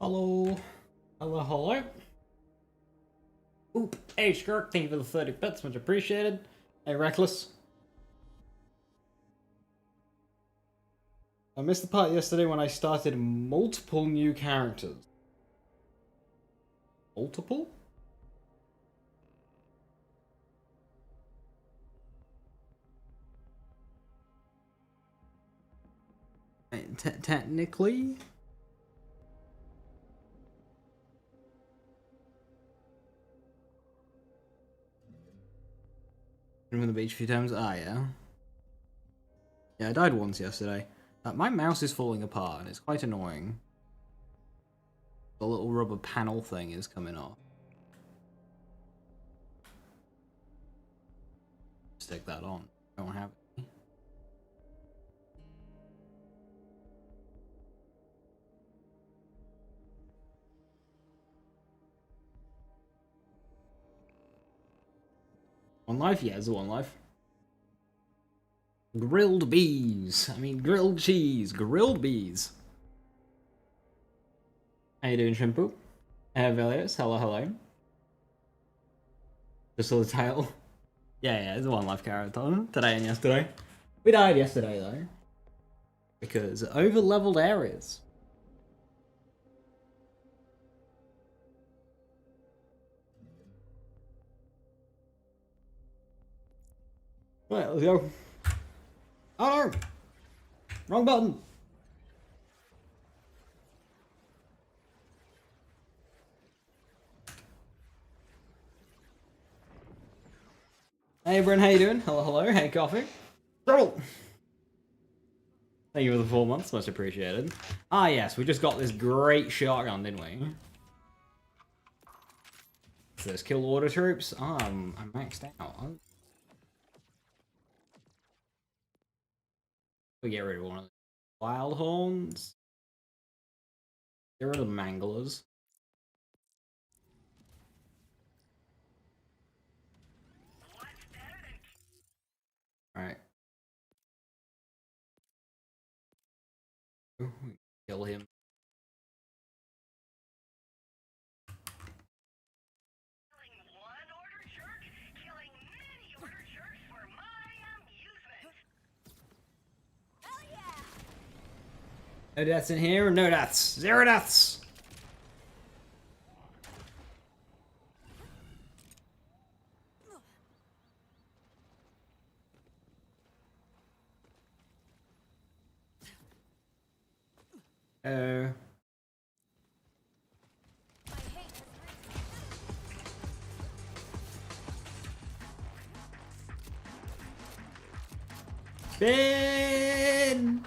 Hello. Hello, hello. Oop. Hey, Shark, thank you for the 30 bits, much appreciated. Hey, Reckless. I missed the part yesterday when I started multiple new characters. Multiple? Technically? Been on the beach a few times? Ah, yeah. Yeah, I died once yesterday. My mouse is falling apart and it's quite annoying. The little rubber panel thing is coming off. Stick that on. I don't have it. One life? Yeah, it's one life. Grilled bees. I mean, grilled cheese. Grilled bees. How you doing, Shrimpu? Velios, hello, hello. Just saw the title. Yeah, it's one life character. Today and yesterday. We died yesterday, though. Because over-leveled areas. Right, let's go. Oh no! Wrong button! Hey, Brent, how you doing? Hello, hello. Hey, coffee. Roll! Thank you for the 4 months, much appreciated. Ah, yes, we just got this great shotgun, didn't we? So let's kill order troops. I'm maxed out. We get rid of one of the wild horns. Get rid of the manglers. Alright. Kill him. No deaths in here, no deaths. 0 deaths. Ben!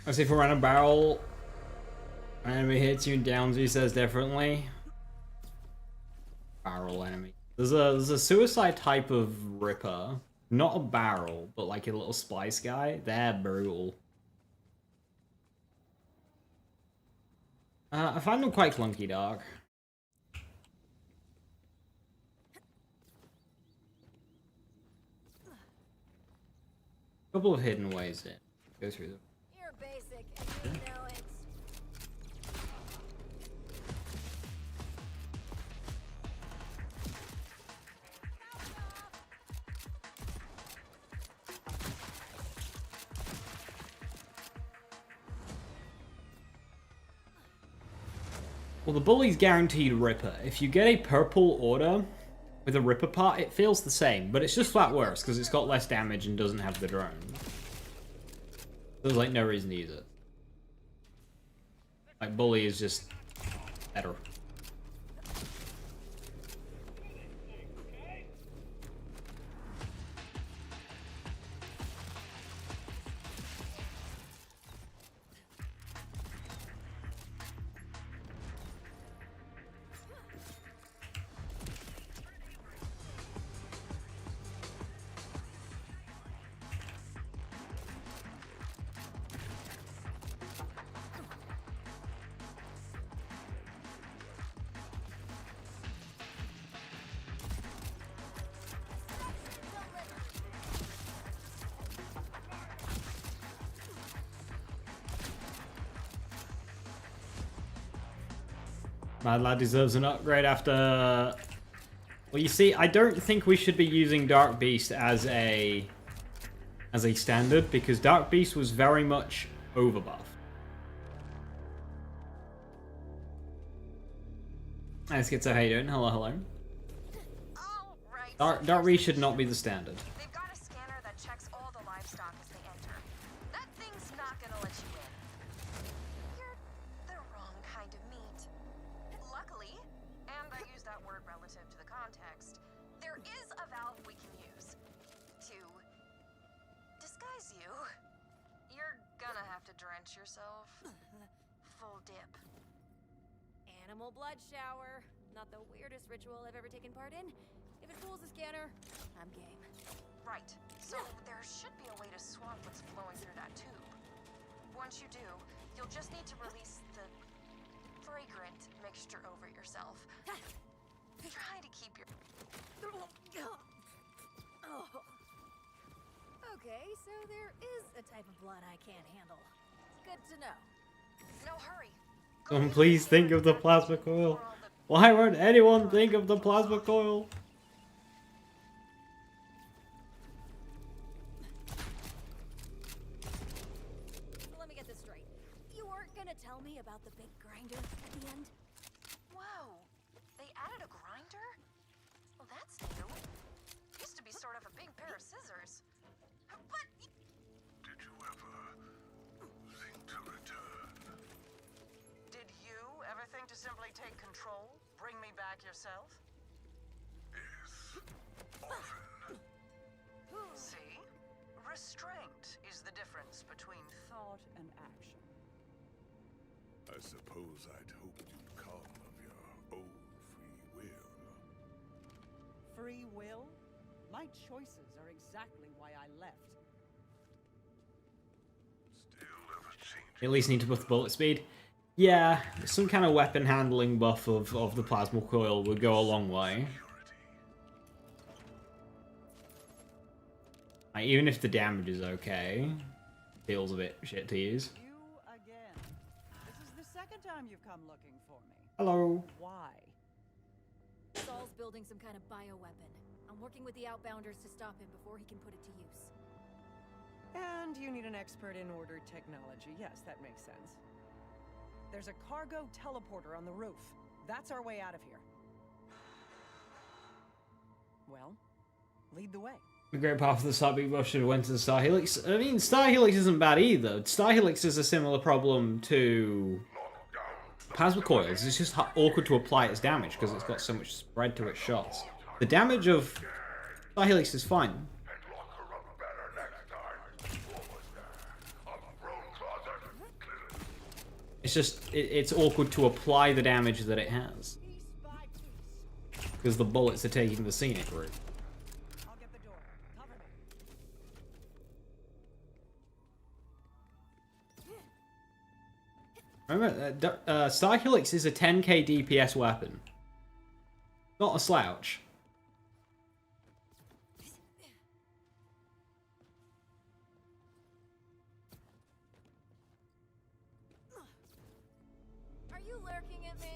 I see if a random barrel enemy hits you and downs you, says differently. Barrel enemy. There's a suicide type of ripper. Not a barrel, but like a little spice guy. They're brutal. I find them quite clunky, dog. Couple of hidden ways in. Go through them. You're basic, and you know it. Well, the bully's guaranteed Ripper. If you get a purple order with a Ripper part, it feels the same, but it's just flat worse because it's got less damage and doesn't have the drone. There's like no reason to use it. Like, bully is just better. Mad Lad deserves an upgrade after... Well, you see, I don't think we should be using Dark Beast as a standard, because Dark Beast was very much overbuff. Hi, Schizo, how you doing? Hello, hello. Dark Beast should not be the standard. They've got a scanner that checks all the livestock as they enter. That thing's not gonna let you in. You're the wrong kind of meat. Luckily, and I use that word relative to the context, there is a valve we can use to disguise you. You're gonna have to drench yourself. Full dip. Animal blood shower. Not the weirdest ritual I've ever taken part in. If it fools the scanner, I'm game. Right. So there should be a way to swap what's flowing through that tube. Once you do, you'll just need to release the fragrant mixture over yourself. Try to keep your... Oh. Okay, so there is a type of blood I can't handle. Good to know. No hurry. Someone please think of the plasma coil. Why won't anyone think of the plasma coil? Let me get this straight. You weren't gonna tell me about the big grinder at the end? Whoa. They added a grinder? Well, that's new. Used to be sort of a big pair of scissors. But... Did you ever think to return? Did you ever think to simply take control? Bring me back yourself? Yes, often. See? Restraint is the difference between thought and action. I suppose I'd hoped you'd come of your own free will. Free will? My choices are exactly why I left. Still ever changing. You at least need to buff the bullet speed. Yeah, some kind of weapon handling buff of the plasma coil would go a long way. Like, even if the damage is okay, feels a bit shit to use. You again. This is the second time you've come looking for me. Hello. Why? Saul's building some kind of bioweapon. I'm working with the Outbounders to stop him before he can put it to use. And you need an expert in ordered technology. Yes, that makes sense. There's a cargo teleporter on the roof. That's our way out of here. Well, lead the way. A great part of the Star Big Buff should have went to the Star Helix. I mean, Star Helix isn't bad either. Star Helix is a similar problem to plasma coils. It's just awkward to apply its damage because it's got so much spread to its shots. The damage of Star Helix is fine. It's just, it's awkward to apply the damage that it has. Because the bullets are taking the scenic route. I'll get the door. Cover me. Remember, Star Helix is a 10k DPS weapon. Not a slouch. Are you lurking at me?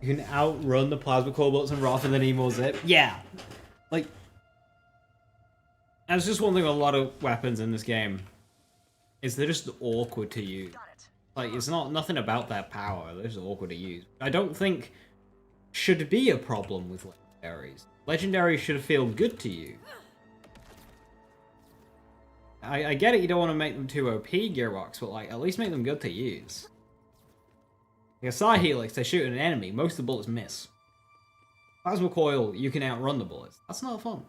You can outrun the plasma core bullets and Wrath and then emo zip. Yeah. Like, that's just one thing with a lot of weapons in this game, is they're just awkward to use. Got it. Like, it's nothing about their power, they're just awkward to use. I don't think should be a problem with legendaries. Legendaries should feel good to use. I get it, you don't want to make them too OP, Gearbox, but like, at least make them good to use. Like a Side Helix, they shoot at an enemy, most of the bullets miss. Plasma Coil, you can outrun the bullets. That's not fun.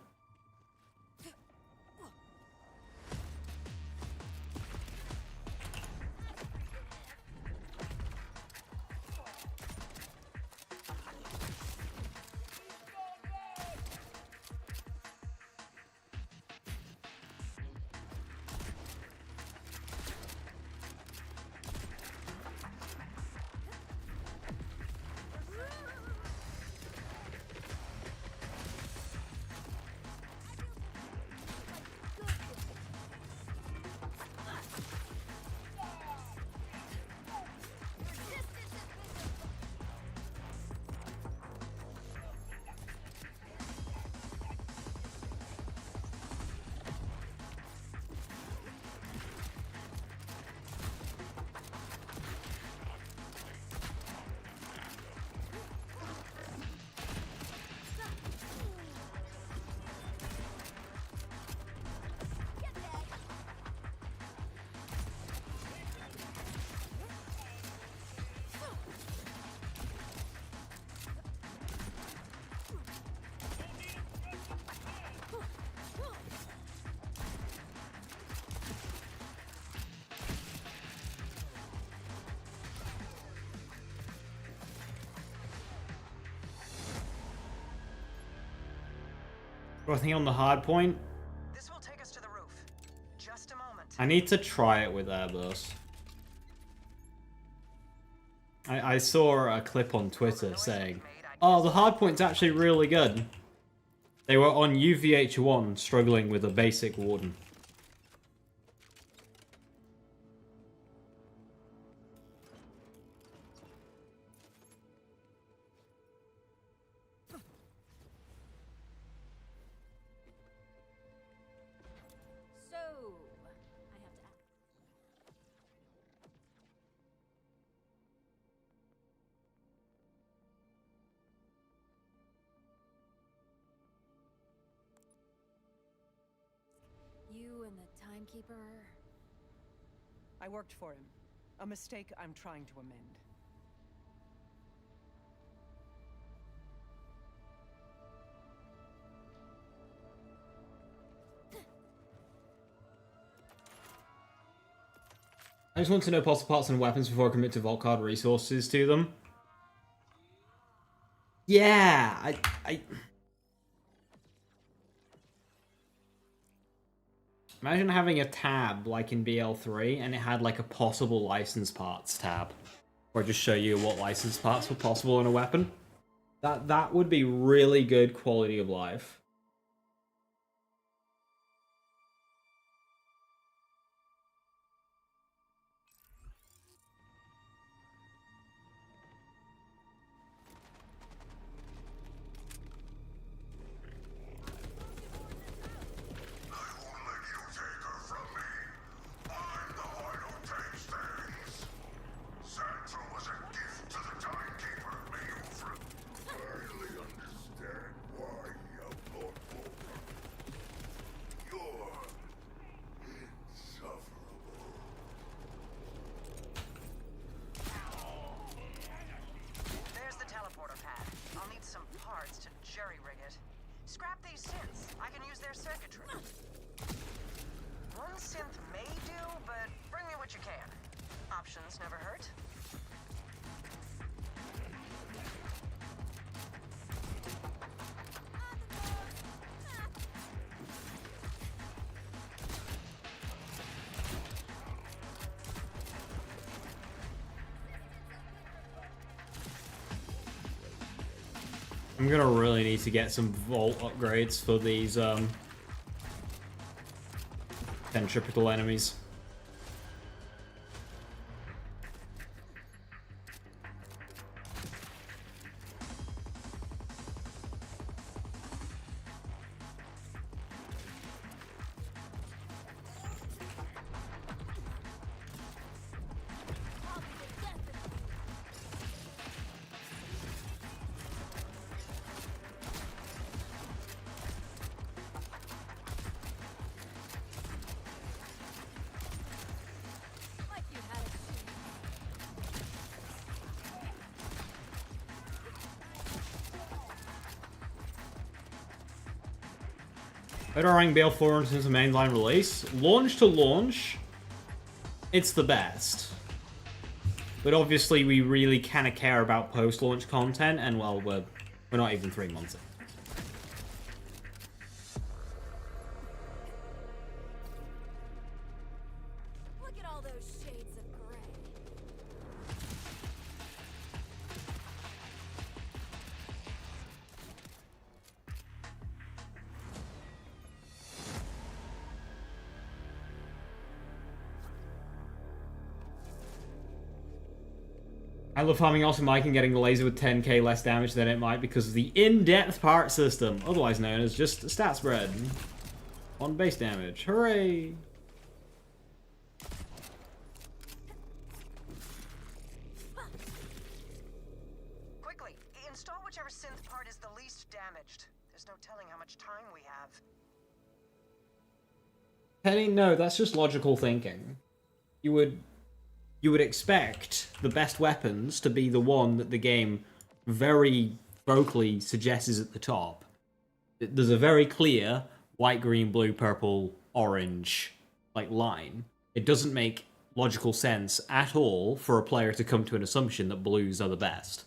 I think on the hard point, This will take us to the roof. Just a moment. I need to try it with airburst. I saw a clip on Twitter saying, oh, the hard point's actually really good. They were on UVH1 struggling with a basic warden. So, I have to ask. You and the timekeeper. I worked for him. A mistake I'm trying to amend. I just want to know possible parts and weapons before I commit to vault card resources to them. Yeah, I... Imagine having a tab like in BL3 and it had like a possible license parts tab. Or just show you what license parts were possible in a weapon. That would be really good quality of life. There's the teleporter pad. I'll need some parts to jerry-rig it. Scrap these synths. I can use their circuitry. One synth may do, but bring me what you can. Options never hurt. I'm gonna really need to get some vault upgrades for these centripetal enemies. Better rank BL4 since the mainline release. Launch to launch, it's the best. But obviously we really kind of care about post-launch content, and well, we're not even 3 months in. Look at all those shades of gray. I love farming also Mike and getting the laser with 10k less damage than it might because of the in-depth part system, otherwise known as just stat spread on base damage. Hooray! Quickly, install whichever synth part is the least damaged. There's no telling how much time we have. Penny, no, that's just logical thinking. You would expect the best weapons to be the one that the game very vocally suggests is at the top. There's a very clear white, green, blue, purple, orange like line. It doesn't make logical sense at all for a player to come to an assumption that blues are the best.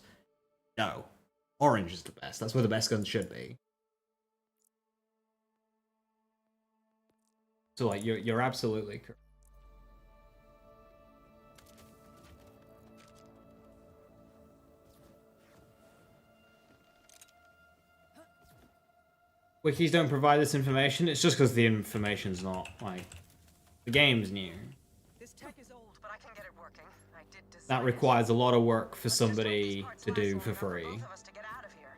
No. Orange is the best. That's where the best guns should be. So like you're absolutely correct. Wikis don't provide this information. It's just because the information's not, like, the game's new. This tech is old, but I can get it working. I did design That requires a lot of work for somebody to do for free. Both of us to get out of here.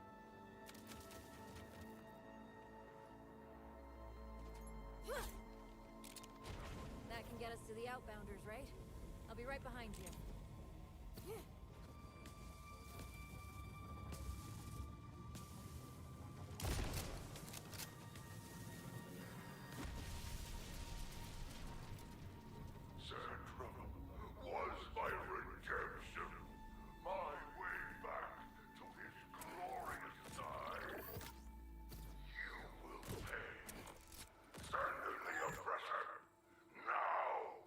That can get us to the Outbounders, right? I'll be right behind you. Sandra was my redemption. My way back to his glorious side. You will pay. Surrender the oppressor. Now!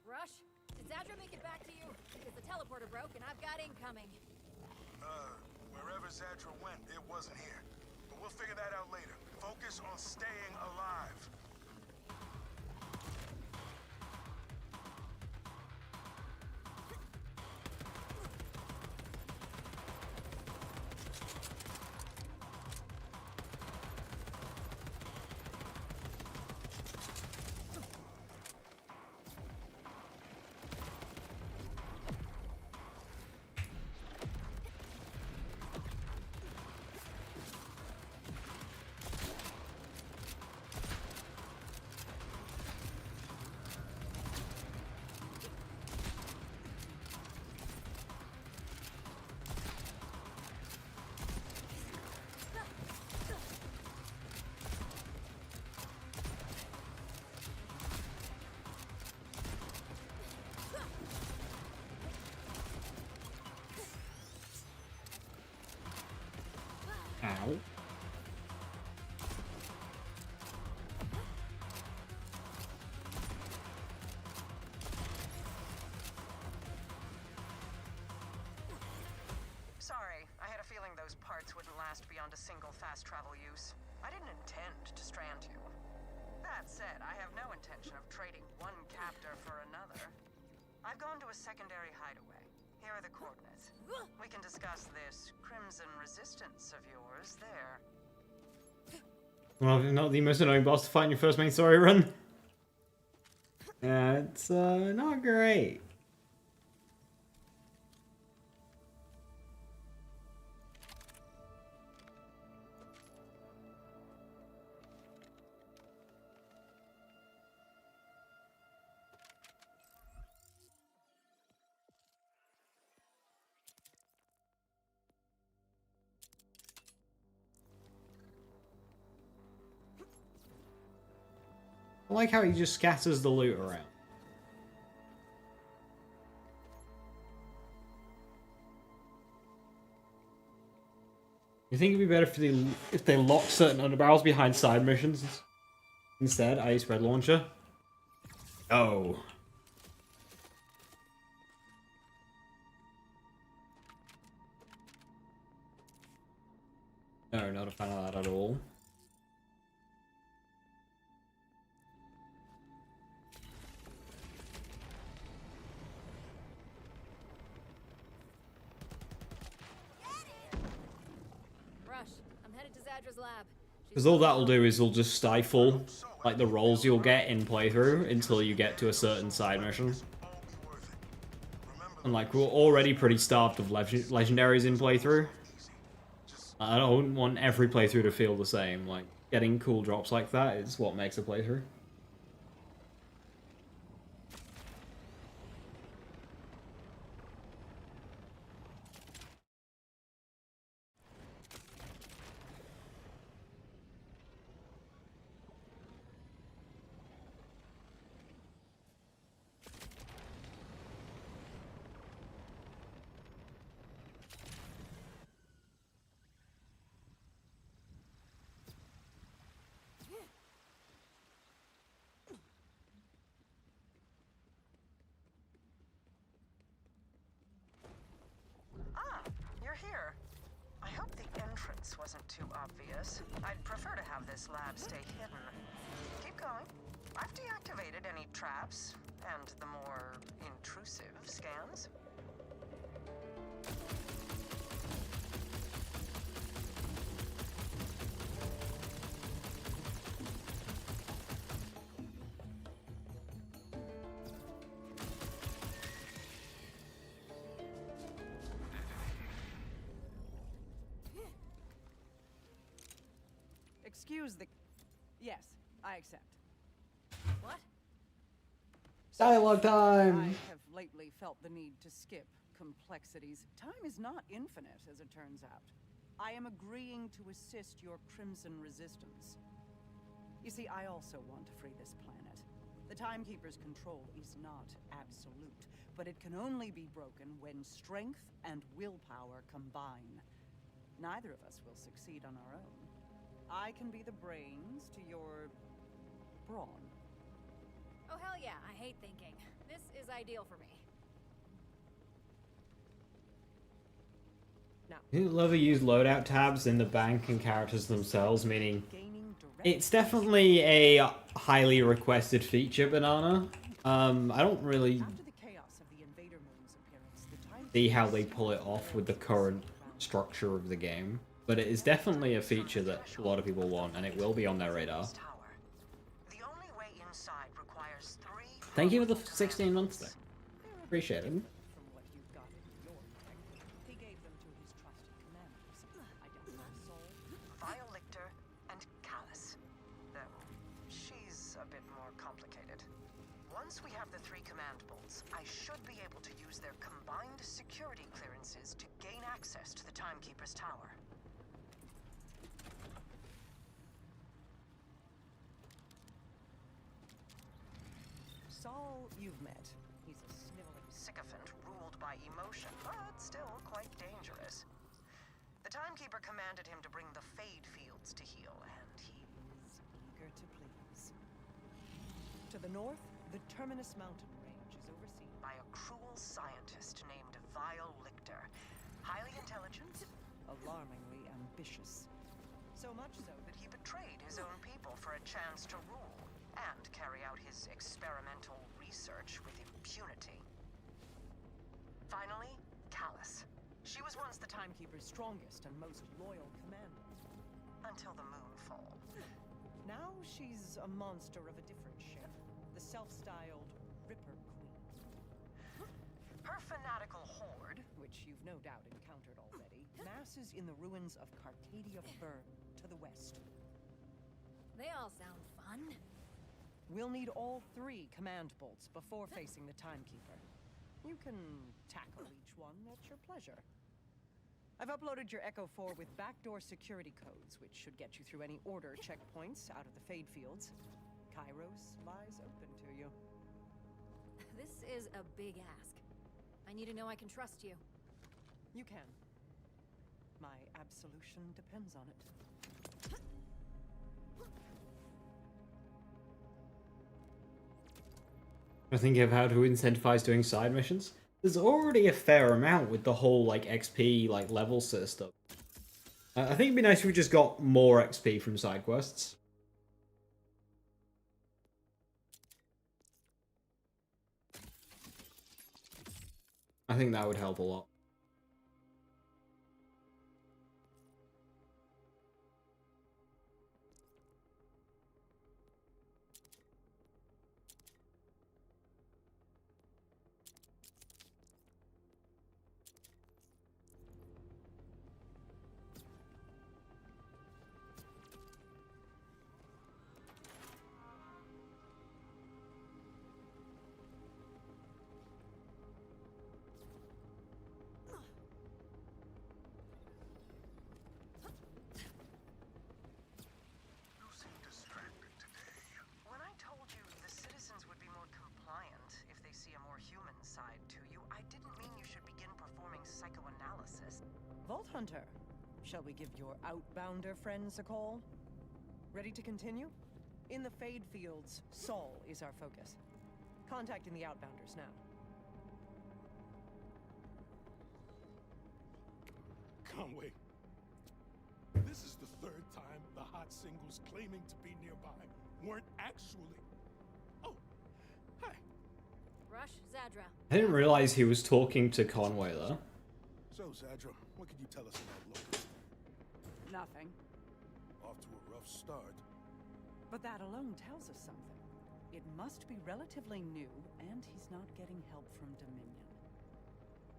Rush, did Zadra make it back to you? Because the teleporter broke and I've got incoming. Wherever Zadra went, it wasn't here. But we'll figure that out later. Focus on staying alive. Ow. Sorry, I had a feeling those parts wouldn't last beyond a single fast travel use. I didn't intend to strand you. That said, I have no intention of trading one captor for another. I've gone to a secondary hideaway. Here are the coordinates. We can discuss this Crimson Resistance of yours there. Well, not the most annoying boss to fight in your first main story run. Yeah, it's not great. I like how he just scatters the loot around. You think it'd be better if they lock certain underbarrels behind side missions instead, i.e. spread launcher? Oh. No, not a fan of that at all. Rush, I'm headed to Zadra's lab. Because all that'll do is it'll just stifle like the rolls you'll get in playthrough until you get to a certain side mission. And like, we're already pretty starved of legendaries in playthrough. I don't want every playthrough to feel the same. Like, getting cool drops like that is what makes a playthrough. You're here. I hope the entrance wasn't too obvious. I'd prefer to have this lab stay hidden. Keep going. I've deactivated any traps and the more intrusive scans. Excuse the... Yes, I accept. What? Dialogue time! I have lately felt the need to skip complexities. Time is not infinite, as it turns out. I am agreeing to assist your Crimson Resistance. You see, I also want to free this planet. The Timekeeper's control is not absolute, but it can only be broken when strength and willpower combine. Neither of us will succeed on our own. I can be the brains to your brawn. Oh, hell yeah, I hate thinking. This is ideal for me. Now, You love to use loadout tabs in the bank and characters themselves, meaning it's definitely a highly requested feature, Banana. I don't really after the chaos of the Invader Moon's appearance, the time see how they pull it off with the current structure of the game, but it is definitely a feature that a lot of people want, and it will be on their radar. The only way inside requires 3 Thank you for the 16 months there. Appreciate it. from what you've got in your tech. He gave them to his trusted commanders. Identify Soul. Violictor and Callus. Though, she's a bit more complicated. Once we have the 3 command bolts, I should be able to use their combined security clearances to gain access to the Timekeeper's tower. Saul, you've met. He's a sniveling Sycophant ruled by emotion, but still quite dangerous. The Timekeeper commanded him to bring the Fade Fields to heal, and he's eager to please. To the north, the Terminus Mountain Range is overseen by a cruel scientist named Violictor. Highly intelligent, alarmingly ambitious. so much so that he betrayed his own people for a chance to rule and carry out his experimental research with impunity. Finally, Callus. She was once the Timekeeper's strongest and most loyal commander. until the moonfall. Now she's a monster of a different ship. The self-styled Ripper Queen. Her fanatical horde, Which you've no doubt encountered already, masses in the ruins of Carcadia Burn to the west. They all sound fun. We'll need all 3 command bolts before facing the Timekeeper. You can tackle each one at your pleasure. I've uploaded your Echo 4 with backdoor security codes, which should get you through any order checkpoints out of the Fade Fields. Kairos lies open to you. This is a big ask. I need to know I can trust you. You can. My absolution depends on it. I think of how to incentivize doing side missions. There's already a fair amount with the whole like XP like level system. I think it'd be nice if we just got more XP from side quests. I think that would help a lot. You seem distracted today. When I told you the citizens would be more compliant if they see a more human side to you, I didn't mean you should begin performing psychoanalysis. Vault Hunter, shall we give your outbounder friends a call? Ready to continue? In the Fade Fields, Saul is our focus. Contacting the outbounders now. Conway, this is the third time the hot singles claiming to be nearby weren't actually. Oh, hi. Rush, Zadra. I didn't realize he was talking to Conway though. So, Zadra, what can you tell us about Locust? Nothing. Off to a rough start. But that alone tells us something. It must be relatively new, and he's not getting help from Dominion.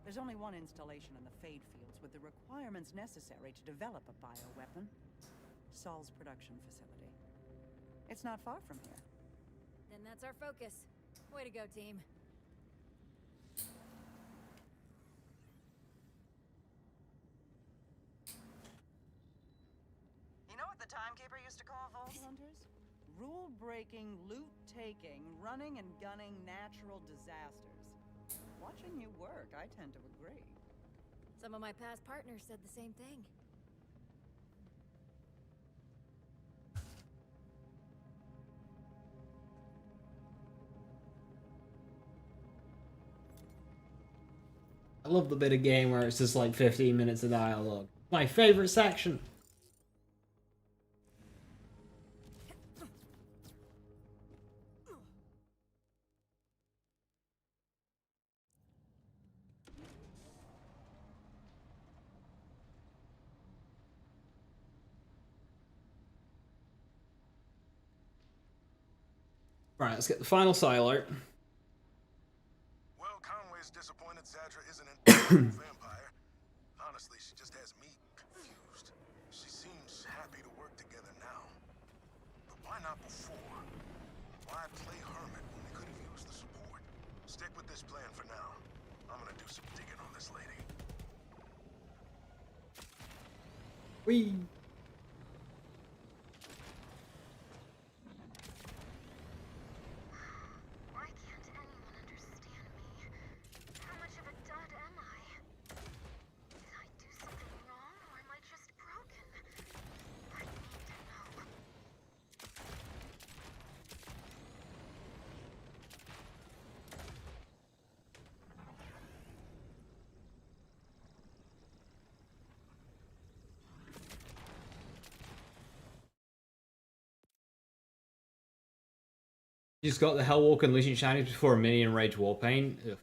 There's only one installation in the Fade Fields with the requirements necessary to develop a bioweapon. Saul's production facility. It's not far from here. Then that's our focus. Way to go, team. You know what the timekeeper used to call Volts? Hunters? Rule-breaking, loot-taking, running and gunning natural disasters. Watching you work, I tend to agree. Some of my past partners said the same thing. I love the bit of game where it's just like 15 minutes of dialogue. My favorite section. Right, let's get the final silo. Well, Conway's disappointed Zadra isn't an actual vampire. Honestly, she just has me confused. She seems happy to work together now. But why not before? Why play hermit when we could have used the support? Stick with this plan for now. I'm gonna do some digging on this lady. Whee! Why can't anyone understand me? How much of a dud am I? Did I do something wrong, or am I just broken? I need to know. You just got the Hellwalker and Legion Shinies before a mini and Rage Warpaint. Ugh.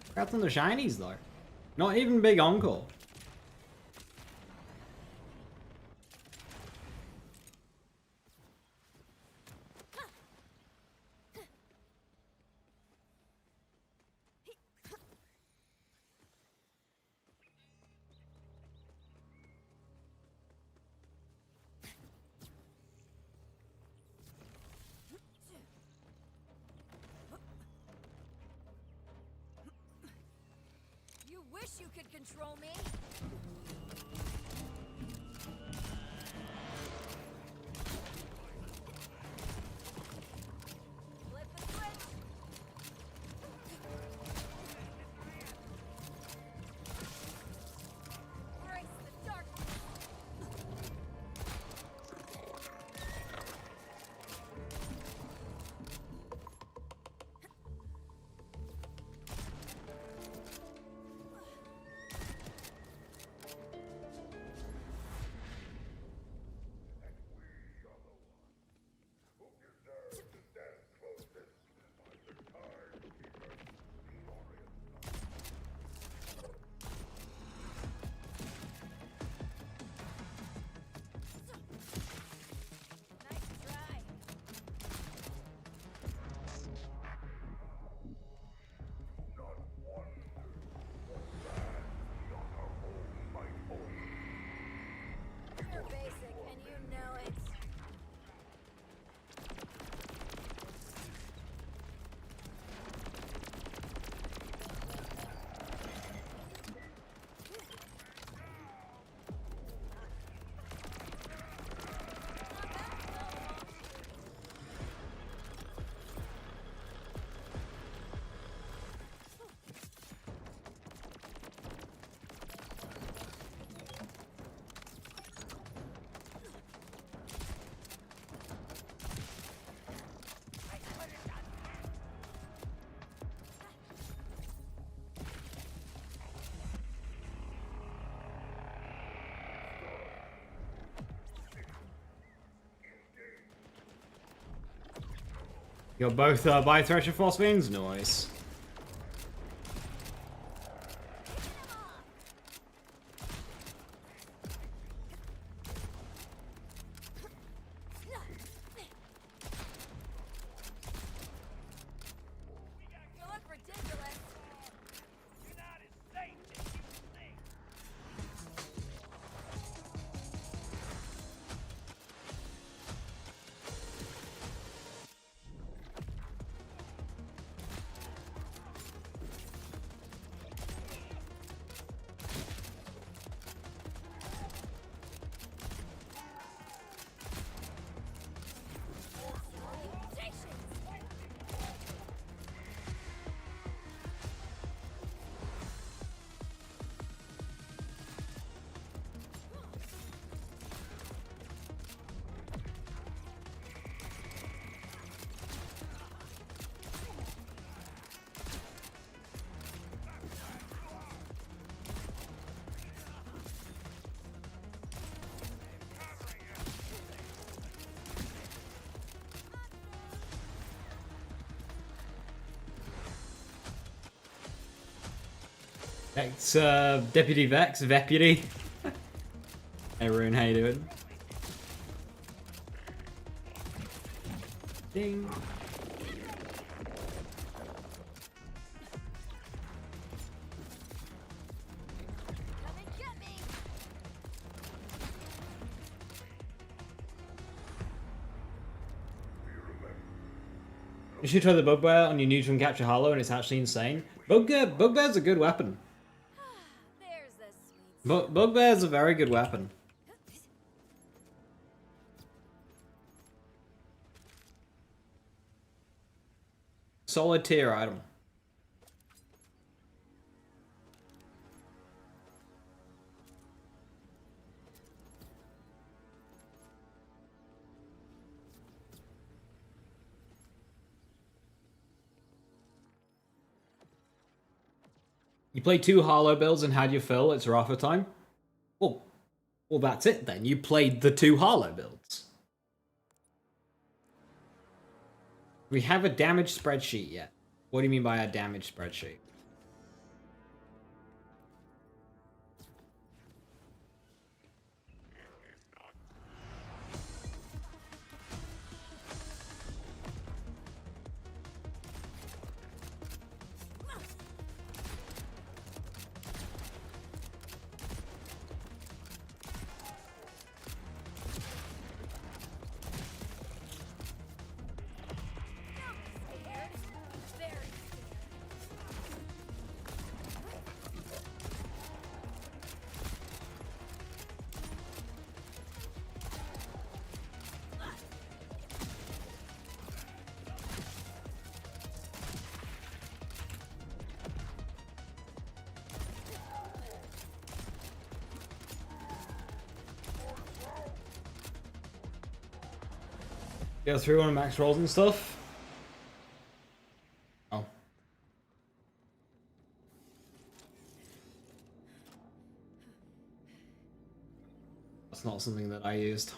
Congrats on the Shinies though. Not even Big Uncle. You wish you could control me. Flip the switch. You're both by Thresher Force Fiends? Nice. You look ridiculous. Vex, Deputy Vex, Veputy. Hey Rune, how you doing? Ding. Come and get me. You should try the Bugbear on your neutron capture hollow, and it's actually insane. Bugbear's a good weapon. There's the sweet. Bugbear's a very good weapon. Solid tier item. You play 2 hollow builds and had your fill, it's Rafa time? Well, that's it then. You played the 2 hollow builds. We have a damage spreadsheet yet. What do you mean by a damage spreadsheet? Go through one of max rolls and stuff. Oh. That's not something that I used.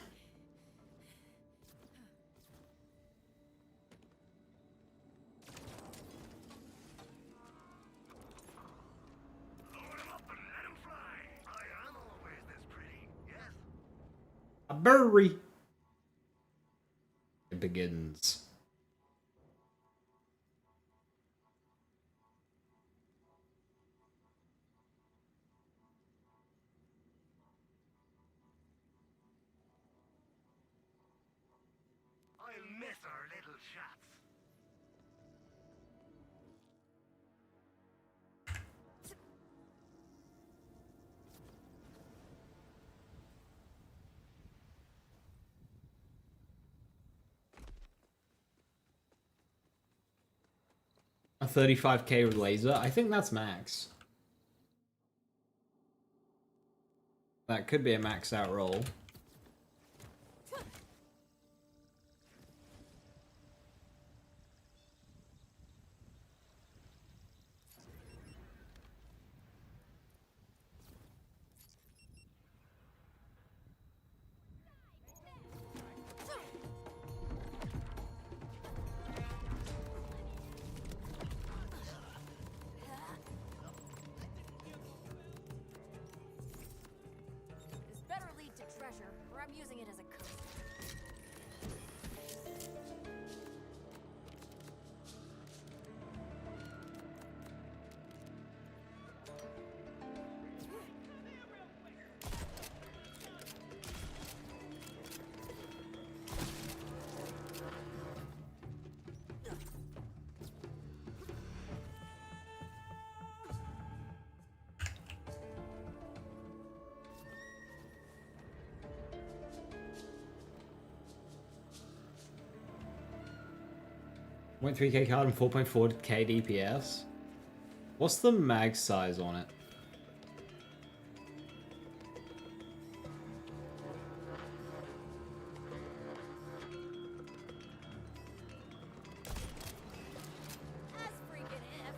A bury. It begins. I'll miss our little chats. A 35k laser? I think that's max. That could be a maxed out roll. 0.3k card and 4.4k DPS. What's the mag size on it? As freaking if.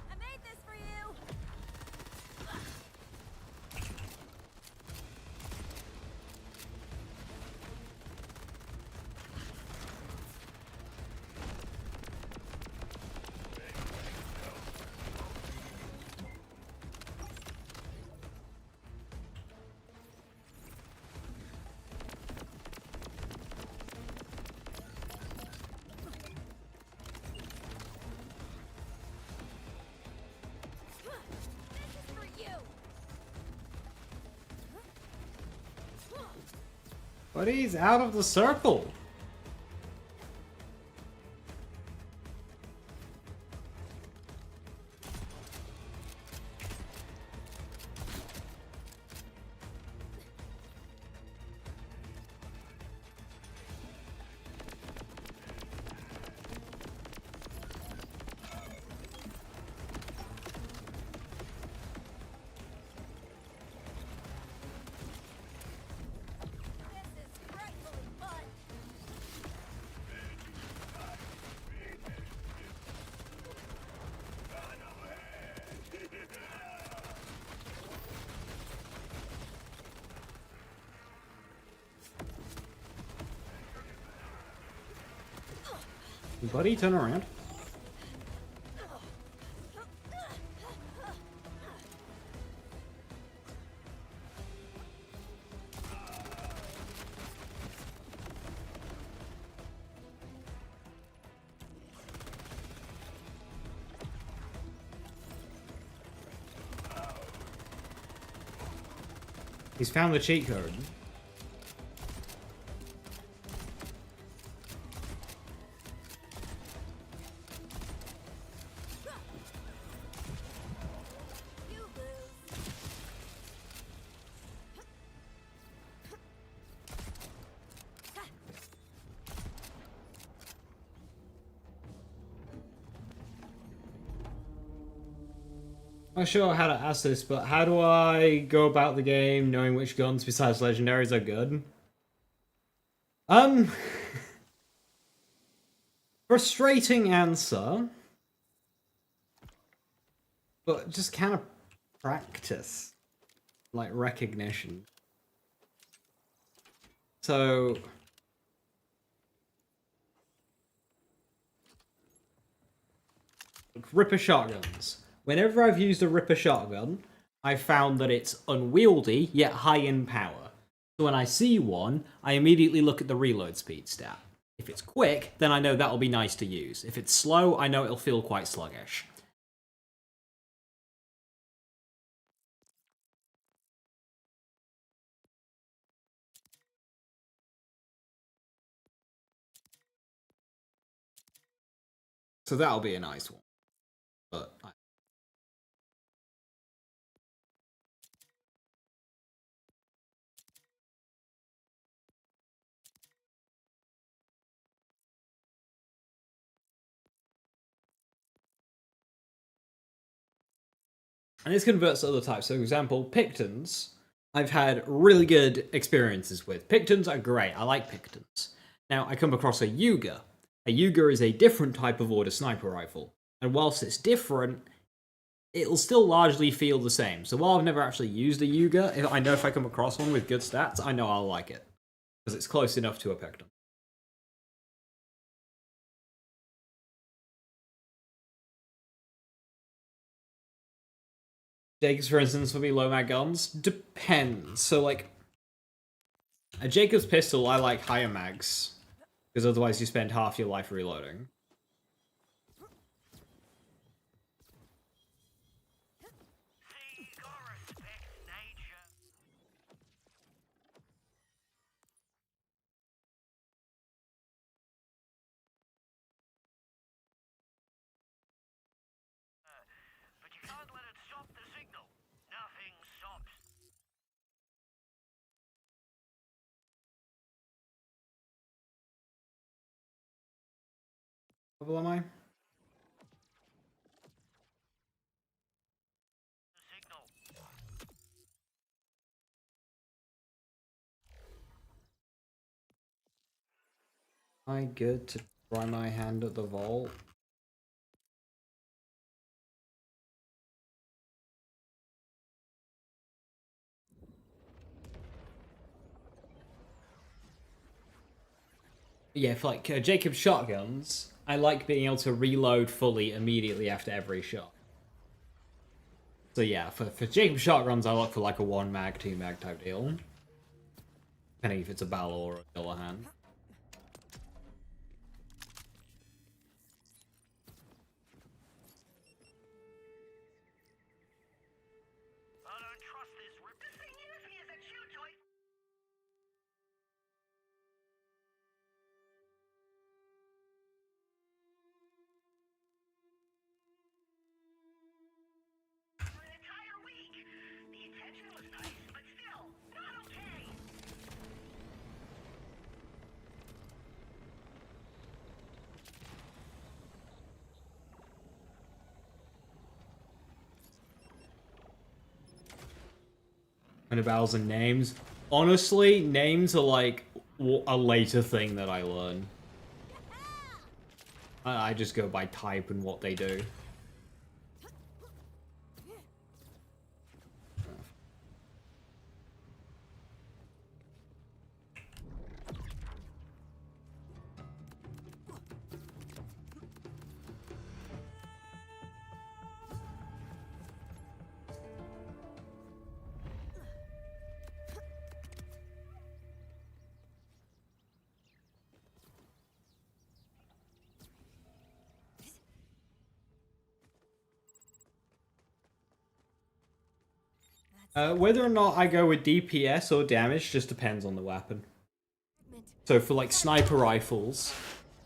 I made this for you. This is for you. But he's out of the circle. This is frightfully fun. Buddy, turn around. He's found the cheat code. You lose. I'm not sure how to ask this, but how do I go about the game knowing which guns besides legendaries are good? Frustrating answer, but just kind of practice, like recognition. So Ripper shotguns. Whenever I've used a Ripper shotgun, I've found that it's unwieldy, yet high in power. So when I see one, I immediately look at the reload speed stat. If it's quick, then I know that'll be nice to use. If it's slow, I know it'll feel quite sluggish. So that'll be a nice one. But and this converts to other types. So, for example, Pictons, I've had really good experiences with. Pictons are great. I like Pictons. Now, I come across a Yuga. A Yuga is a different type of order sniper rifle. And whilst it's different, it'll still largely feel the same. So while I've never actually used a Yuga, I know if I come across one with good stats, I know I'll like it. Because it's close enough to a Picton. Jacobs, for instance, would be low mag guns. Depends. So, like, a Jacobs pistol, I like higher mags. Because otherwise you spend half your life reloading. See, you gotta respect nature. But you can't let it stop the signal. Nothing Level am I? Signal. Am I good to try my hand at the vault? Yeah, for like Jacob's shotguns, I like being able to reload fully immediately after every shot. So yeah, for Jacob's shotguns, I look for like a 1 mag, 2 mag type deal. Depending if it's a Balor or a Dillahan. I don't trust this rip. This thing used me as a chew toy. For an entire week. The intention was nice, but still, not okay. And about and names. Honestly, names are like a later thing that I learn. I just go by type and what they do. Whether or not I go with DPS or damage just depends on the weapon. So for like sniper rifles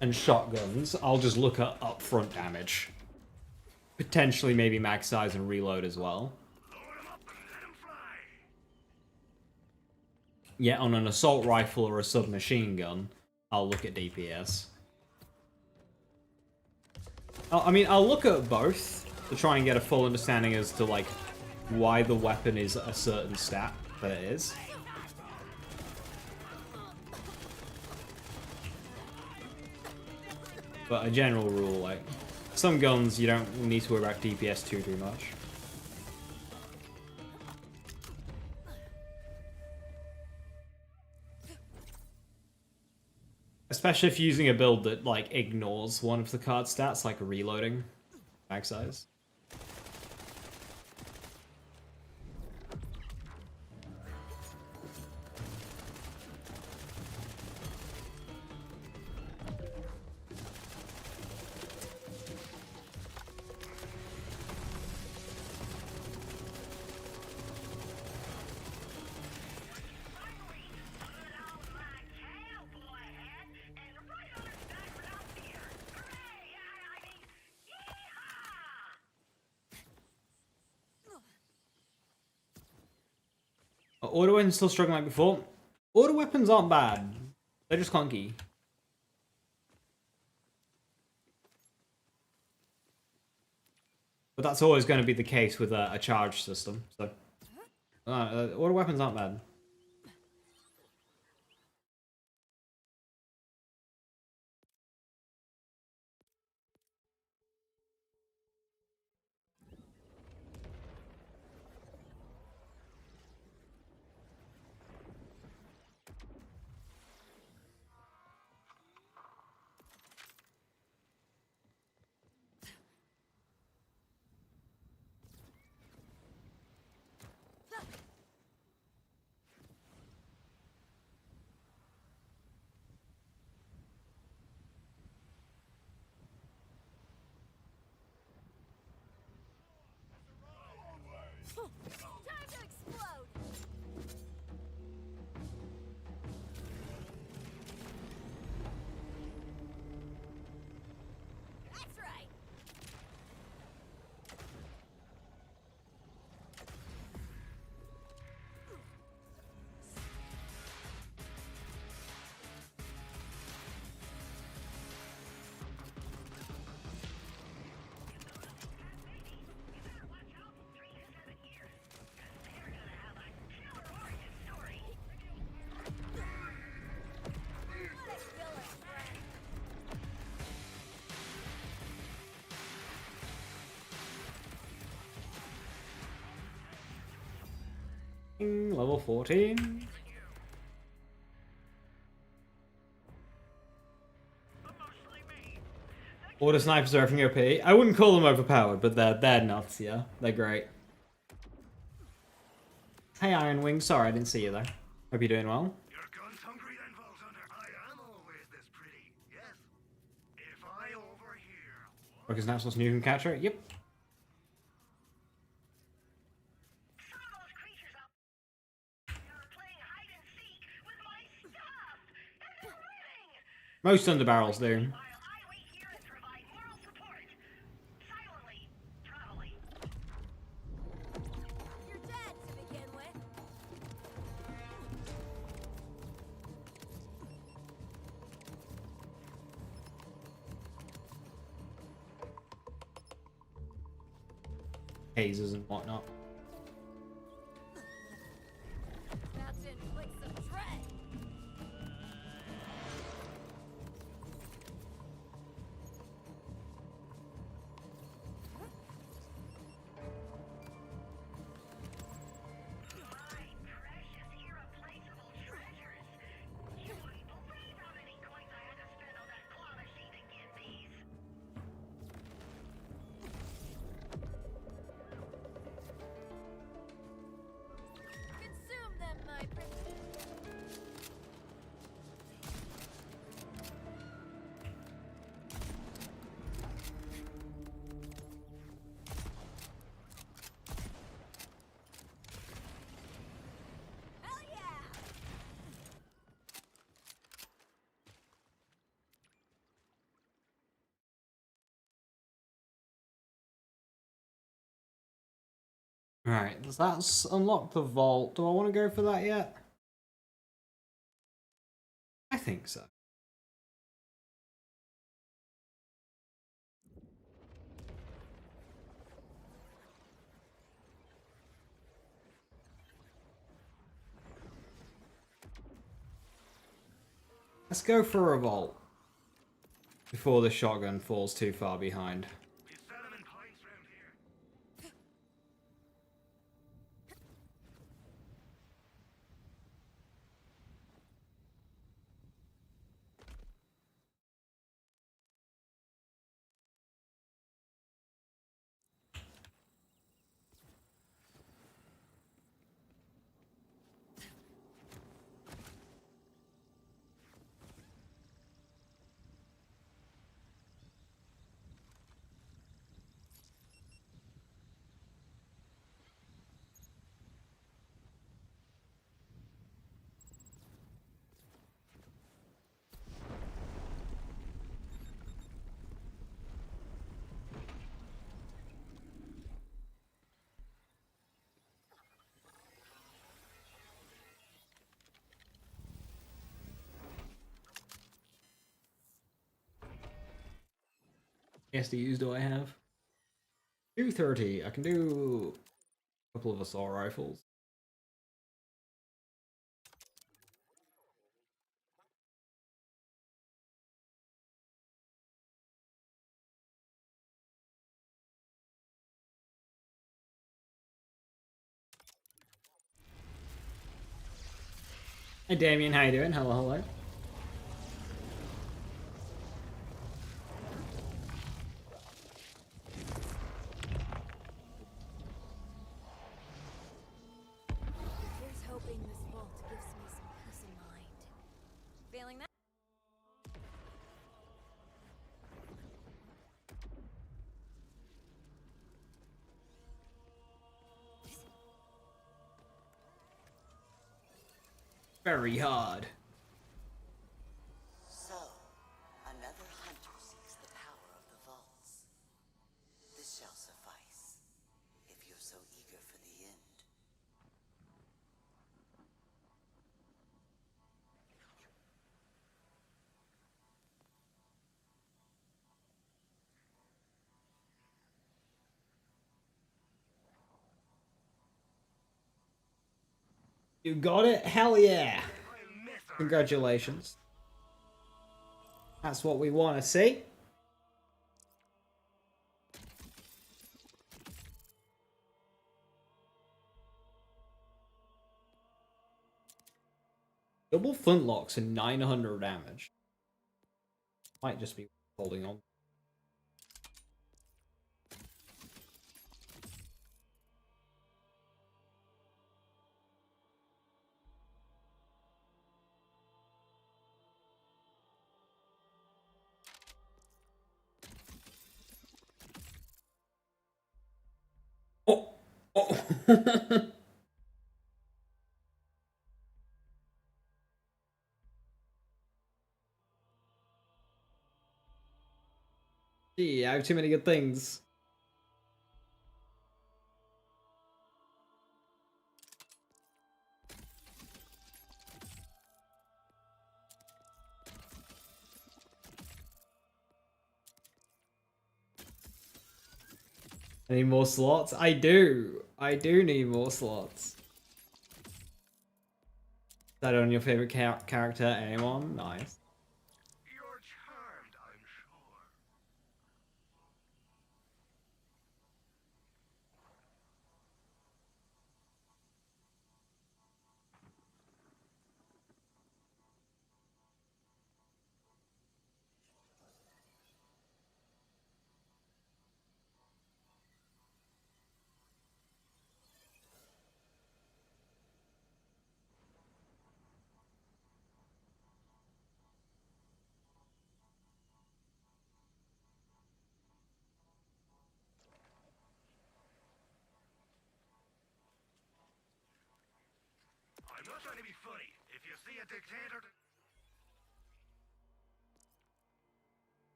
and shotguns, I'll just look at upfront damage. Potentially maybe max size and reload as well. Yeah, on an assault rifle or a submachine gun, I'll look at DPS. I mean, I'll look at both to try and get a full understanding as to like why the weapon is a certain stat that it is. But a general rule, like, some guns you don't need to worry about DPS too much. Especially if you're using a build that, like, ignores one of the card stats, like reloading, mag size. Auto weapons still struggling like before. Auto weapons aren't bad. They're just clunky. But that's always going to be the case with a charge system. So, auto weapons aren't bad. Level 14. Order snipers are everything OP. I wouldn't call them overpowered, but they're nuts, yeah. They're great. Hey Iron Wing, sorry I didn't see you there. Hope you're doing well. You're guns hungry then, Vault Hunter? I am always this pretty, yes? If I overhear... Because that's what's new from Catcher? Yep. Some of those creatures out there are playing hide and seek with my stuff! And they're winning! Most underbarrels do. While I wait here and provide moral support. Silently, probably. You're dead to begin with. Hazes and whatnot. About to inflict some dread. My precious irreplaceable treasures. You wouldn't believe how many coins I had to spend on that claw machine to get these. Consume them, my princess. Hell yeah! Alright, that's unlocked the vault. Do I want to go for that yet? I think so. Let's go for a vault before the shotgun falls too far behind. We sell 'em in pints round here. SDUs do I have? 230. I can do a couple of assault rifles. Hey Damien, how you doing? Hello, hello. Here's hoping this vault gives me some peace of mind. Failing that? Very hard. So, another hunter seeks the power of the vaults. This shall suffice, if you're so eager for the end. You got it? Hell yeah! Congratulations. That's what we want to see. Double flintlocks and 900 damage. Might just be holding on. Oh! Oh! Gee, I have too many good things. I need more slots? I do. I do need more slots. Is that on your favorite character, Aemon? Nice. You're charmed, I'm sure. I'm not trying to be funny. If you see a dictator...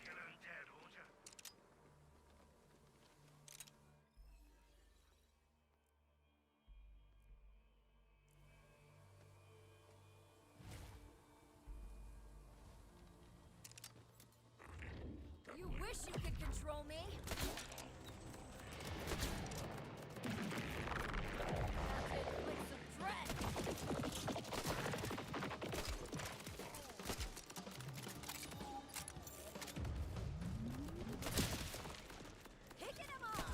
kill him dead, won't you? You wish you could control me. With some dread. Picking him up.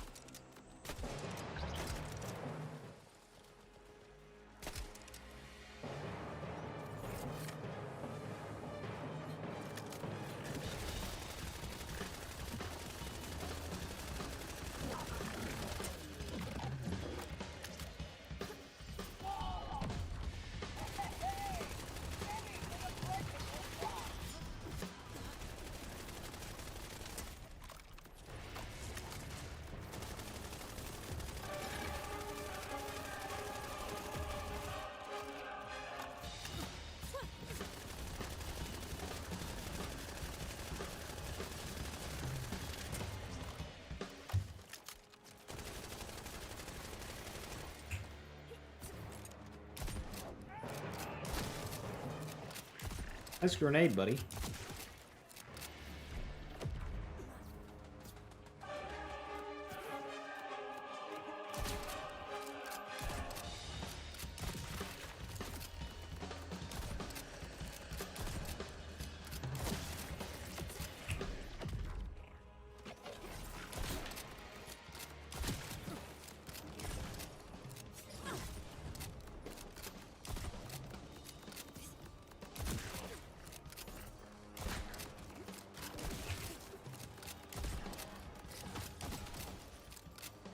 Nice grenade, buddy.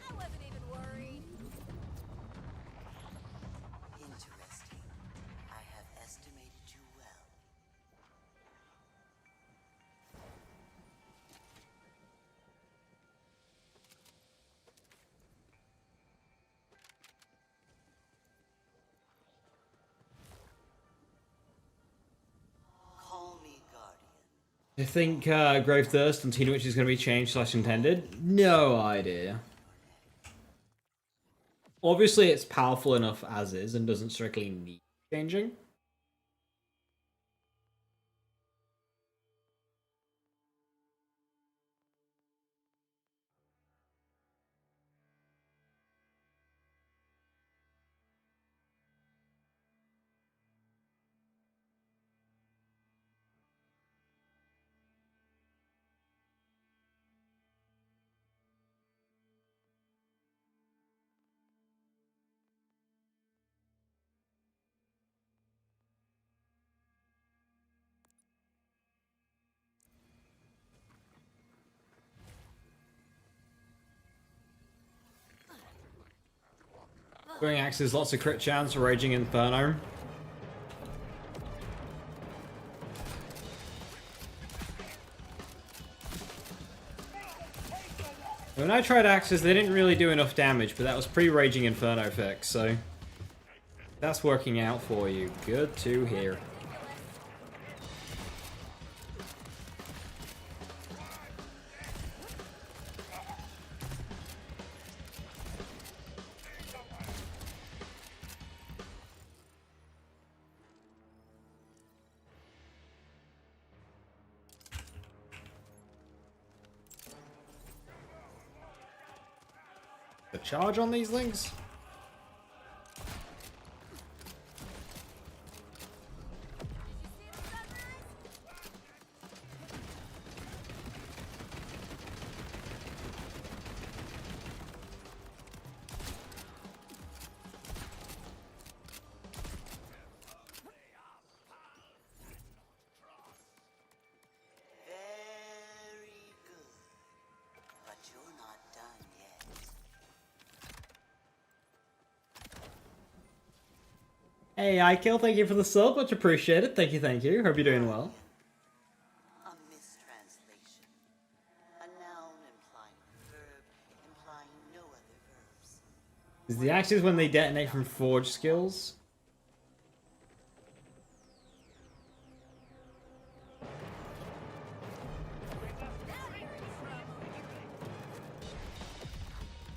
I wasn't even worried. Interesting. I have estimated you well. Call me Guardian. I think Grave Thirst and Teen Witch is going to be changed / intended. No idea. Obviously, it's powerful enough as is and doesn't strictly need changing. Throwing axes, lots of crit chance, Raging Inferno. When I tried axes, they didn't really do enough damage, but that was pre-Raging Inferno fix, so that's working out for you. Good to hear. The charge on these things? Very good. But you're not done yet. Hey, IKill, thank you for the sub, much appreciated. Thank you, thank you. Hope you're doing well. A mistranslation. A noun implying a verb, implying no other verbs. Is the axes when they detonate from forge skills?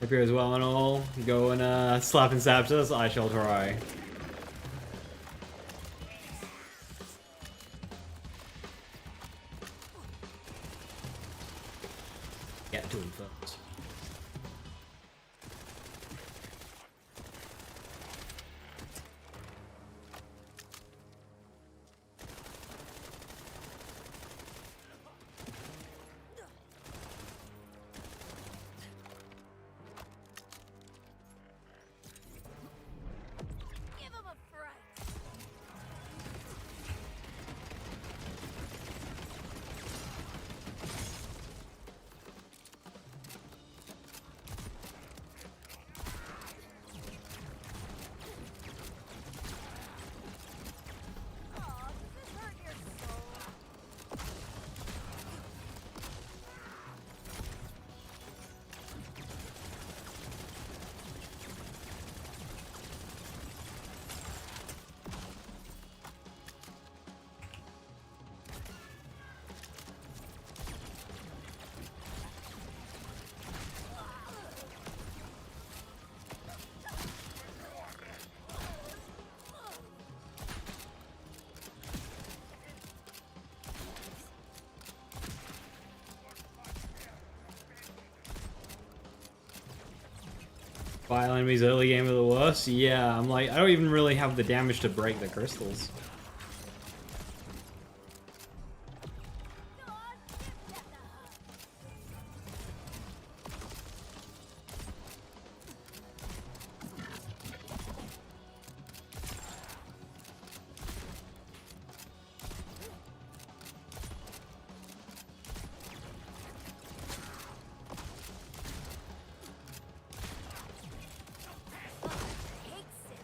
Hope you're as well and all. Go and slap and Zapdos, I shall try. Get to him first. Give him a fright. Aw, does this hurt your soul? Vile enemies early game are the worst. Yeah, I'm like, I don't even really have the damage to break the crystals. Hates it.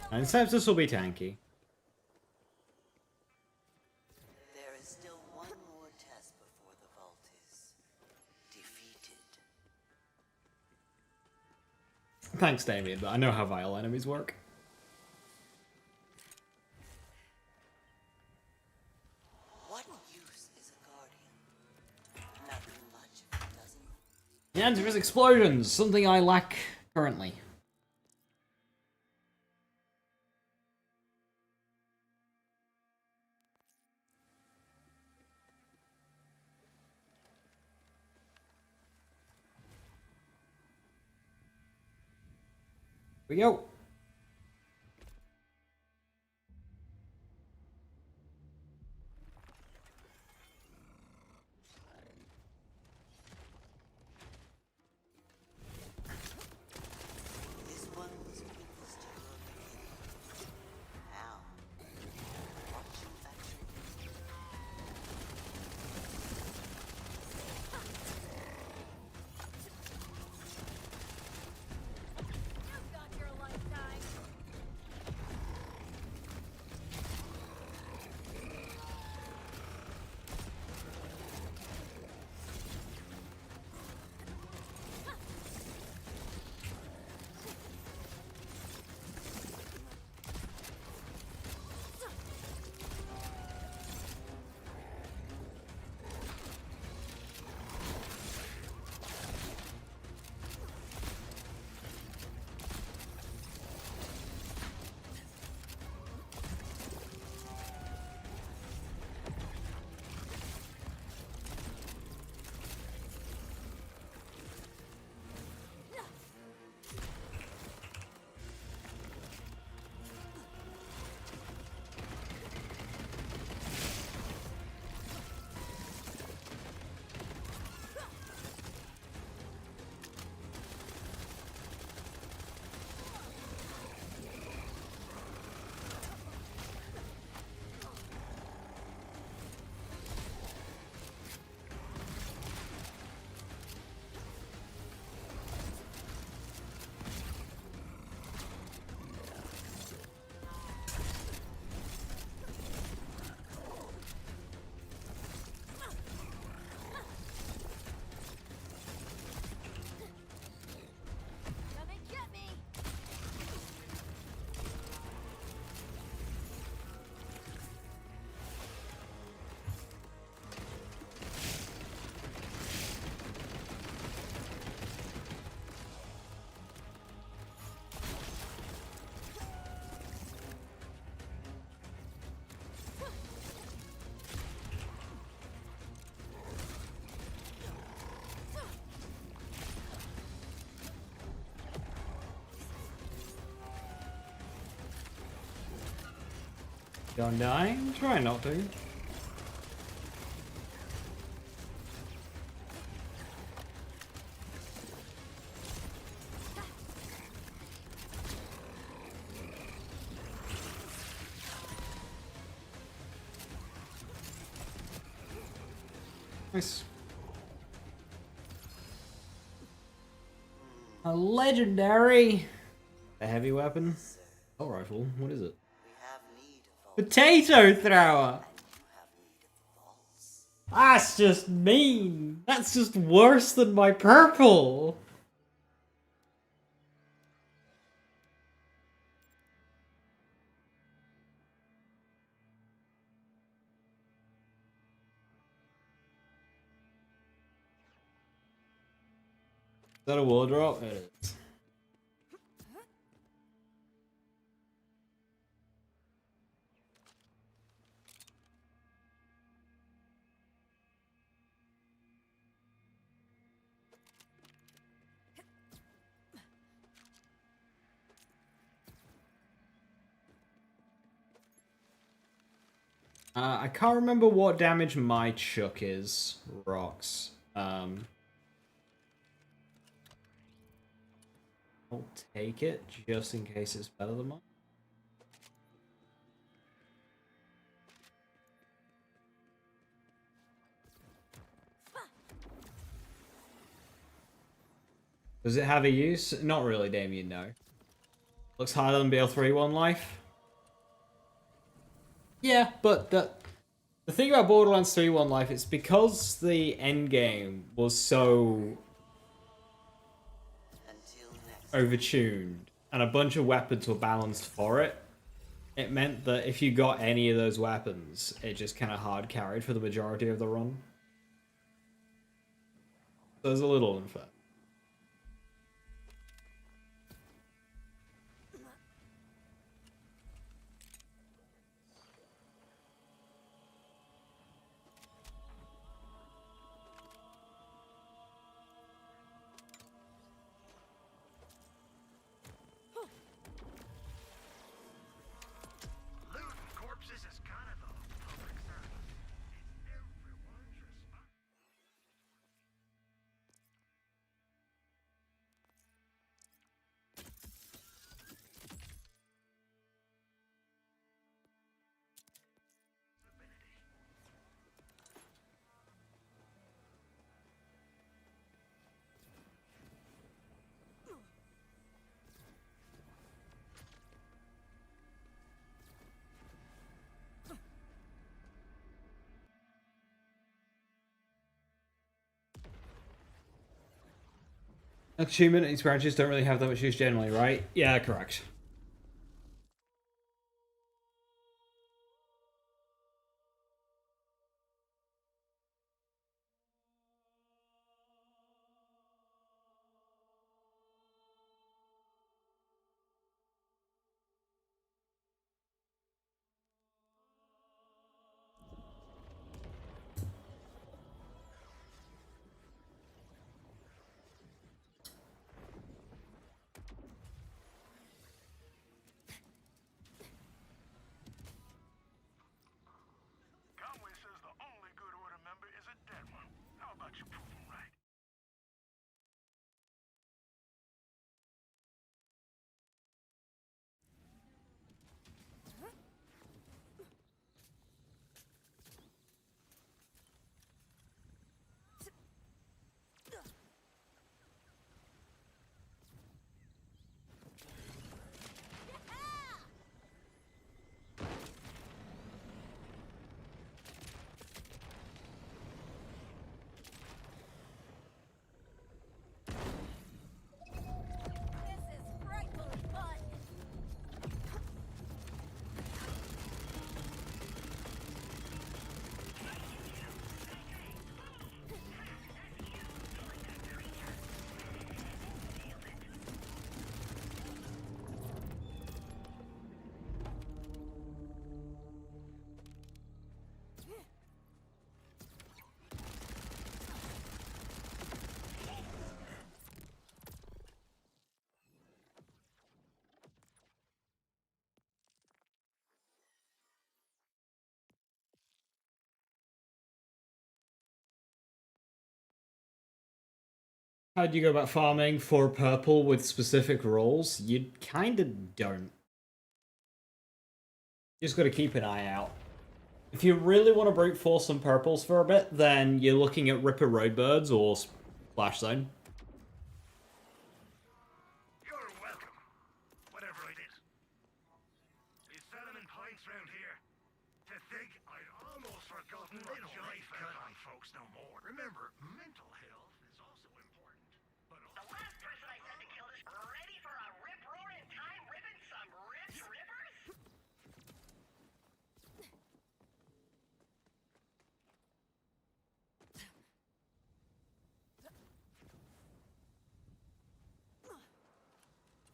And Sepsis will be tanky. There is still one more test before the vault is defeated. Thanks, Damien, but I know how vile enemies work. What use is a guardian? Nothing much if it doesn't. The answer is explosions, something I lack currently. Here we go. Don't die. Try not to. Nice. A legendary. A heavy weapon. Assault rifle. What is it? We have need of Potato thrower. you have need of the vaults. That's just mean. That's just worse than my purple. Is that a wall drop? It is. I can't remember what damage my chuck is. Rocks. I'll take it just in case it's better than mine. Does it have a use? Not really, Damien, no. Looks harder than BL3 one life. Yeah, but the thing about Borderlands 3 one life, it's because the end game was so Until next overtuned and a bunch of weapons were balanced for it. It meant that if you got any of those weapons, it just kind of hard carried for the majority of the run. So it was a little unfair. Looting corpses is kind of a public service. It's everyone's responsibility. Achievement and scratches don't really have that much use generally, right? Yeah, correct. Conway says the only good order member is a dead one. How about you prove him right? How do you go about farming for purple with specific roles? You kinda don't. You just gotta keep an eye out. If you really want to brute force some purples for a bit, then you're looking at Ripper Roadbirds or Splash Zone. You're welcome. Whatever it is. Is selling in pints round here. To think I'd almost forgotten what life cut on folks no more. Remember, mental health is also important. But the last person I said to kill is ready for a rip roaring time ripping some ripped rippers?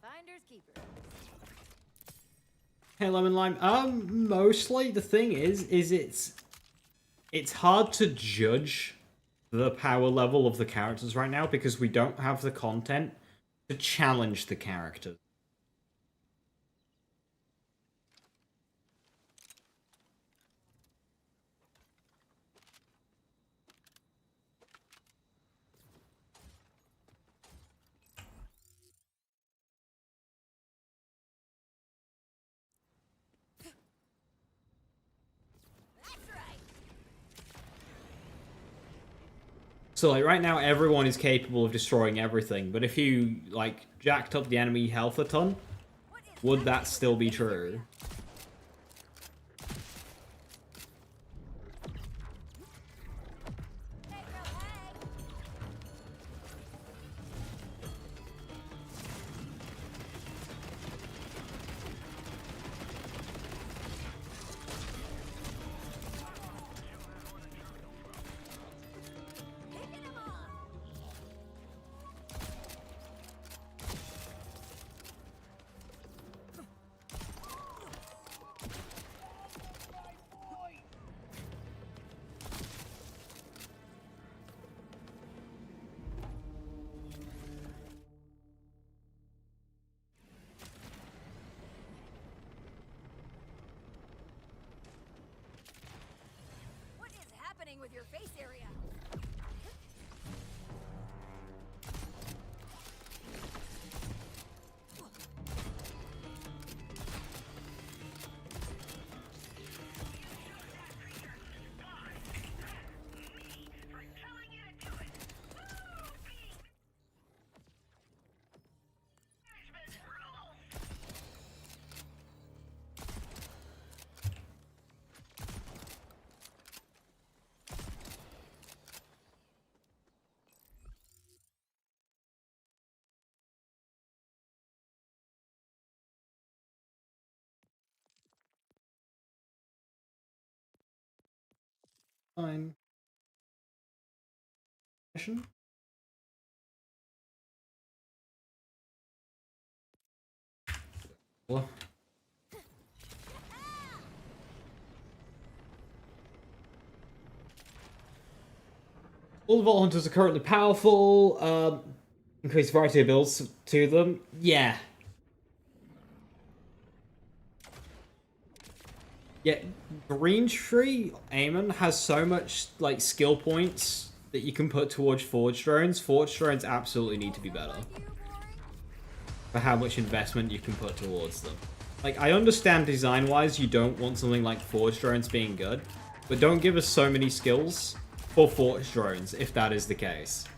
Finders keepers. Hey, Lemon Lime. Mostly the thing is it's hard to judge the power level of the characters right now because we don't have the content to challenge the characters. So, like, right now, everyone is capable of destroying everything, but if you, like, jacked up the enemy health a ton, would that still be true? What is happening with your face area? Fine. Mission? What? All the Vault Hunters are currently powerful. Increased variety of builds to them. Yeah. Yeah, Green Tree Amon has so much like skill points that you can put towards Forge Drones. Forge Drones absolutely need to be better for how much investment you can put towards them. Like, I understand design-wise you don't want something like Forge Drones being good, but don't give us so many skills for Forge Drones if that is the case.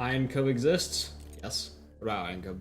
Iron Cub exists? Yes. What about Iron Cub?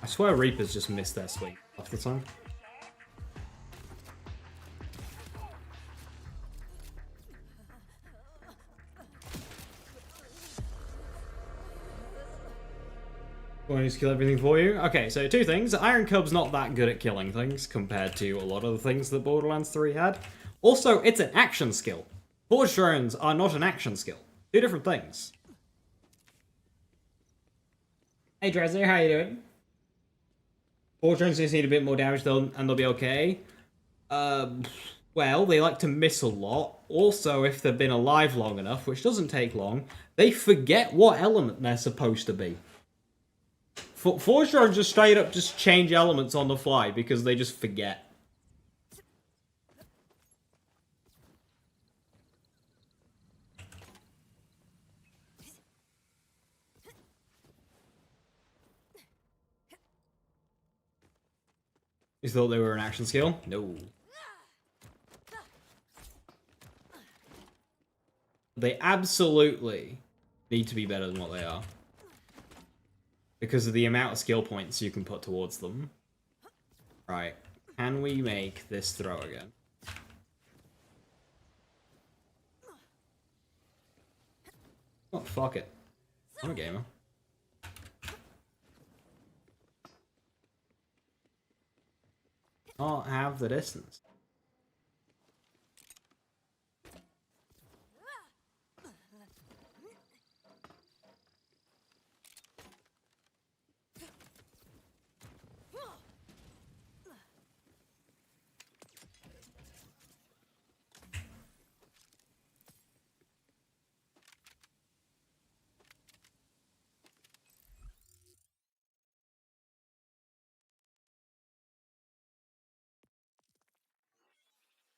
I swear Reapers just miss their sweep half the time. Want me to kill everything for you? Okay, so two things. Iron Cub's not that good at killing things compared to a lot of the things that Borderlands 3 had. Also, it's an action skill. Forge drones are not an action skill. Two different things. Hey Dresser, how you doing? Forge drones just need a bit more damage though, and they'll be okay. Well, they like to miss a lot. Also, if they've been alive long enough, which doesn't take long, they forget what element they're supposed to be. Forge drones just straight up just change elements on the fly because they just forget. You thought they were an action skill? No. They absolutely need to be better than what they are. Because of the amount of skill points you can put towards them. Right. Can we make this throw again? Oh, fuck it. I'm a gamer. Not have the distance.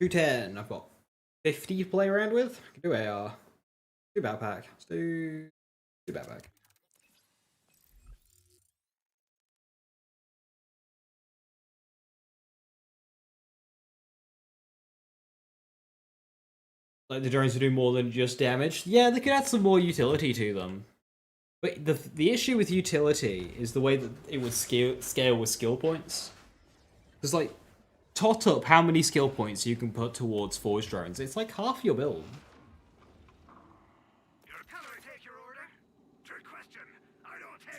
$210. I've got 50 to play around with. I can do AR. Do backpack. Let's do backpack. Like the drones to do more than just damage. Yeah, they could add some more utility to them. But the issue with utility is the way that it would scale with skill points. There's like, tot up how many skill points you can put towards Forge drones. It's like half your build.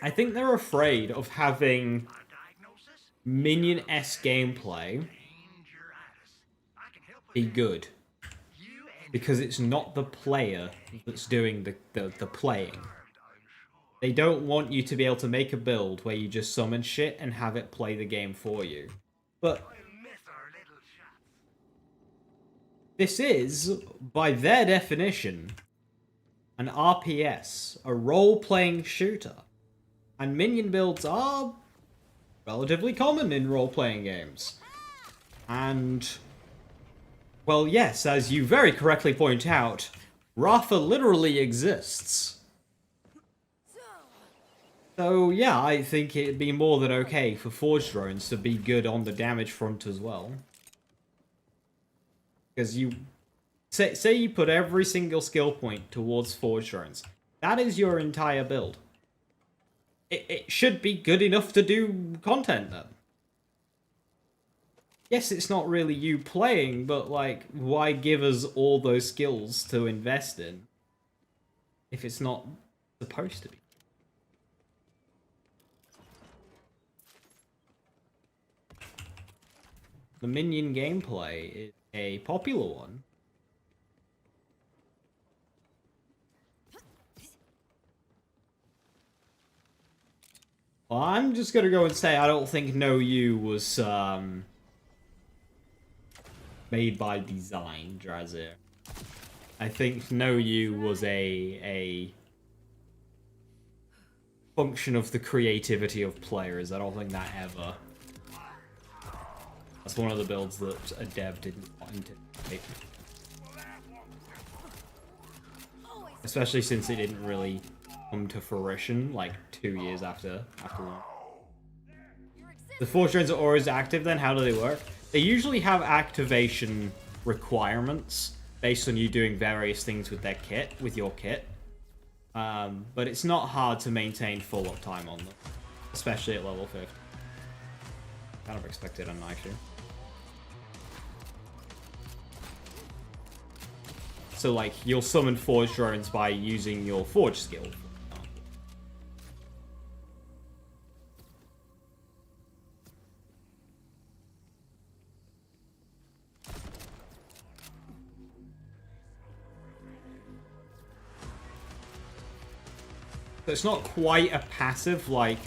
I think they're afraid of having minion-esque gameplay be good. Because it's not the player that's doing the playing. They don't want you to be able to make a build where you just summon shit and have it play the game for you. But this is, by their definition, an RPS, a role-playing shooter. And minion builds are relatively common in role-playing games. And, well, yes, as you very correctly point out, Rafa literally exists. So, yeah, I think it'd be more than okay for Forge drones to be good on the damage front as well. Because you... Say you put every single skill point towards Forge drones. That is your entire build. It should be good enough to do content, then. Yes, it's not really you playing, but, like, why give us all those skills to invest in if it's not supposed to be? The minion gameplay is a popular one. Well, I'm just gonna go and say I don't think No You was made by design, Drazir. I think no you was a function of the creativity of players. I don't think that ever. That's one of the builds that a dev didn't anticipate. Especially since it didn't really come to fruition like 2 years after launch. The Forge drones are always active then? How do they work? They usually have activation requirements based on you doing various things with their kit, with your kit. But it's not hard to maintain full uptime on them, especially at level 50. Kind of expected on knife shoe. So like, you'll summon Forge drones by using your Forge skill. So it's not quite a passive like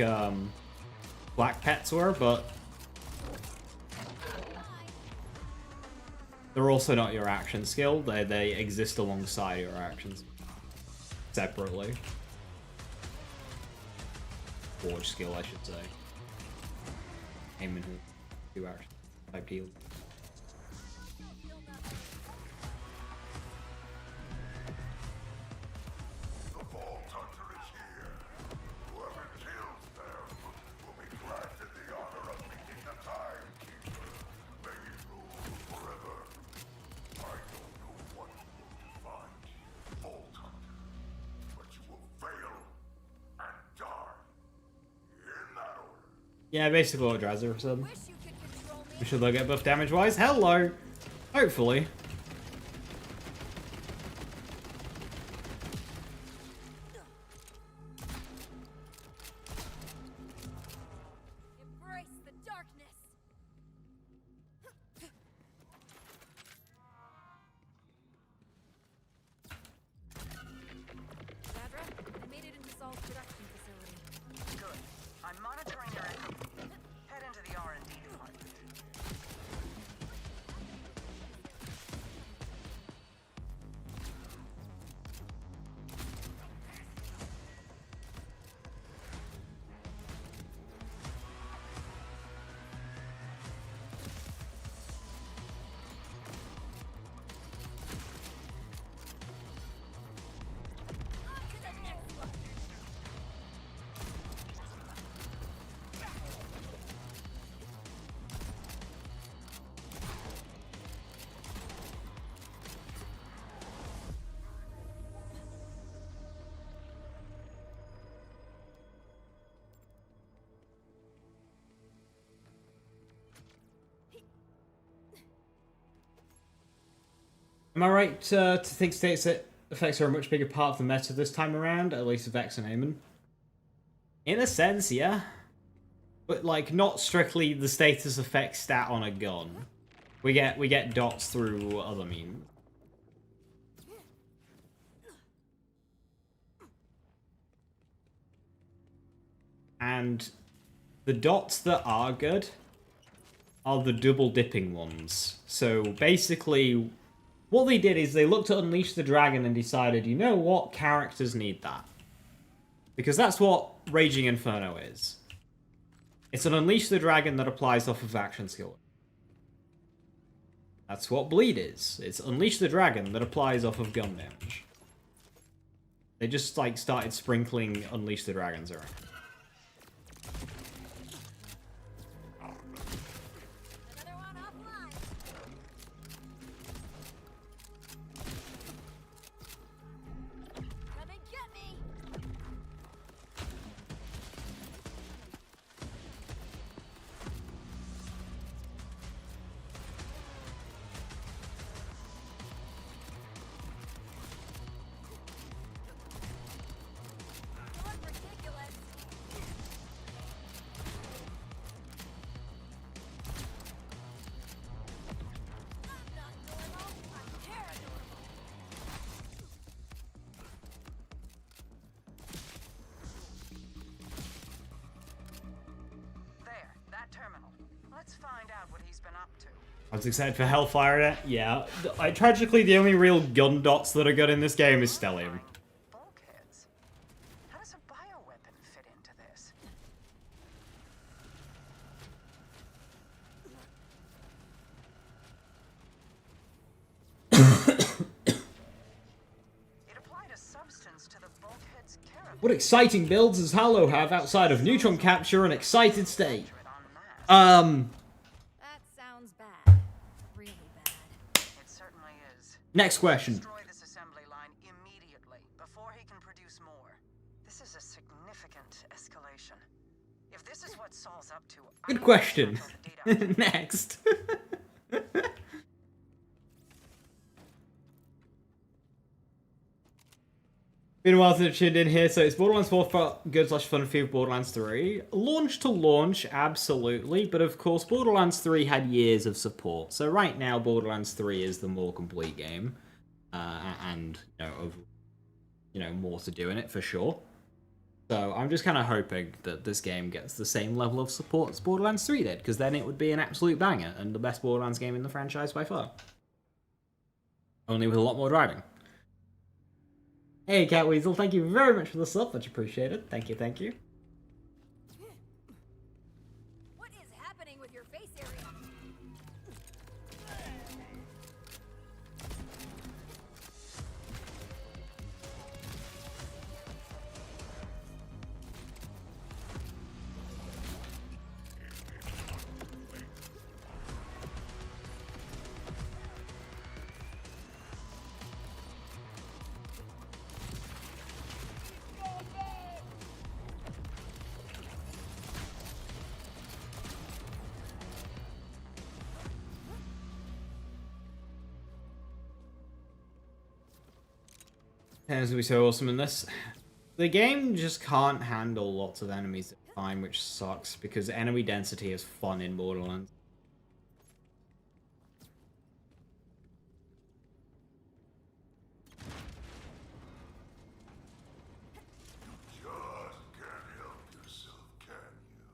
Black Pets were, but they're also not your action skill. They exist alongside your actions separately. Forge skill, I should say. Aiming to do action type deal. Yeah, basically what Drazzer said. We should look at buff damage-wise. Hello! Hopefully. Embrace the darkness. Zadra, I made it into Saul's production facility. Good. I'm monitoring your echo. Head into the R&D department. Am I right to think states that effects are a much bigger part of the meta this time around, at least Vex and Aemon? In a sense, yeah. But like, not strictly the status effect stat on a gun. We get dots through other means. And the dots that are good are the double dipping ones. So basically, what they did is they looked at Unleash the Dragon and decided, you know what, characters need that. Because that's what Raging Inferno is. It's an Unleash the Dragon that applies off of action skill. That's what Bleed is. It's Unleash the Dragon that applies off of gun damage. They just like started sprinkling Unleash the Dragons around. Another one offline. Come and get me. You're ridiculous. I was excited for Hellfire in it. Yeah. Tragically, the only real gun dots that are good in this game is Stellium. Bulkheads. How does a bioweapon fit into this? It applied a substance to the bulkhead's carapace. What exciting builds does Halo have outside of neutron capture and excited state? That sounds bad. Really bad. It certainly is. Next question. Destroy this assembly line immediately before he can produce more. This is a significant escalation. If this is what Saul's up to, Good question. Next. Been a while since I've tuned in here, so it's Borderlands 4 for good / fun for Borderlands 3. Launch to launch, absolutely, but of course Borderlands 3 had years of support, so right now Borderlands 3 is the more complete game, and more to do in it for sure. So I'm just kind of hoping that this game gets the same level of support as Borderlands 3 did, because then it would be an absolute banger and the best Borderlands game in the franchise by far. Only with a lot more driving. Hey, Catweasel, thank you very much for the sub, much appreciated. Thank you, thank you. What is happening with your face area? It's gonna be so awesome in this. The game just can't handle lots of enemies at a time, which sucks, because enemy density is fun in Borderlands. Just can't help yourself, can you?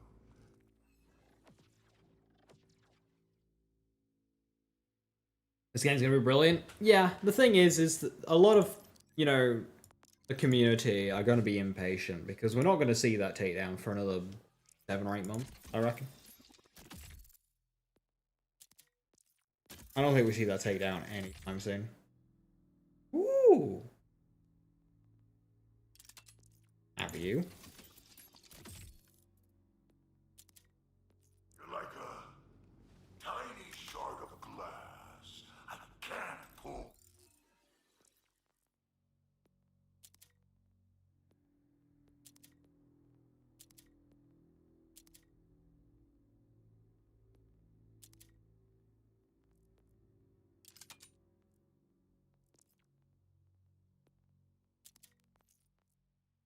This game's gonna be brilliant. Yeah, the thing is that a lot of, the community are gonna be impatient, because we're not gonna see that takedown for another 7 or 8 months, I reckon. I don't think we see that takedown anytime soon. Ooh! Have you? You're like a tiny shard of glass. I can't pull.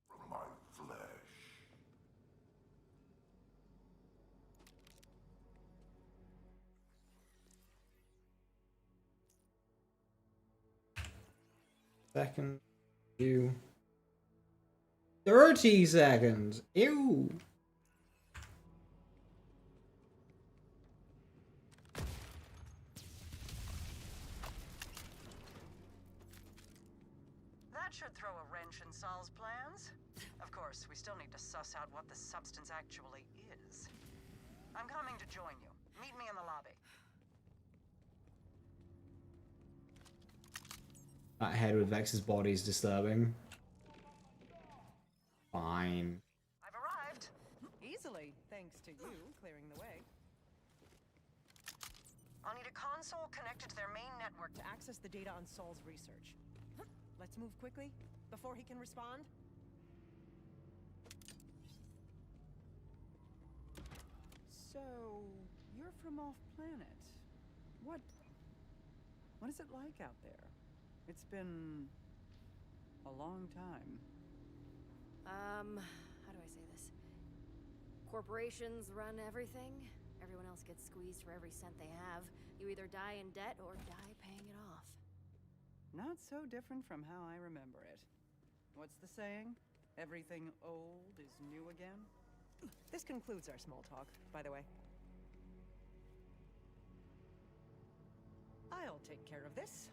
From my flesh. Second. Ew. 30 seconds! Ew! That should throw a wrench in Saul's plans. Of course, we still need to suss out what the substance actually is. I'm coming to join you. Meet me in the lobby. That head with Vex's body is disturbing. Fine. I've arrived. Easily, thanks to you clearing the way. I'll need a console connected to their main network To access the data on Saul's research. Let's move quickly, before he can respond. So, you're from off-planet. What is it like out there? It's been a long time. How do I say this? Corporations run everything. Everyone else gets squeezed for every cent they have. You either die in debt or die paying it off. Not so different from how I remember it. What's the saying? Everything old is new again? This concludes our small talk, by the way. I'll take care of this.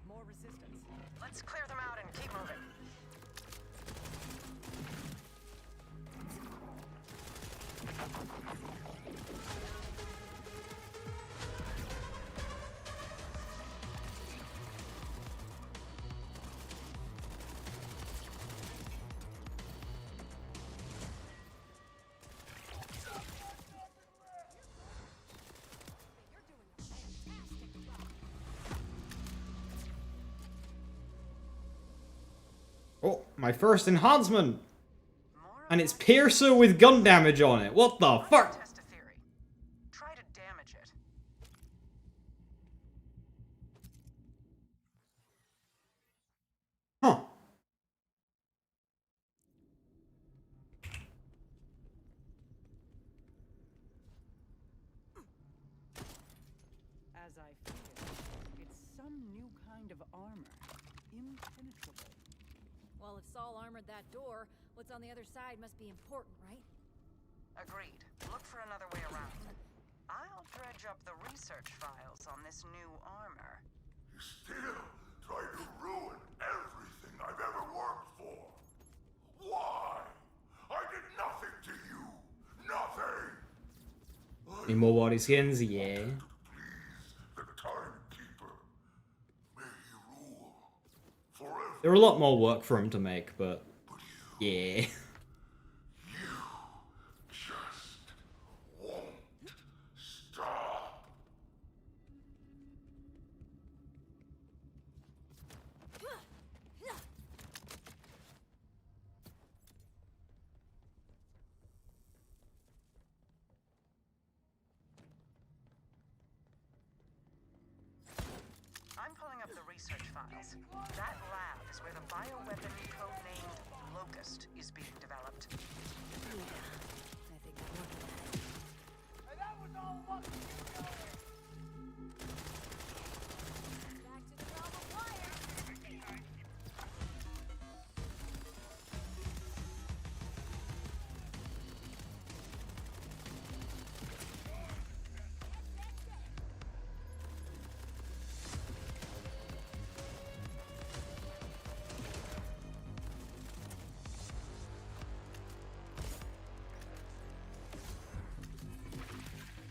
More resistance. Let's clear them out and keep moving. Oh, my first enhancement! And it's Piercer with gun damage on it. What the fuck? Test a theory. Try to damage it. Huh. As I feared, it's some new kind of armor. Impenetrable. Well, if Saul armored that door, what's on the other side must be important, right? Agreed. Look for another way around. I'll dredge up the research files on this new armor. You still try to ruin everything I've ever worked for. Why? I did nothing to you. Nothing. Need more body skins? Yeah. Please, the timekeeper. May he rule forever. They're a lot more work for him to make, but yeah. You just won't stop. I'm pulling up the research files. That lab is where the bioweapon codenamed Locust is being developed. Yeah, I think I'm looking at it. And that was all lucky, you know it. Back to the realm of wire.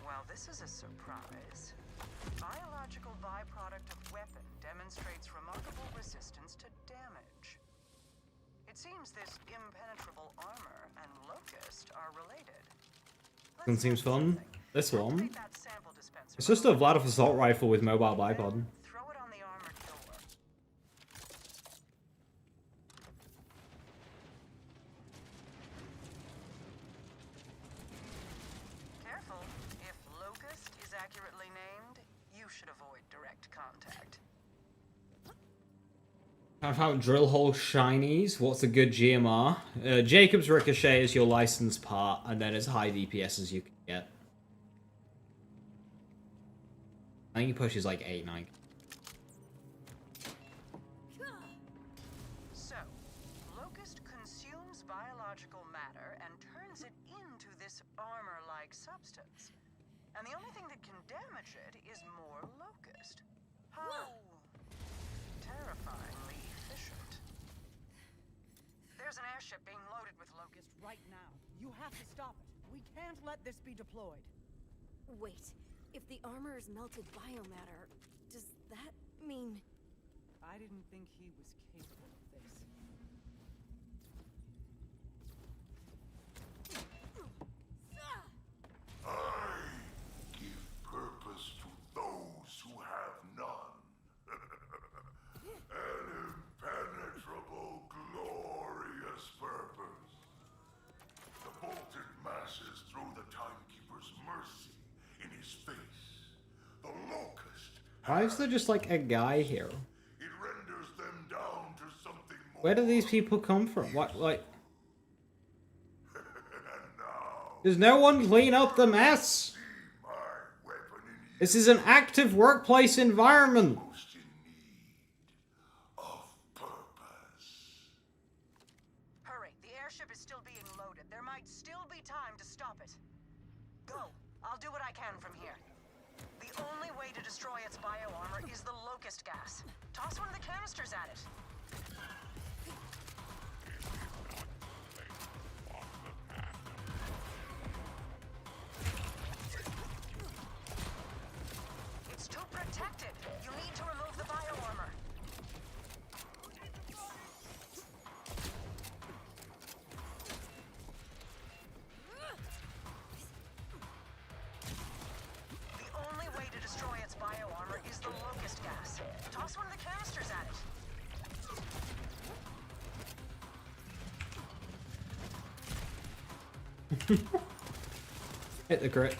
Well, this is a surprise. Biological byproduct of weapon demonstrates remarkable resistance to damage. It seems this impenetrable armor and Locust are related. One seems fun. This one. Activate that sample dispenser. It's just a Vlad assault rifle with mobile bipod. Then throw it on the armored door. Careful. If Locust is accurately named, you should avoid direct contact. I found drill hole shinies. What's a good GMR? Jacob's Ricochet is your licensed part, and then as high DPS as you can get. I think he pushes like 8, 9. So, Locust consumes biological matter and turns it into this armor-like substance. And the only thing that can damage it is more Locust. How terrifyingly efficient. There's an airship being loaded with Locust. Just right now. You have to stop it. We can't let this be deployed. Wait, if the armor is melted biomatter, does that mean... I didn't think he was capable of this. I give purpose to those who have none. An impenetrable, glorious purpose. The bolted masses throw the timekeeper's mercy in his face. The locust. Why is there just like a guy here? It renders them down to something more. Where do these people come from? What, like... And now, Does no one clean up the mess? my weapon in you. This is an active workplace environment. Most in need of purpose. Hurry, the airship is still being loaded. There might still be time way to destroy its bioarmor is the locust gas. Toss one of the canisters at it. It's too protected. You need to remove the bioarmor. The only way to destroy its bioarmor is the locust gas. Toss one of the canisters at it. Hit the crit.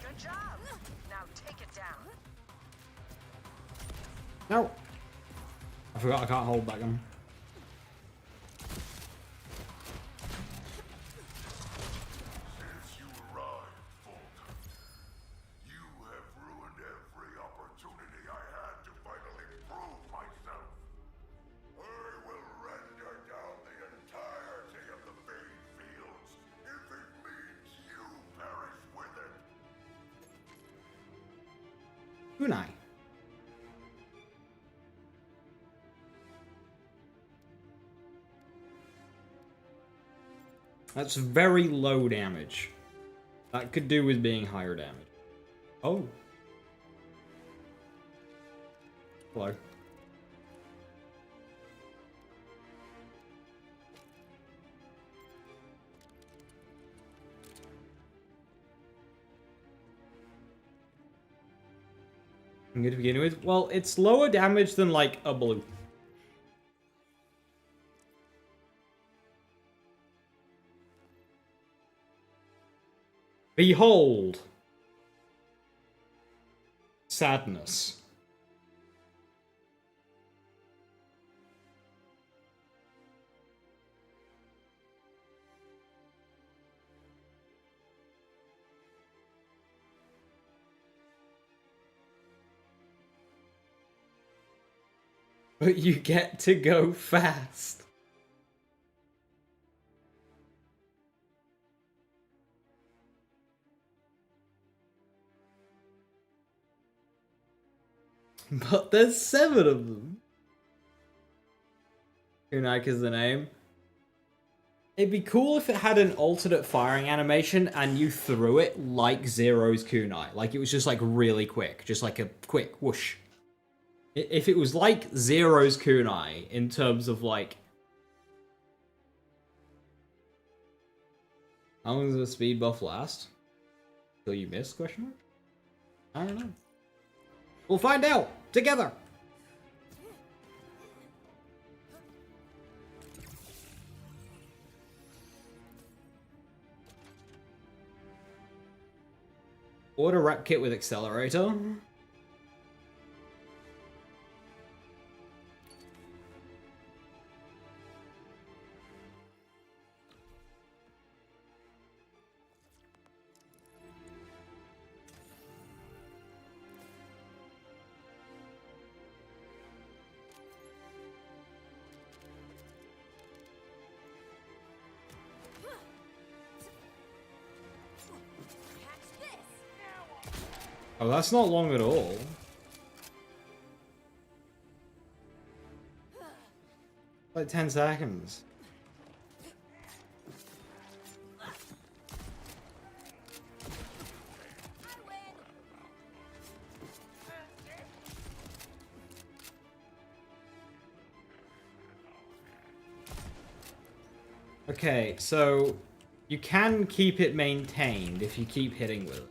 Good job. Now take it down. No. I forgot I can't hold that gun. Since you arrived, Fulton, you have ruined every opportunity I had to finally prove myself. I will render down the entirety of the Vein Fields if it means you perish with it. Kunai. That's very low damage. That could do with being higher damage. Oh. Hello. I'm good to begin with. Well, it's lower damage than like a blue. Behold. Sadness. But you get to go fast. But there's 7 of them. Kunai is the name. It'd be cool if it had an alternate firing animation and you threw it like Zero's Kunai. Like it was just like really quick. Just like a quick whoosh. If it was like Zero's Kunai in terms of like... How long does the speed buff last? Till you miss, question mark? I don't know. We'll find out together. Order wrap kit with accelerator. Oh, that's not long at all. Like 10 seconds. Okay, so you can keep it maintained if you keep hitting with it.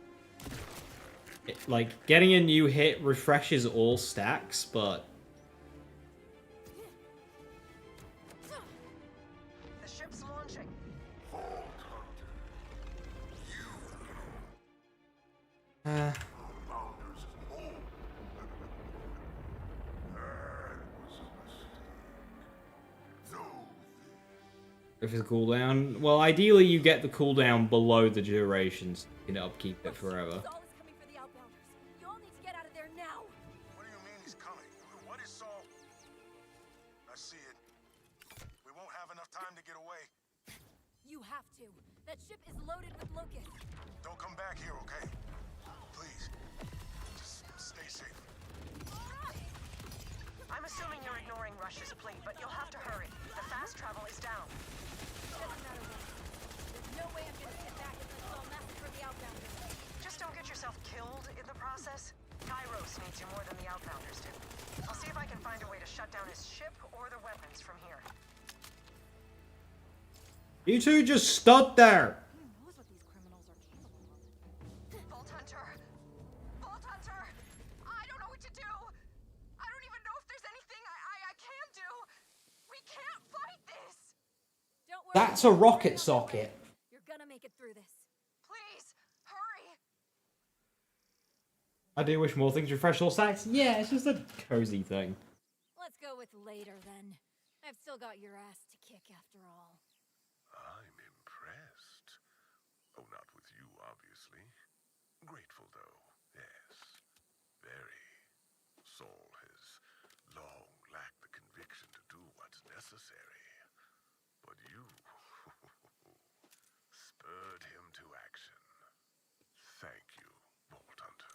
Like, getting a new hit refreshes all stacks, but... The ship's launching. Vault Hunter, Founder's home. That was a mistake. No. If it's a cooldown, well, ideally you get the cooldown below the durations. You can upkeep it forever. Saul is coming for the outbounders. You all need to get out of there now. What do you mean he's coming? What is Saul? I see it. We won't have enough time to get away. You have to. That ship is loaded with locusts. Don't come back here, okay? Please. Just stay safe. I'm assuming you're ignoring Rush's plea, but you'll have to hurry. The fast travel is down. Doesn't matter what. There's no way I'm gonna get back unless Saul massacre the outbounders. Just don't get yourself killed in the process. Kairos needs you more than the outbounders do. I'll see if I can find a way to shut down his ship or the weapons from here. You two just stood there. Who knows what these criminals are capable of? Vault Hunter! Vault Hunter! I don't know what to do! I don't even know if there's anything I can do! We can't fight this! Don't worry. That's a rocket socket. You're gonna make it through this. Please, hurry! I do wish more things refresh all stacks. Yeah, it's just a cozy thing. Let's go with later then. I've still got your ass to kick after all. I'm impressed. Oh, not with you, obviously. Grateful, though. Yes. Very. Saul has long lacked the conviction to do what's necessary. But you spurred him to action. Thank you, Vault Hunter.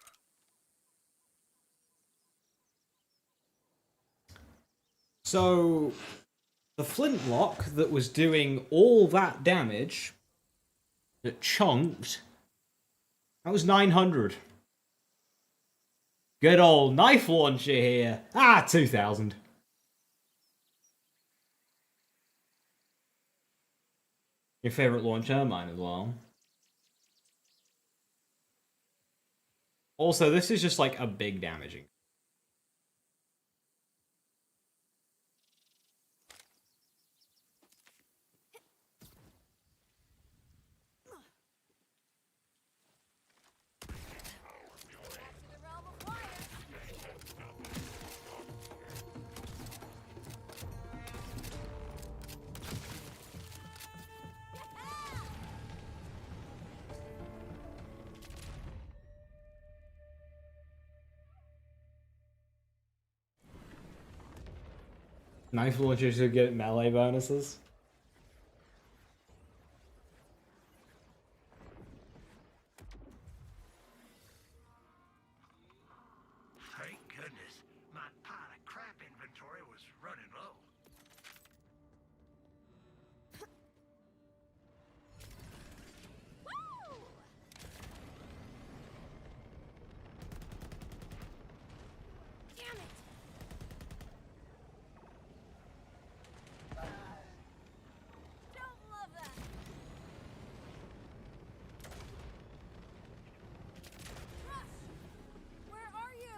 So, the flintlock that was doing all that damage, that chunked, that was 900. Good old knife launcher here. 2,000. Your favorite launcher? Mine as well. Also, this is just like a big damaging. Knife launchers who get melee bonuses. Thank goodness. My pot of crap inventory was running low. Damn it! Don't love that. Rush! Where are you?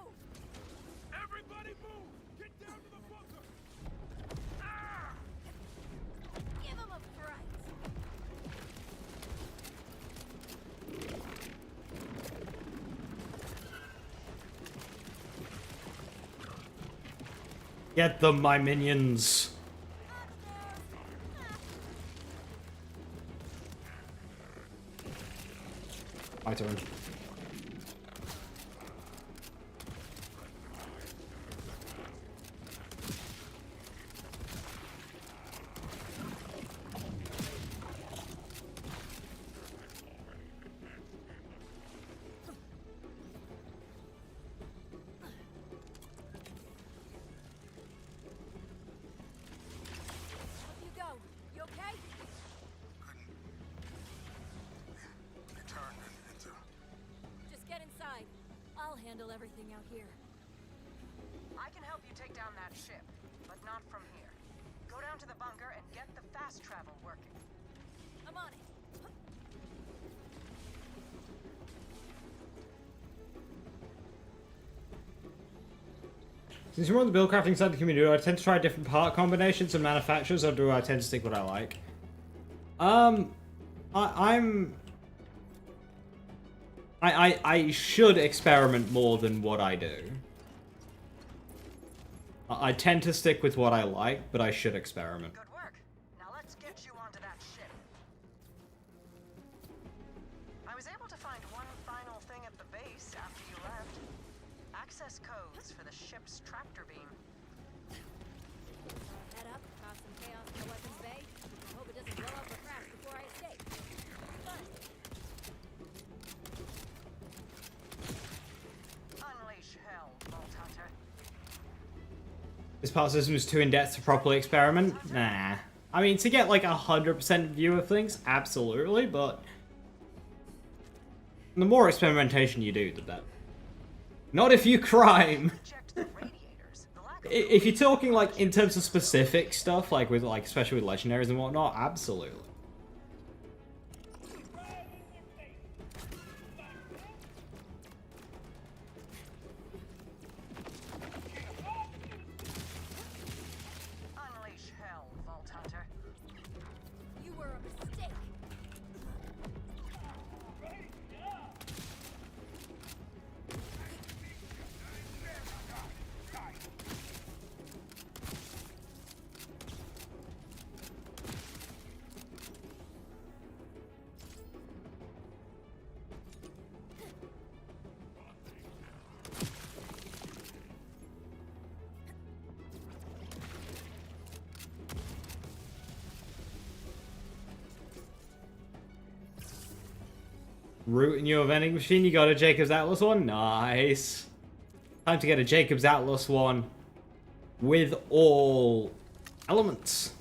Everybody move! Get down to the bunker! Give him a fright. Get them, my minions. My turn. Up you go. You okay? It turned into... Just get inside. I'll handle everything out here. I can help you take down that ship, but not from here. Go down to the bunker and get the fast travel working. I'm on it. Since you're on the build crafting side of the community, do I tend to try different part combinations and manufacturers, or do I tend to stick what I like? I'm I should experiment more than what I do. I tend to stick with what I like, but I should experiment. Good work. Now let's get you onto that ship. I was able to find one final thing at the base after you left. Access codes for the ship's tractor beam. Head up, cause some chaos in the weapons bay. Hope it doesn't blow up or crash before I escape. Fun. Unleash hell, Vault Hunter. This part system is too in-depth to properly experiment? Nah. I mean, to get like 100% view of things, absolutely, but the more experimentation you do, the better. Not if you crime. Checked the radiators. The lack of If you're talking like in terms of specific stuff, like with like especially with legendaries and whatnot, absolutely. unleash hell, Vault Hunter. You were a mistake. Root in your vending machine, you got a Jacob's Atlas one? Nice. Time to get a Jacob's Atlas one with all elements.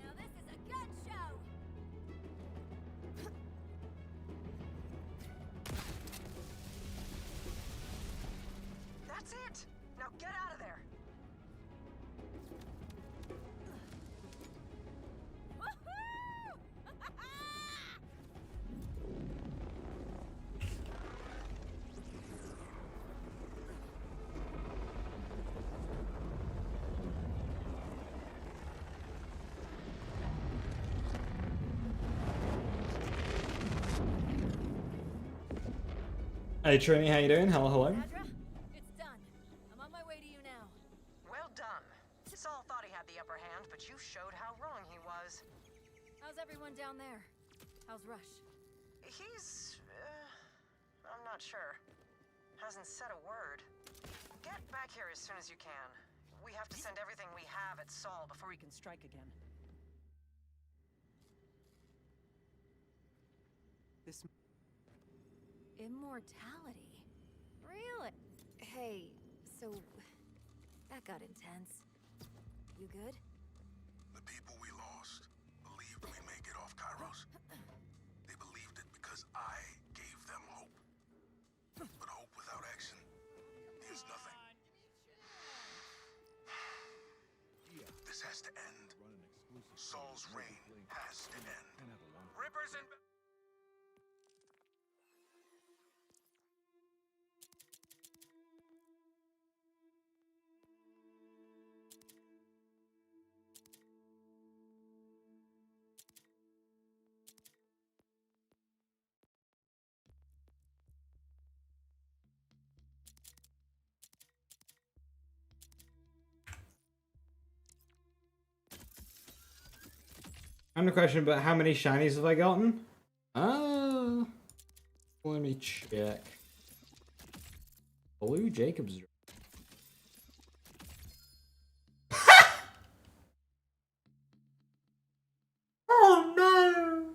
Now this is a gun show. That's it. Now get out of there. Hey Trini, how you doing? Hello, hello. Zadra, it's done. I'm on my way to you now. Well done. Saul thought he had the upper hand, but you showed how wrong he was. How's everyone down there? How's Rush? He's... I'm not sure. Hasn't said a word. Get back here as soon as you can. We have to send everything we have at Saul before We can strike again. This Immortality? Really? Hey, so that got intense. You good? The people we lost believed we'd make it off Kairos. They believed it because I gave them hope. But hope without action is nothing. This has to end. Saul's reign has to end. Rippers and... I have a question, but how many shinies have I gotten? Let me check. Blue Jacob's. Oh no!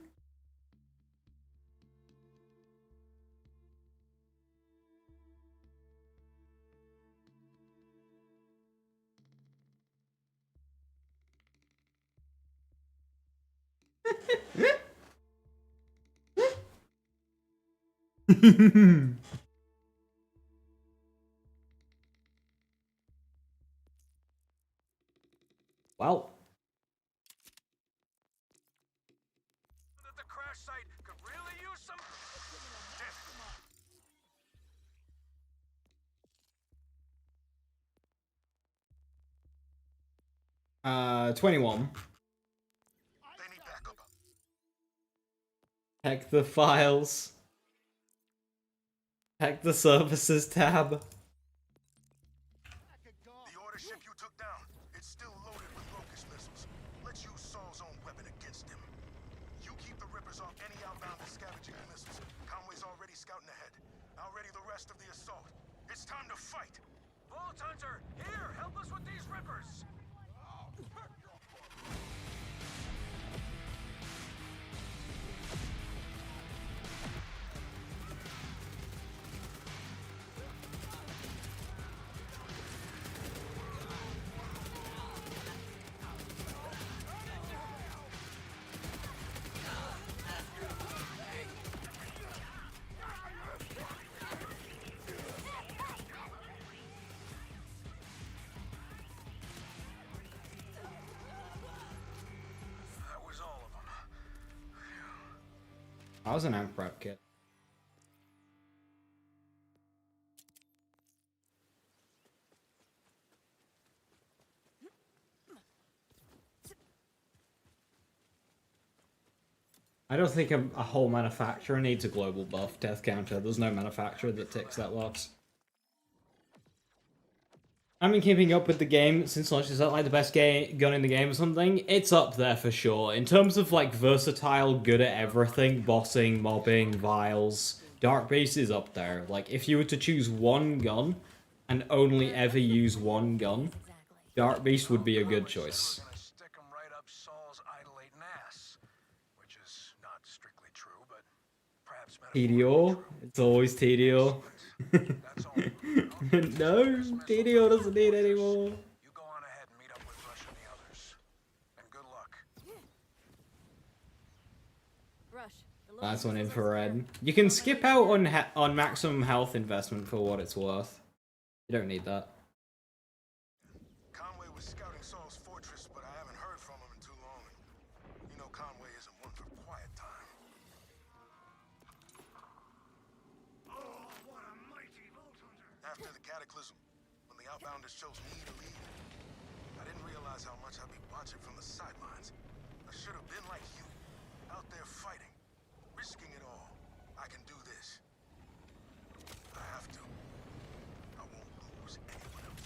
Well, That the crash site could really use some... 21. They need backup. Check the files. Check the services tab. The order ship you took down, it's still loaded with Locust missiles. Let's use Saul's own weapon against him. You keep the Rippers off any outbound scavenging missiles. Conway's already scouting ahead. I'll ready the rest of the assault. It's time to fight. Vault Hunter, here, help us with these rippers. That was all of them. I was an amp prep kit. I don't think a whole manufacturer needs a global buff death counter. There's no manufacturer that ticks that box. I've been keeping up with the game since launch. Is that like the best gun in the game or something? It's up there for sure. In terms of like versatile, good at everything, bossing, mobbing, vials, Dark Beast is up there. Like if you were to choose one gun and only ever use one gun, Dark Beast would be a good choice. Gonna stick 'em right up Saul's idolating ass, which is not strictly true, but perhaps TDO? It's always TDO. That's all. No, TDO doesn't need any more. You go on ahead and meet up with Rush and the others. And good luck. Rush. The That's local on missiles are infrared. there. You can skip out on maximum health investment for what it's worth. You don't need that. Conway was scouting Saul's fortress, but I haven't heard from him in too long. You know Conway isn't one for quiet time. Oh, what a mighty Vault Hunter! After the cataclysm, when the Outbounders chose me to lead, I didn't realize how much I'd be watching from the sidelines. I should have been like you, out there fighting, risking it all. I can do this. I have to. I won't lose anyone else.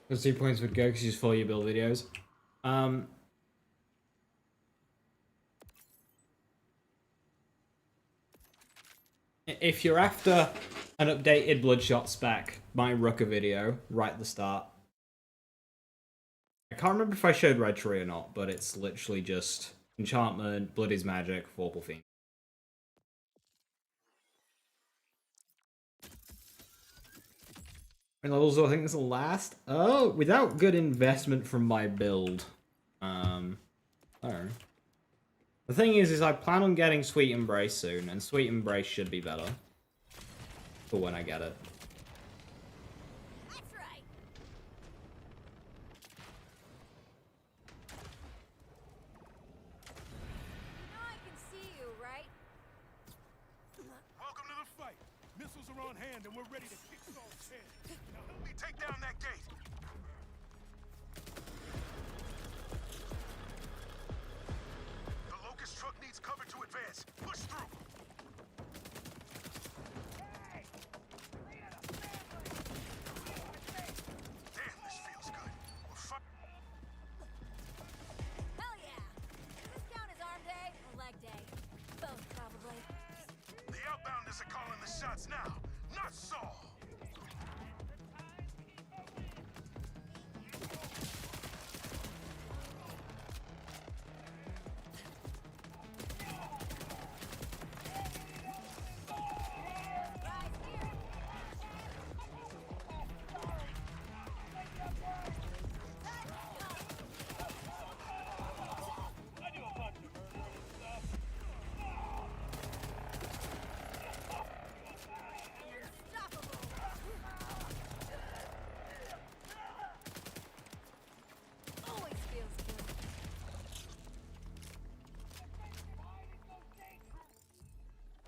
Those 2 points would go because you just follow your build videos. If you're after an updated Bloodshot spec, my Rucker video right at the start. I can't remember if I showed Red Tree or not, but it's literally just enchantment, blood is magic, Vorpal Fiend. And levels, I think this will last. Oh, without good investment from my build. I don't know. The thing is I plan on getting Sweet Embrace soon, and Sweet Embrace should be better for when I get it. That's right. You know I can see you, right? Welcome to the fight. Missiles are on hand and we're ready to kick Saul's head. Now help me take down that gate. The Locust truck needs cover to advance. Push through. Damn, this feels good. We're Hell yeah! Does this count as arm day or leg day? Both, probably. The Outbounders are calling the shots now, not Saul.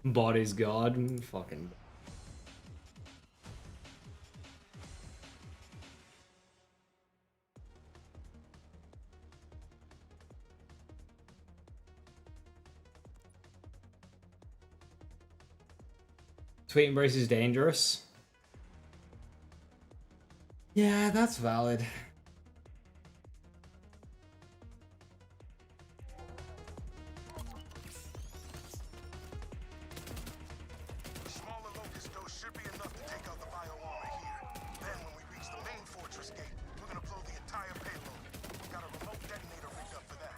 Body's God. Fucking. Sweet Embrace is dangerous. Yeah, that's valid. The smaller locust dose should be enough to take out the bioarmor here. Then when we reach the main fortress gate, we're gonna blow the entire payload. Got a remote detonator rigged up for that.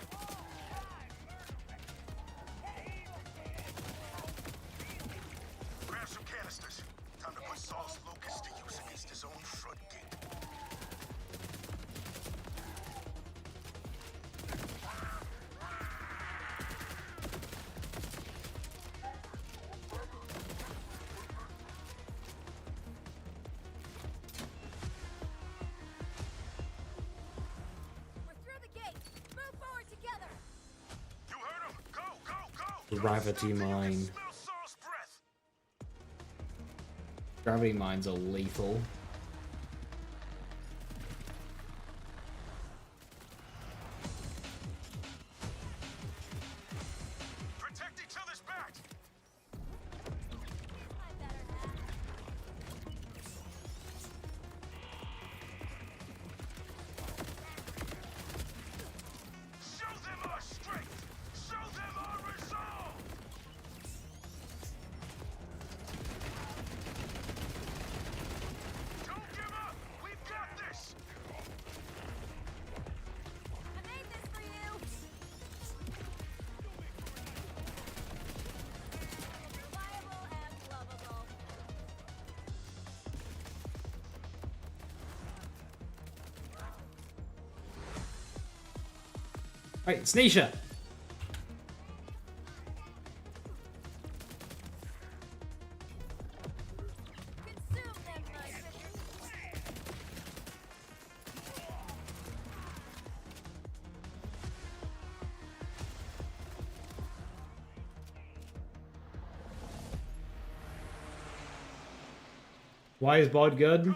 Grab some canisters. Time to put Saul's locust to use against his own front gate. We're through the gate. Move forward together. You heard him! Go, go, go! Gravity mine. Smell Saul's breath! Gravity mines are lethal. Protect each other's backs! Show them our strength! Show them our resolve! Don't give up! We've got this! I made this for you. Reliable and lovable. Right, Sneesha. Consume them, nitrogen. Why is Bod good?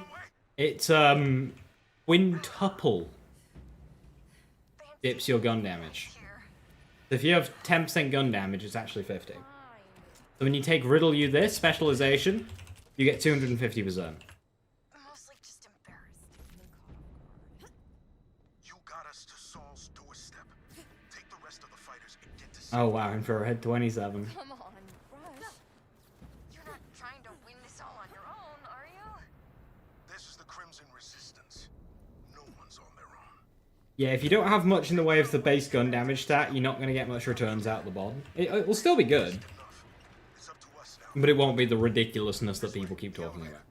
It's quintuple dips your gun damage. If you have 10% gun damage, it's actually 50. So when you take Riddle you this specialization, you get 250%. Mostly just embarrassed. You got us to Saul's doorstep. Take the rest of the fighters and get to Oh wow, infrared 27. Come on, Rush. You're not trying to win this all on your own, are you? This is the Crimson Resistance. No one's on their own. Yeah, if you don't have much in the way of the base gun damage stat, you're not going to get much returns out the bod. It will still be good, Enough. It's up to us now. but it won't be the ridiculousness that people keep talking about.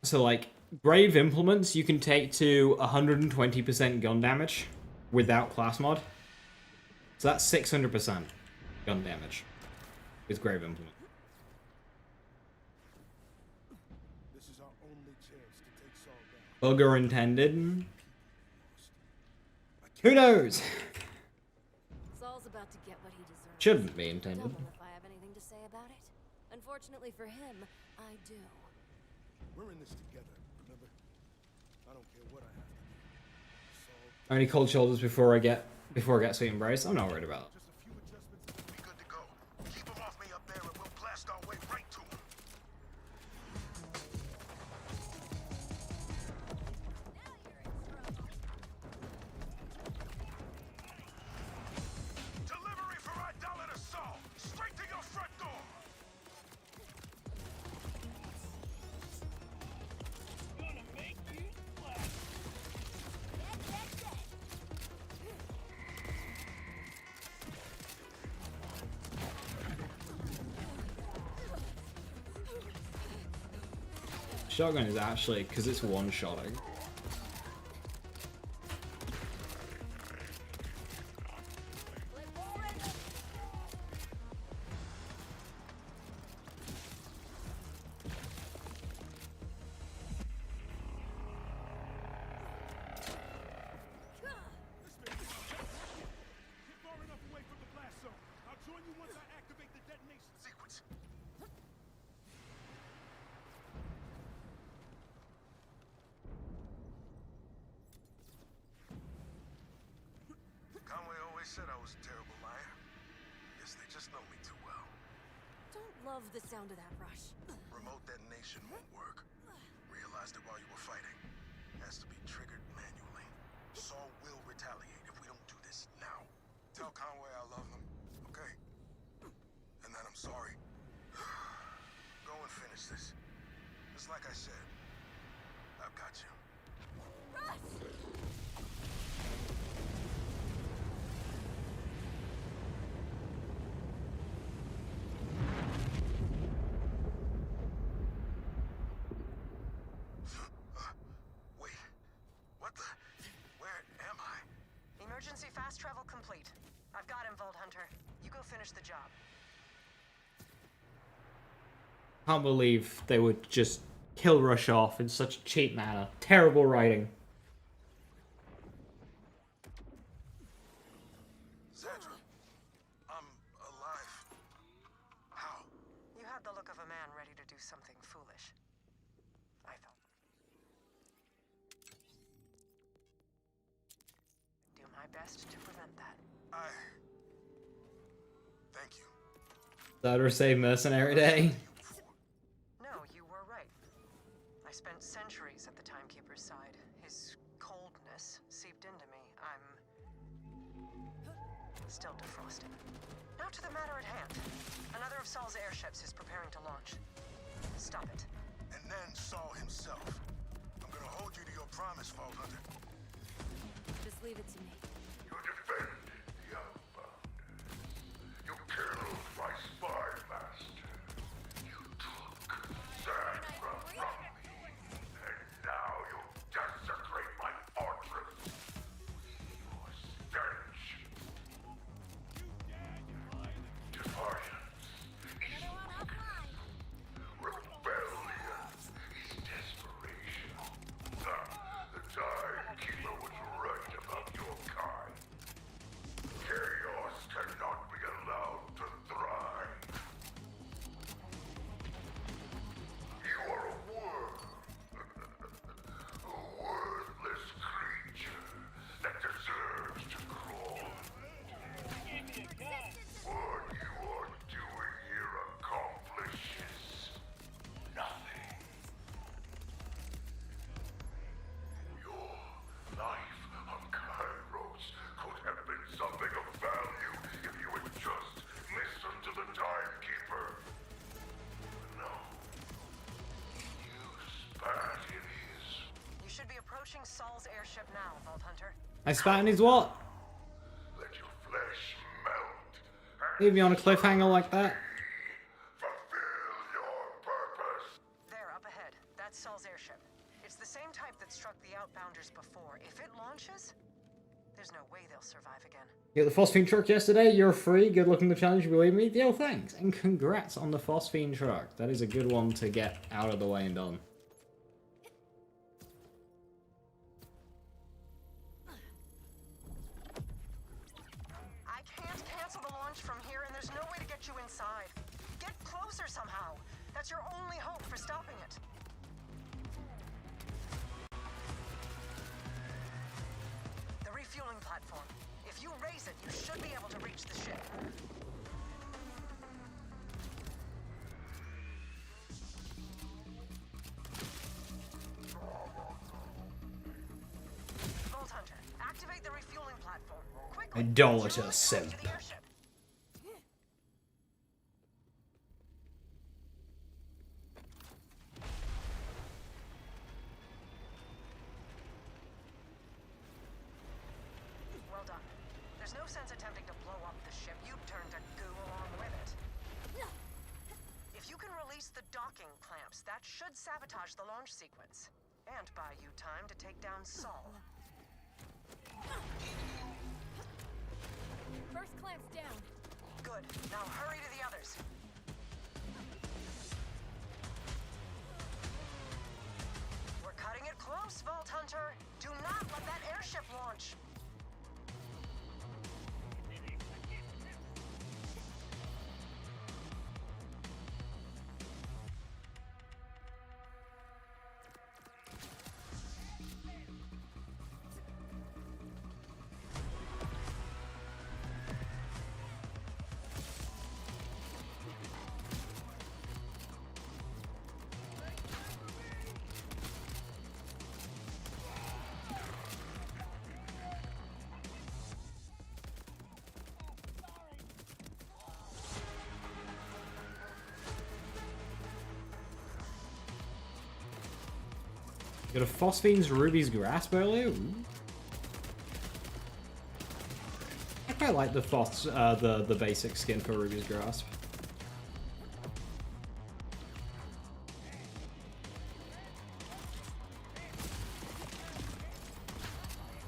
So, like, Brave Implements you can take to 120% gun damage without class mod. So that's 600% gun damage with Grave Implement. This is our only chance to take Saul down. Bugger intended. Who knows? Saul's about to get what he deserves. Shouldn't be intended. Double if I have anything to say about it. Unfortunately for him, I do. We're in this together, remember? I don't care what I have to do. Saul, Only cold shoulders before I get Sweet Embrace. I'm not worried about it. just a few adjustments and we'll be good to go. Keep them off me up there and we'll blast our way right to them. Delivery for $1 to Saul! Straight to your front door! Gonna make you laugh. Shotgun is actually, because it's one-shotting. you once I activate the detonation Sequence. Conway always said I was a terrible liar. Guess they just know me too well. Don't love the sound of that rush. Remote detonation won't work. Realized it while you were fighting. Has to be triggered manually. Saul will retaliate if we don't do this now. Tell Conway I love him, okay? And that I'm sorry. Go and finish this. Just like I said, I've got you. Rush! Wait. What the? Where am I? Emergency fast travel complete. I've got him, Vault Hunter. You go finish the job. Can't believe they would just kill Rush off in such a cheap manner. Terrible writing. Zadra, I'm alive. How? You had the look of a man ready to do something foolish. I thought. Do my best to prevent that. Thank you. Zadra saved Mercenary Day. No, you were right. I spent centuries at the Timekeeper's side. His coldness seeped into me. I'm still defrosting. Now to the matter at hand. Another of Saul's airships is preparing to launch. Stop it. And then Saul himself. I'm gonna hold you to your promise, Vault Hunter. Just leave it to me. You defended the outbound. You killed my spy master. You took Sandra from me. And now you desecrate my fortress with your stench. Defiance is rebellion is desperation. The Timekeeper was right about your kind. Chaos cannot be allowed to thrive. You are a worm. A worthless creature that deserves to crawl. What you are doing here accomplishes nothing. Your life on Kairos could have been something of value if you had just listened to the Timekeeper. No. You spat in his. You should be approaching Saul's airship now, Vault Hunter. I spat in his what? Let your flesh melt. Leave me on a cliffhanger like that. Fulfill your purpose. There, up ahead. That's Saul's airship. It's the same type that struck the Outbounders before. If it launches, there's no way they'll survive again. You got the Phosphine truck yesterday. You're free. Good luck in the challenge. You believe me? Yo, thanks. And congrats on the Phosphine truck. That is a good one to get out of the way and done. I can't cancel the launch from here, and there's no way to get you inside. Get closer somehow. That's your only hope for stopping it. The refueling platform. If you raise it, you should be able to reach the ship. Vault Hunter, activate the refueling platform. Quickly. Idolater Fuel is simp. going to the airship. Well done. There's no sense attempting to blow up the ship. You turn to goo along with it. If you can release the docking clamps, that should sabotage the launch sequence. And buy you time to take down Saul. First clamp's down. Good. Now hurry to the others. We're cutting it close, Vault Hunter. Do not let that airship launch. Got a Phosphine's Ruby's Grasp earlier. Ooh. I quite like the the basic skin for Ruby's Grasp.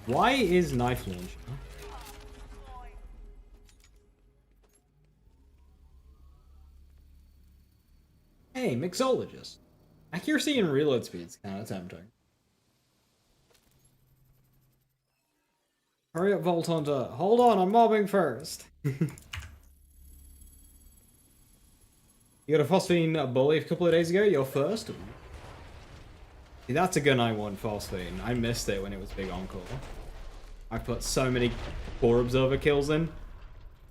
Why is Knife Launcher? Hey, Mixologist. Accuracy and reload speed's kind of tempting. Hurry up, Vault Hunter. Hold on, I'm mobbing first. You got a Phosphine Bully a couple of days ago? You're first? See, that's a gun I want, Phosphine. I missed it when it was big encore. I've put so many Core Observer kills in.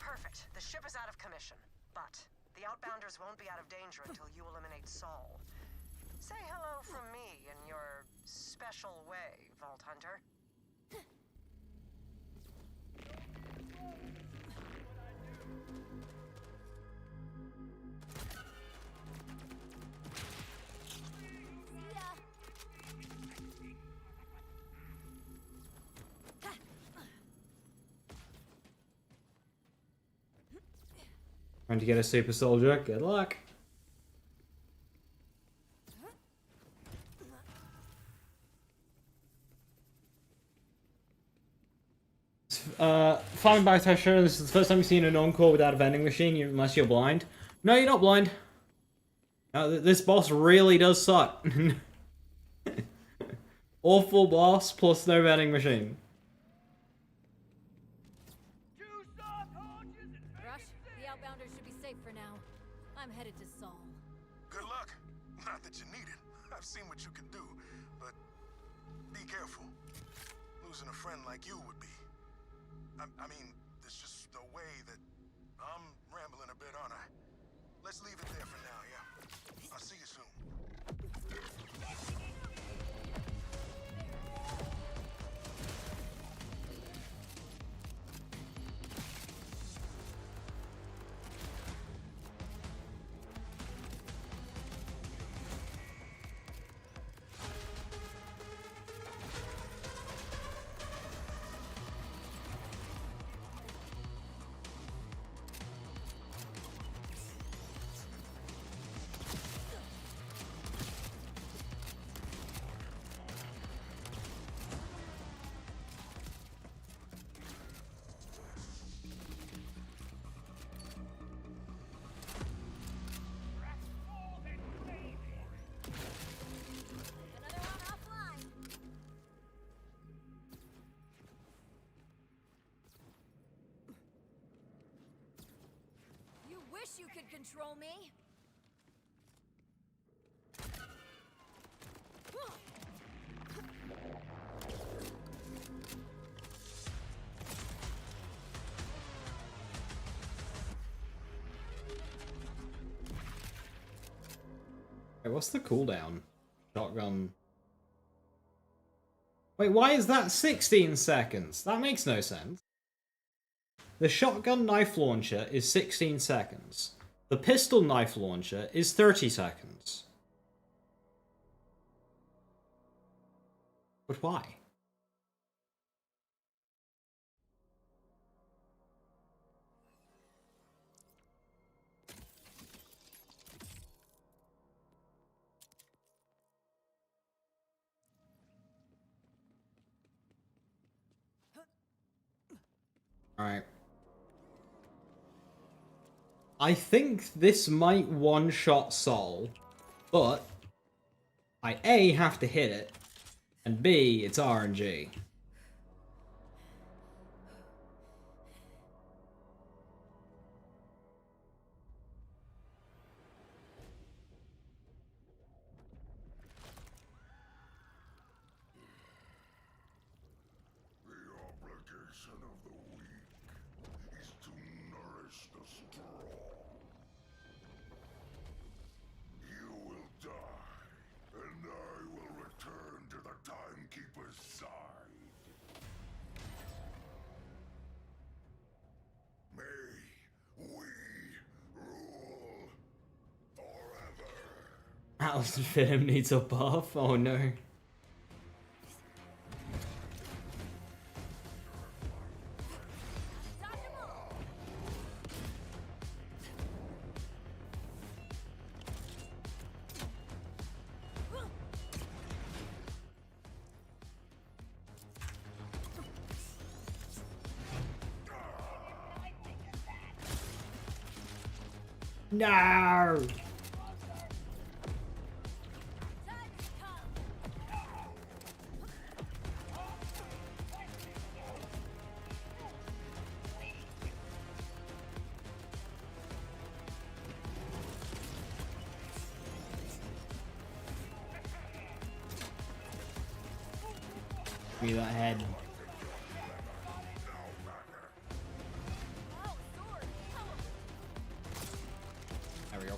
Perfect. The ship is out of commission, but the Outbounders won't be out of danger until you eliminate Saul. Say hello from me in your special way, Vault Hunter. Trying to get a super soldier. Good luck. Farming by Tesher, this is the first time you've seen an encore without a vending machine, unless you're blind. No, you're not blind. No, this boss really does suck. Awful boss plus no vending machine. Rush, the Outbounders should be safe for now. I'm headed to Saul. Good luck. Not that you need it. I've seen what you can do, but be careful. Losing a friend like you would be. I mean, it's just the way that I'm rambling a bit, aren't I? Let's leave it there for now, yeah? I'll see you soon. Another one offline. You wish you could control me. Wait, what's the cooldown? Shotgun. Wait, why is that 16 seconds? That makes no sense. The shotgun knife launcher is 16 seconds. The pistol knife launcher is 30 seconds. But why? Alright. I think this might one-shot Sol, but I A, have to hit it, and B, it's RNG. The obligation of the weak is to nourish the strong. You will die, and I will return to the Timekeeper's side. May we rule forever. Alistair Film needs a buff? Oh no. No! Give me that head. There we go.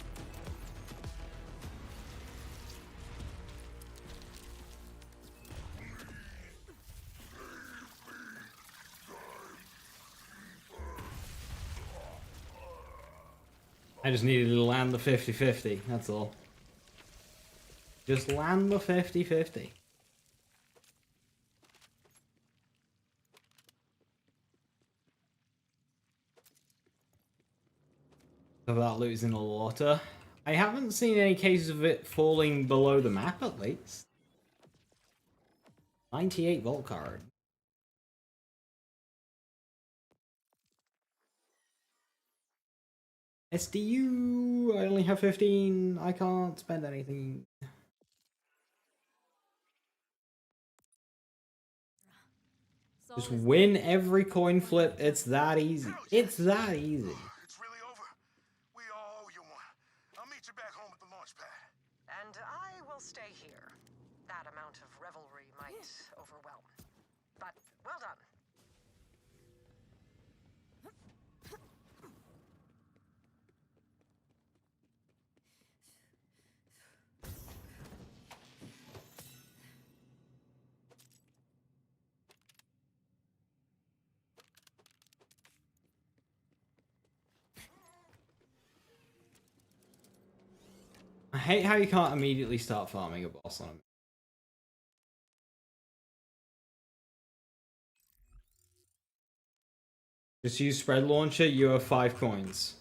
I just needed to land the 50-50, that's all. Just land the 50-50. About losing the water. I haven't seen any cases of it falling below the map, at least. 98 vault card. SDU, I only have 15. I can't spend anything. Just win every coin flip. It's that easy. It's that easy. It's really over. We all owe you one. I'll meet you back home at the launch pad. And I will stay here. That amount of revelry might overwhelm. But well done. I hate how you can't immediately start farming a boss on him. Just use spread launcher, you have 5 coins.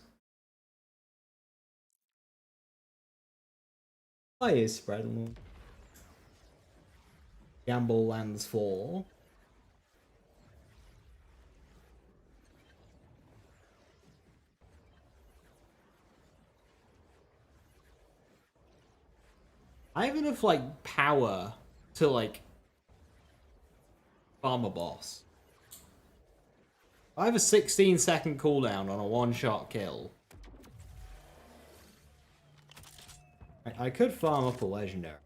Why is spread launcher? Gamble lands 4. I have enough, like, power to, like, farm a boss. I have a 16-second cooldown on a one-shot kill. I could farm up a legendary.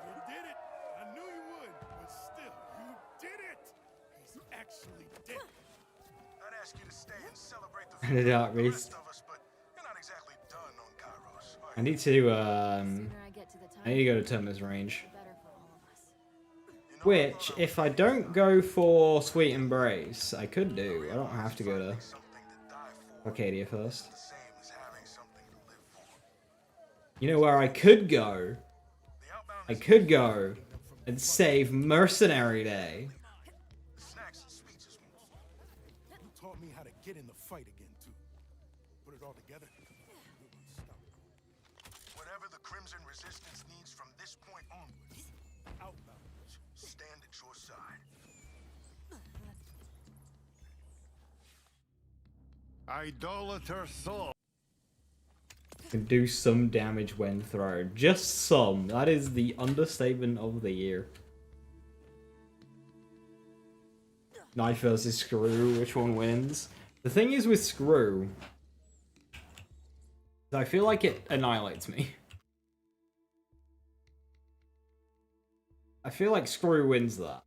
You did it! I knew you would, but still, you did it! He's actually dead. I'd ask you to stay and celebrate the And the Dark the Beast. rest of us, but you're not exactly done on Kairos. Are I you? need to, Sooner I get to the I need to go to time, Terminus range. the better for all of us. You know, I Which, thought I if I would don't go for Sweet Embrace, I could do. I don't have to go finding to something to die for Arcadia first. the same as having something to live for. You know where I could go? The outbound I is could go and save Mercenary Day. snacks and speeches move. You taught me how to get in the fight again, too. Put it all together, we're unstoppable. Whatever the Crimson Resistance needs from this point onwards, Outbound. stand at your side. Idolater soul. Can do some damage when thrown. Just some. That is the understatement of the year. Knife versus Screw, which one wins? The thing is with Screw, I feel like it annihilates me. I feel like Screw wins that.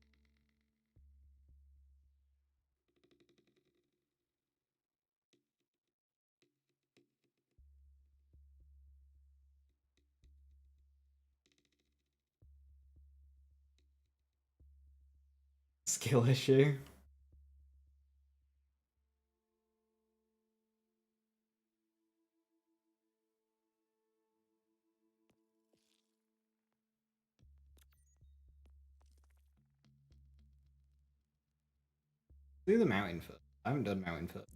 Skill issue. Do the mountain foot. I haven't done mountain foot.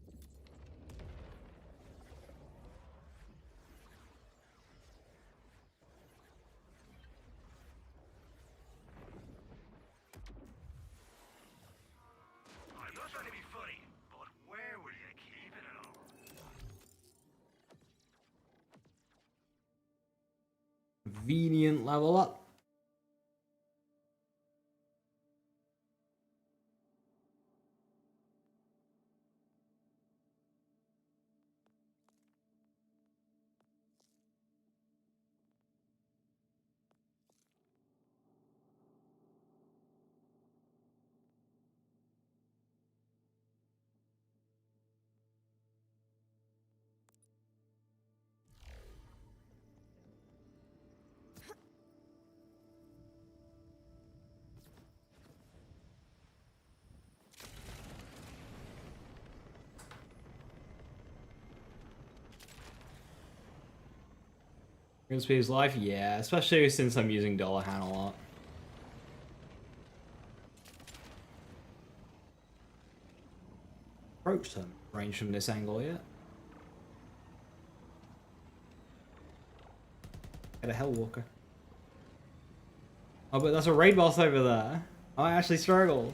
convenient level up. Gonna speed his life? Yeah, especially since I'm using Dullahan a lot. Approached him. Range from this angle yet? Get a Hellwalker. Oh, but that's a raid boss over there. I actually struggle.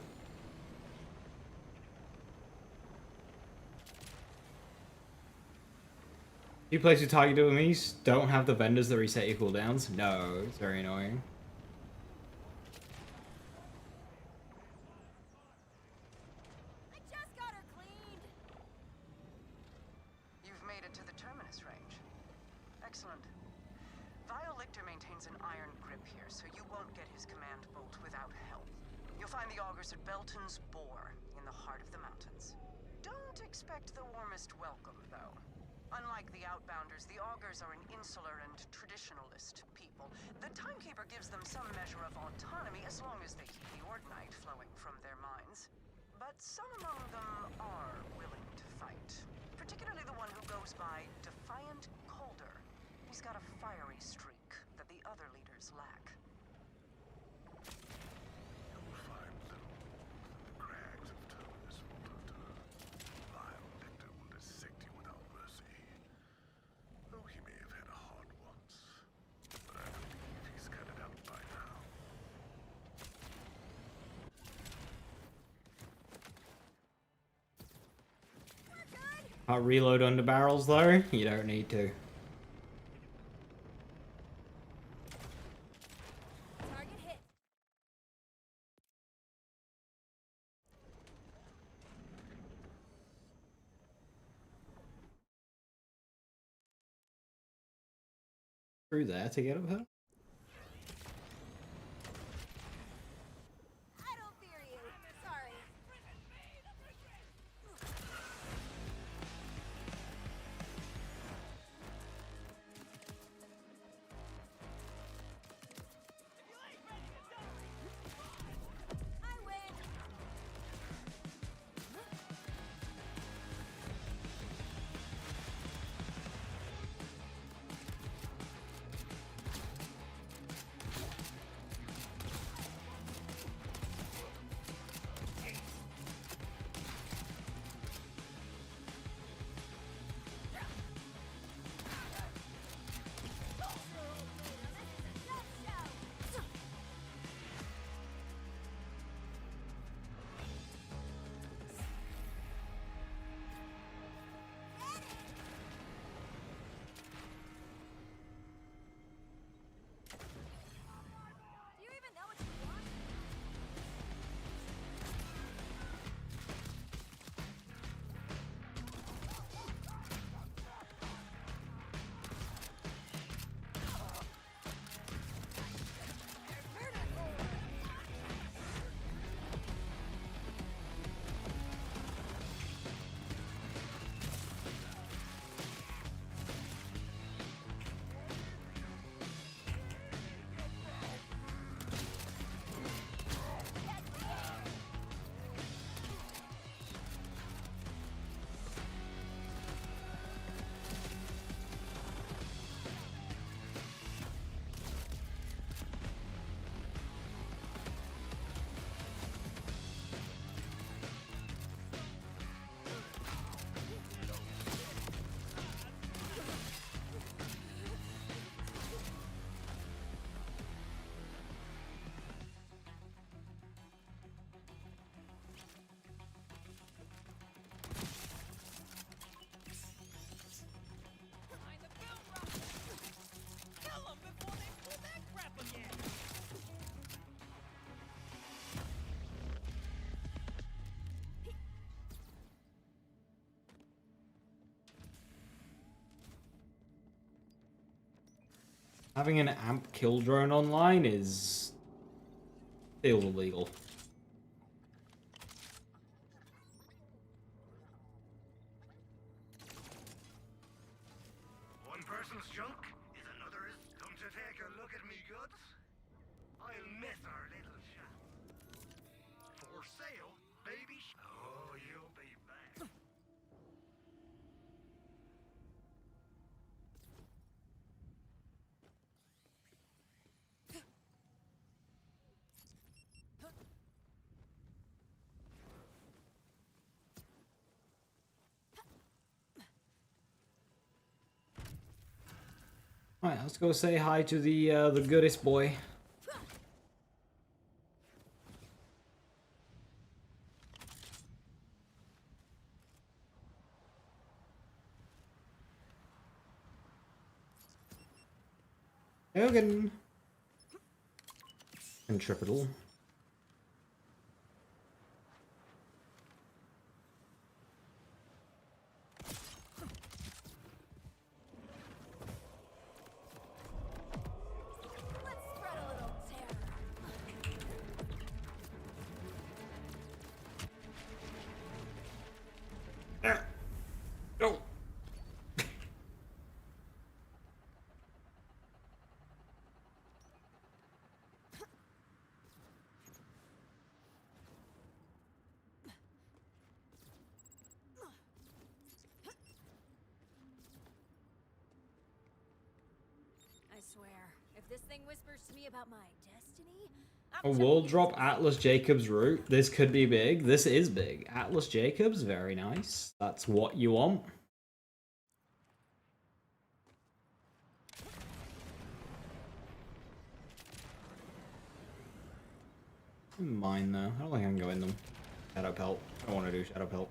You place your targeted enemies don't have the vendors that reset your cooldowns? No, it's very annoying. I just got her cleaned. You've made it to the Terminus range. Excellent. Violictor maintains an iron grip here, so you won't get his command bolt without help. You'll find the augurs at Belton's Boar, in the heart of the mountains. Don't expect the warmest welcome, though. Unlike the Outbounders, the augurs are an insular and traditionalist people. The Timekeeper gives them some measure of autonomy as long as they keep the Ordnite flowing from their minds. But some among them are willing to fight. Particularly the one who goes by Defiant Calder. He's got a fiery streak that the other leaders lack. You'll find little the crags of Terminus Volta. Vile Victor will dissect you without mercy. Though he may have had a heart once, but I believe he's cut it out by now. Reload under barrels though? You don't need to. Target hit. Through there to get up her? I don't fear you. Sorry. I win. Having an amp kill drone online is still illegal. One person's junk is another's. Come to take a look at me goods? I'll miss our little shop. For sale, baby. Oh, you'll be back. Alright, let's go say hi to the goodest boy. Hogan. Centripetal. Let's spread a little terror. Oh. I swear, if this thing whispers to me about my destiny, A I'm world telling drop you, Atlas Jacobs route. This could be big. This is big. Atlas Jacobs, very nice. That's what you want. Mine though. I don't think I can go in them. Shadow Pelt. I don't want to do Shadow Pelt.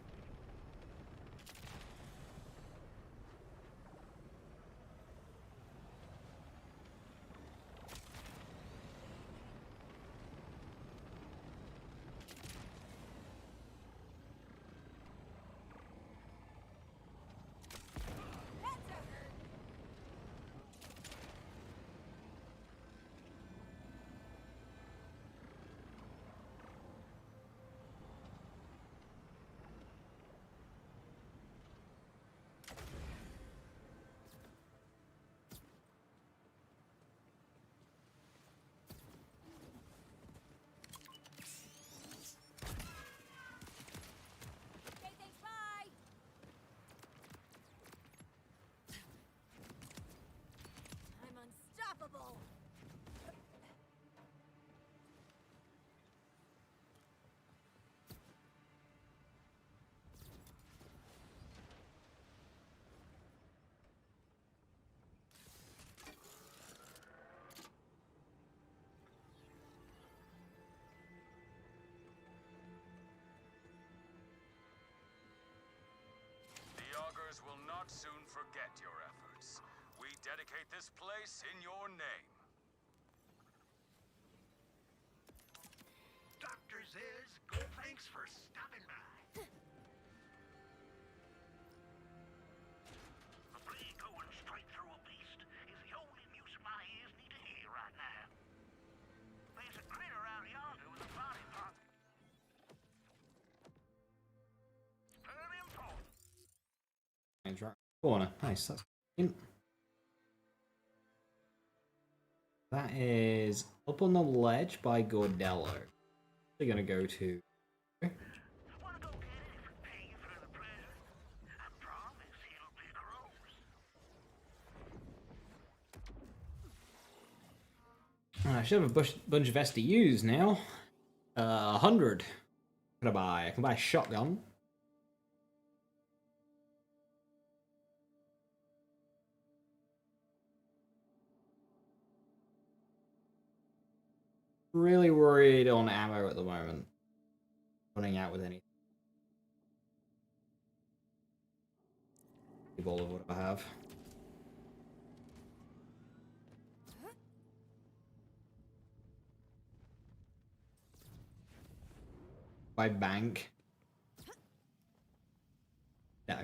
okay, thanks, bye. I'm unstoppable. The Augurs will not soon forget your efforts. We dedicate this place in your name. Dr. Ziz, go thanks for stopping by. A blade going straight through a beast is the only music my ears need to hear right now. There's a critter out yonder with a body part. Very important. Corner. Nice. That's in. That is up on the ledge by Gordello. We're gonna go to. Wanna go get it if we pay you for the pleasure? I promise it'll be gross. I should have a bunch of SDUs now. 100. What can I buy? I can buy a shotgun. Really worried on ammo at the moment. Running out with anything. All of what I have. By bank. No.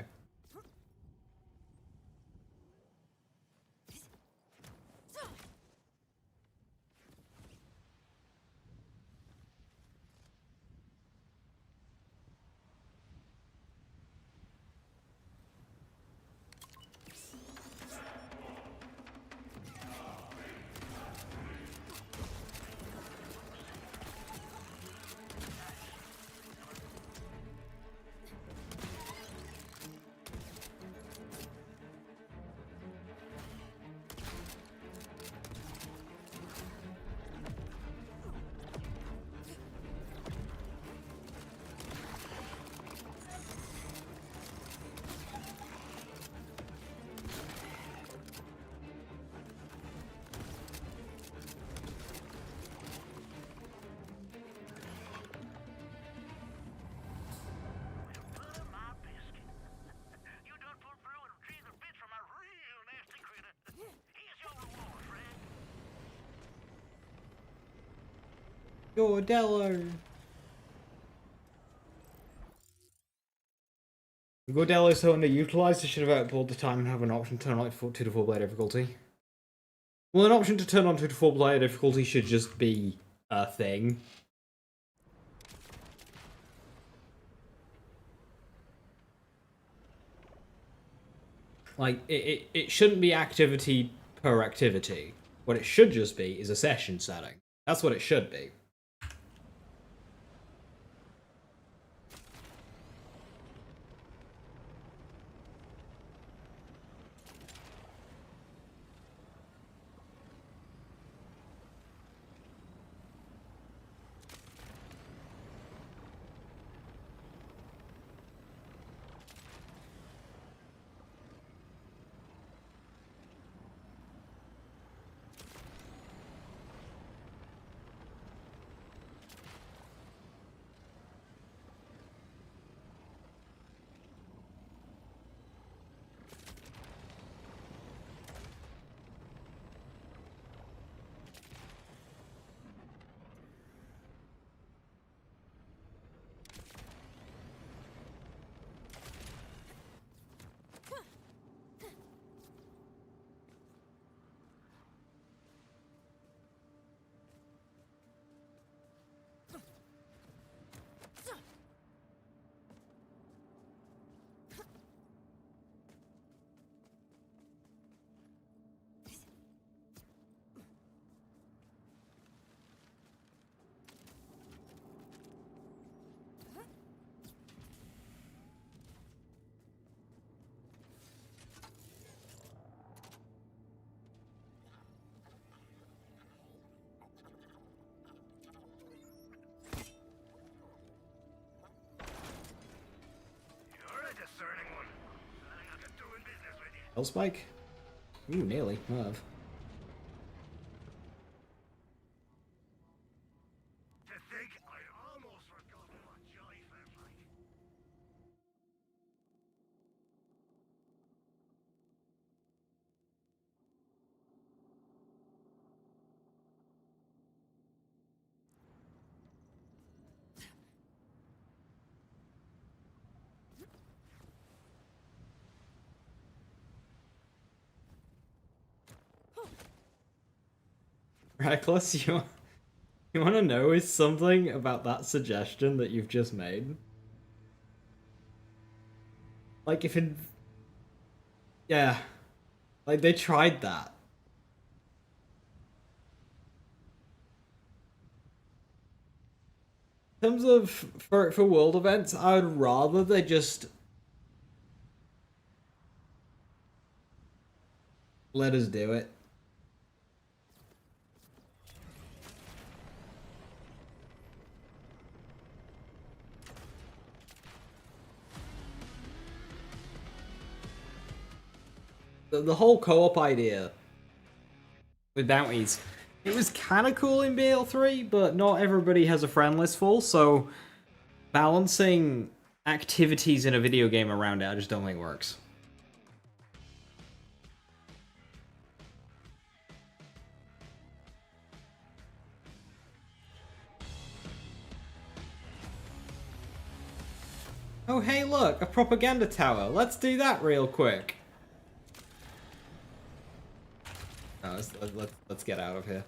Gordello! Gordello is so underutilized, I should have outboard the time and have an option to turn on 2 to 4 player difficulty. Well, an option to turn on 2 to 4 player difficulty should just be a thing. Like, it shouldn't be activity per activity. What it should just be is a session setting. That's what it should be. Spike? Ooh, nearly. Love. To think I'd almost forgotten what joy felt like. Reckless, you want to know is something about that suggestion that you've just made? Like, if it... Yeah. Like, they tried that. In terms of, for world events, I would rather they just... let us do it. The whole co-op idea with bounties, it was kind of cool in BL3, but not everybody has a friend list full, so balancing activities in a video game around it, I just don't think works. Oh hey look, a propaganda tower. Let's do that real quick. No, let's get out of here.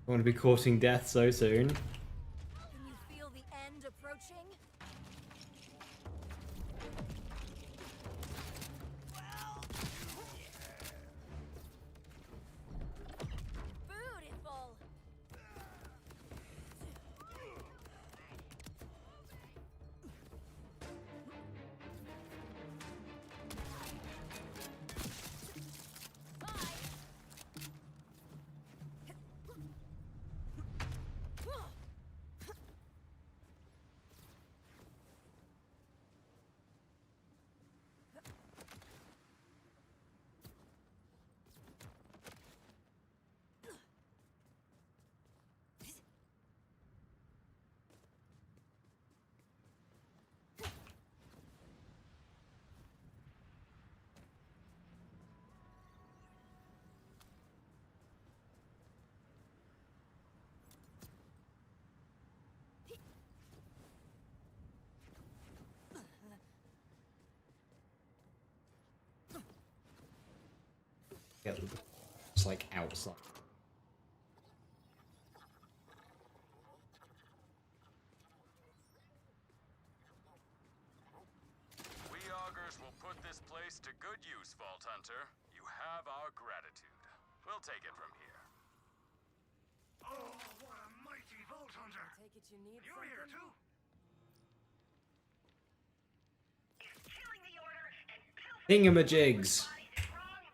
I want to be courting death so soon. Can you feel the end approaching? Beautiful. It's like outside. We augurs will put this place to good use, Vault Hunter. You have our gratitude. We'll take it from here. Oh, what a mighty Vault Hunter! Take it you need You're here something? too? Thingamajigs.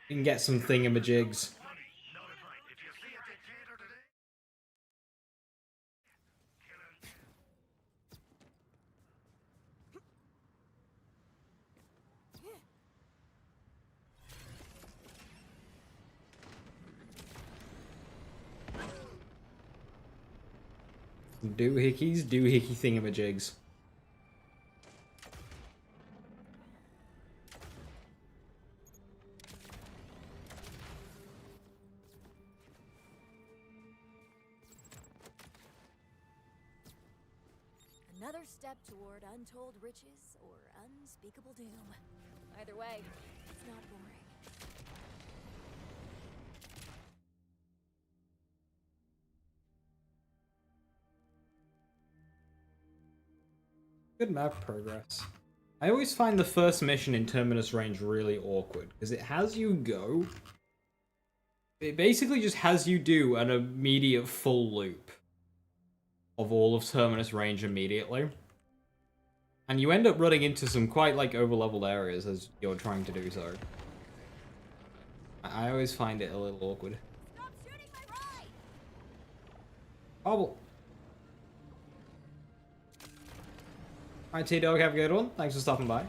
You can get some thingamajigs. Money, not a right. If you see a dictator today, kill him. Doohickey thingamajigs. Another step toward untold riches or unspeakable doom. Either way, it's not boring. Good map progress. I always find the first mission in Terminus Range really awkward, because it has you go... It basically just has you do an immediate full loop of all of Terminus Range immediately. And you end up running into some quite, like, over-leveled areas as you're trying to do so. I always find it a little awkward. Stop shooting my ride! Hobble! Alright, T-Dog, have a good one. Thanks for stopping by.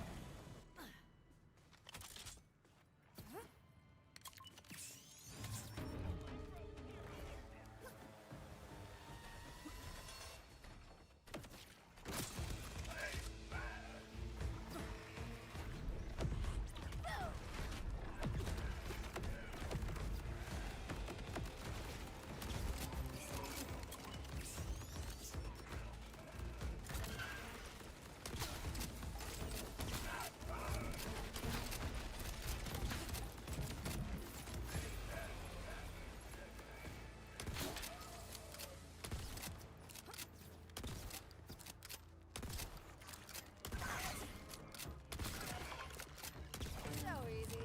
So easy.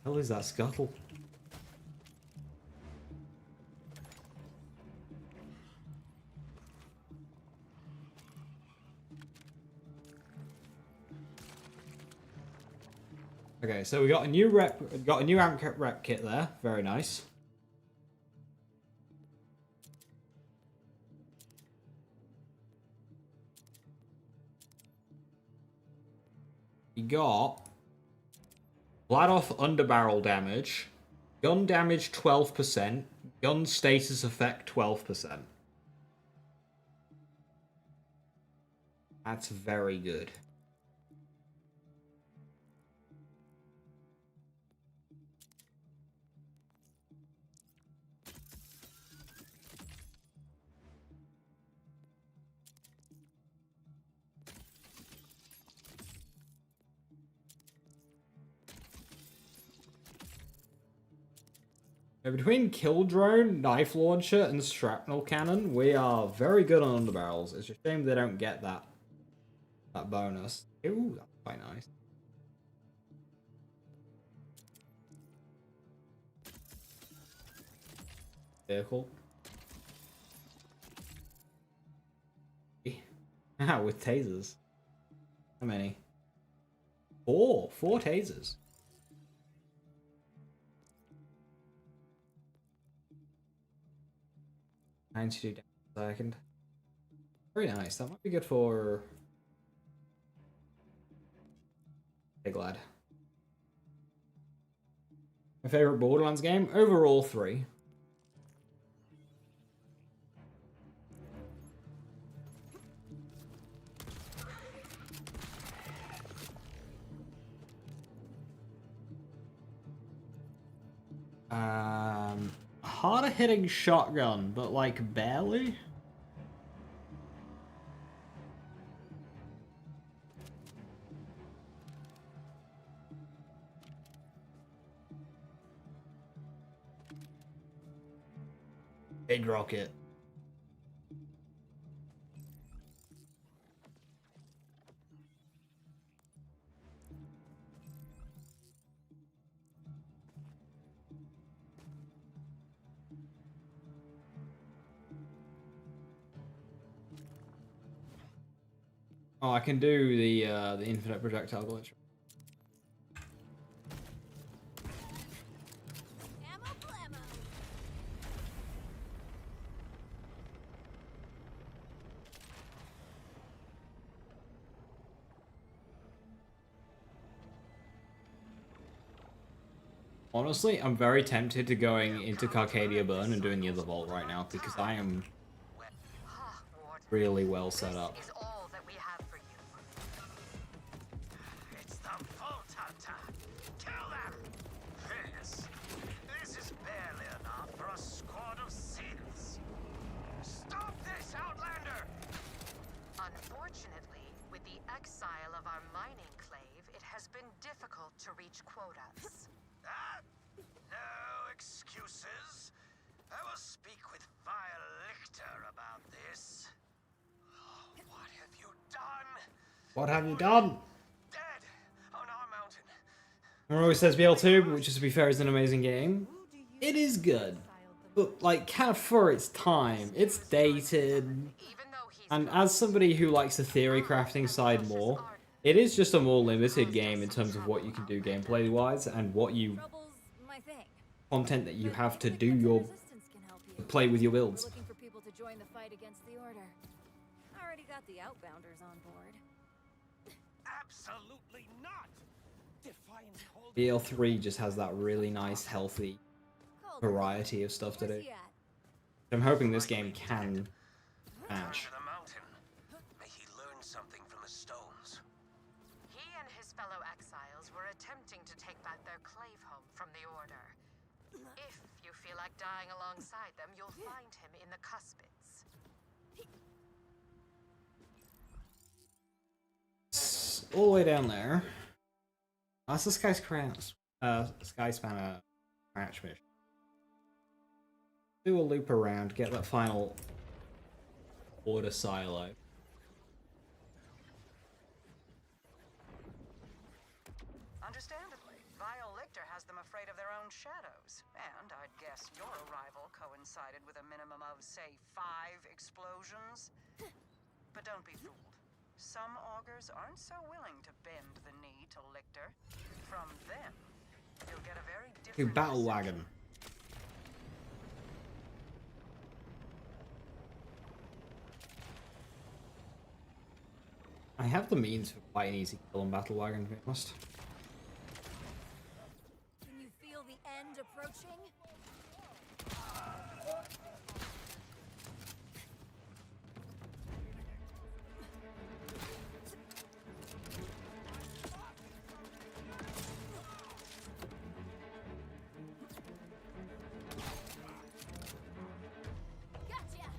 Hell is that scuttle? Okay, so we got a new rep kit there. Very nice. We got Bladoff underbarrel damage, gun damage 12%, gun status effect 12%. That's very good. Between Kill Drone, Knife Launcher, and Shrapnel Cannon, we are very good on underbarrels. It's a shame they don't get that bonus. Ooh, that's quite nice. Vehicle. Ah, with tasers. How many? 4 tasers. 92 damage a second. Very nice. That might be good for Big Lad. My favorite Borderlands game? Overall 3. Harder hitting shotgun, but like barely. Big rocket. Oh, I can do the infinite projectile glitch. Ammo blammo. Honestly, I'm very tempted to going into Carcadia Burn and doing the other vault right now because I am really well set up. This is all that we have for you. It's the Vault Hunter. Kill them. This is barely enough for a squad of sins. Stop this, Outlander! Unfortunately, with the exile of our mining clave, it has been difficult to reach quotas. No excuses. I will speak with Vile Lichter about this. Oh, what have you done? What have you done? Dead on our mountain. Everyone always says BL2, which, to be fair, is an amazing game. It is good, but like, kind of for its time, it's dated. And as somebody who likes the theory crafting side more, it is just a more limited game in terms of what you can do gameplay wise and what you Trouble's my thing. content that you have to do your Resistance can help you. play with your We're builds. looking for people to join the fight against the Order. Already got the Outbounders on board. Absolutely not. Defiance called BL3 just has that really nice, healthy Cold. variety of stuff to Where's do. he at? I'm hoping this game can match. to the mountain. May he learn something from the stones. He and his fellow exiles were attempting to take back their clave home from the Order. If you feel like dying alongside them, you'll find him in the Cuspids. All the way down there. That's the Sky Spanner match mission. Do a loop around, get that final Order silo. Understandably, Vile Lichter has them afraid of their own shadows. And I'd guess your arrival coincided with a minimum of, say, 5 explosions. But don't be fooled. Some augurs aren't so willing to bend the knee to Lichter. From them, you'll get a very To different Battle reception. Wagon. I have the means for quite an easy kill on Battle Wagon, to be honest. Can you feel the end approaching? Gotcha.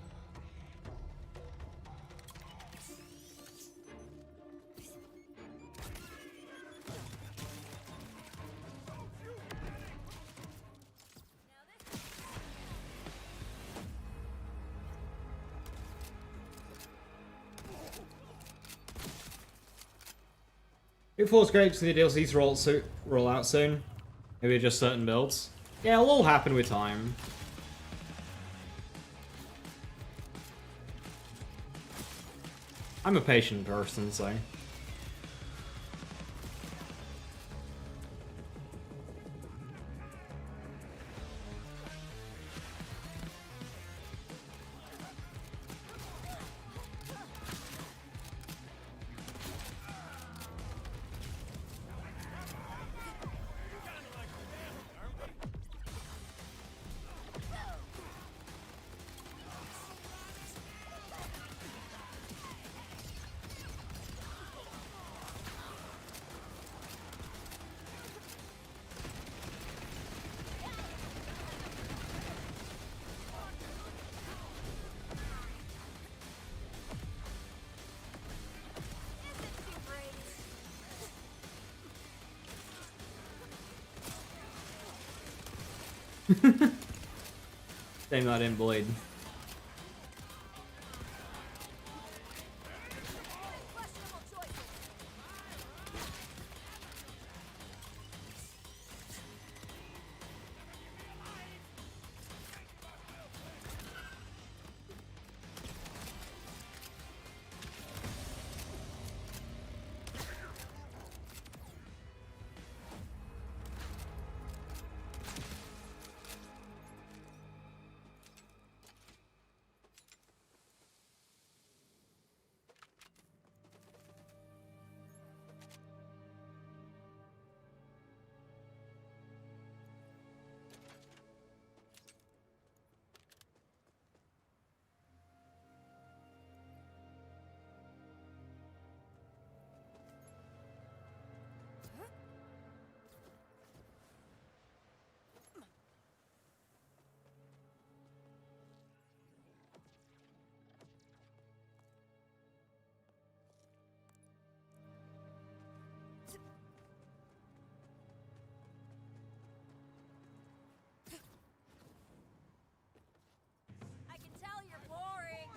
BL4's great to see the DLCs roll out soon. Maybe just certain builds. Yeah, it'll all happen with time. I'm a patient person, so... Shame that didn't bleed. I can tell you're boring.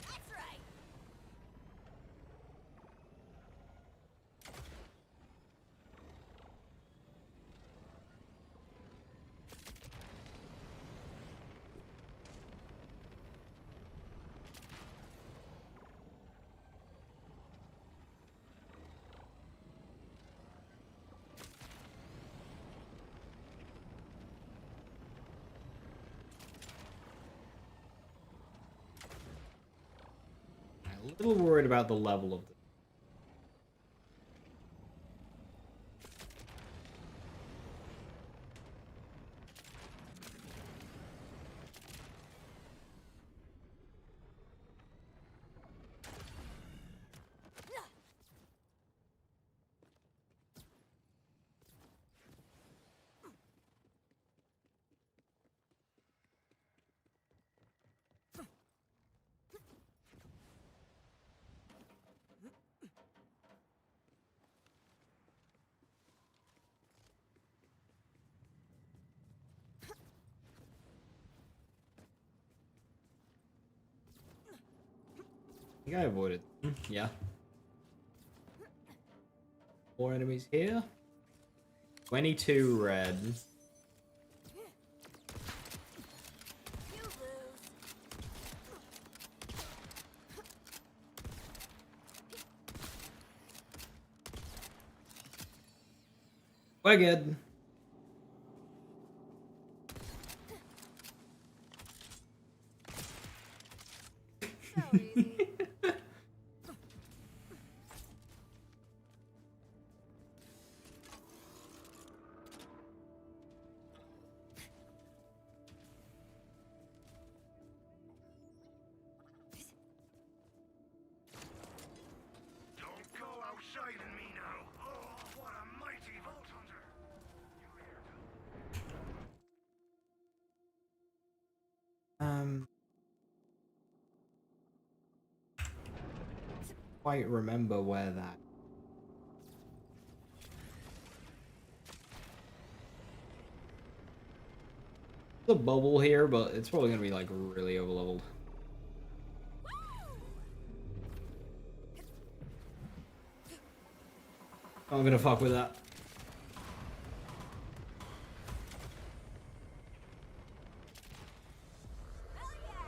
That's right. I'm a little worried about the level of this. I think I avoided. Yeah. More enemies here. 22 red. You lose. We're good. So easy. Don't go outshining me now. Oh, what a mighty Vault Hunter. Quite remember where that. The bubble here, but it's probably gonna be like really overleveled. I'm gonna fuck with that. Hell yeah.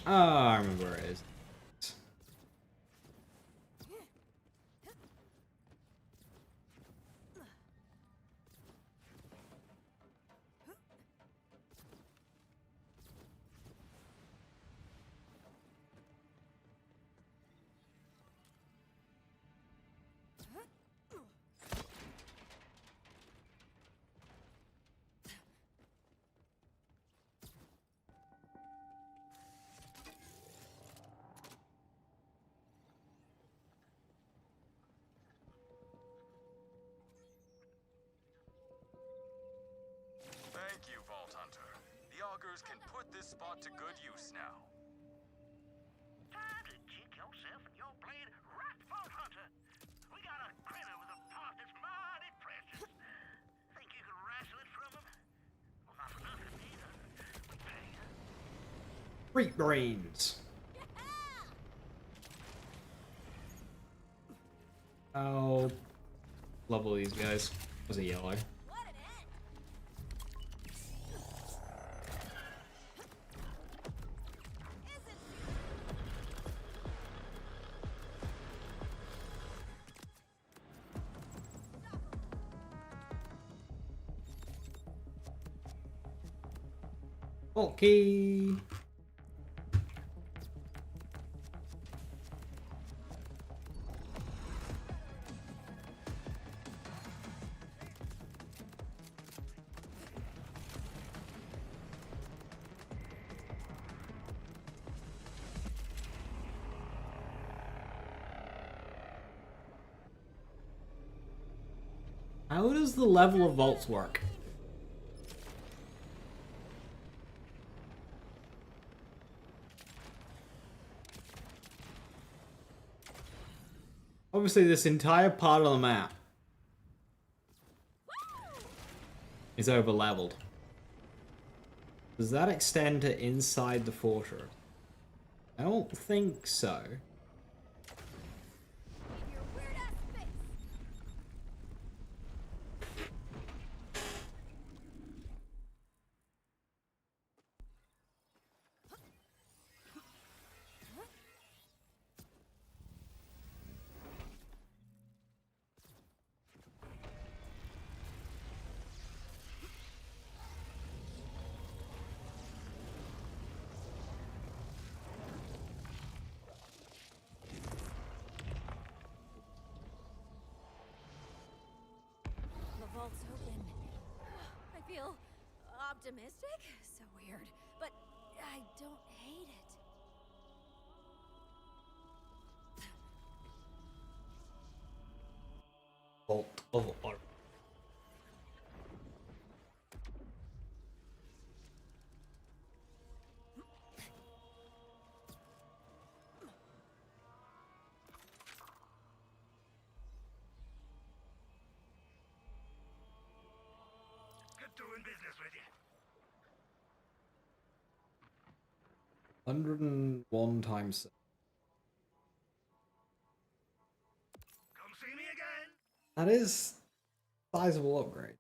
Oh, I remember where it is. Thank you, Vault Hunter. The augers can put this spot to good use now. Time to kick yourself and your blade right, Vault Hunter. We got a critter with a part that's mighty precious. Think you can wrestle it from him? Well, not for nothing either. We pay you. Freak brains. How level these guys? Was it yellow? Okay. How does the level of vaults work? Obviously, this entire part of the map is over leveled. Does that extend to inside the fortress? I don't think so. The vault's open. I feel optimistic. So weird, but I don't hate it. Vault of Art. Good doing business with you. 101 times. Come see me again. That is sizable upgrade.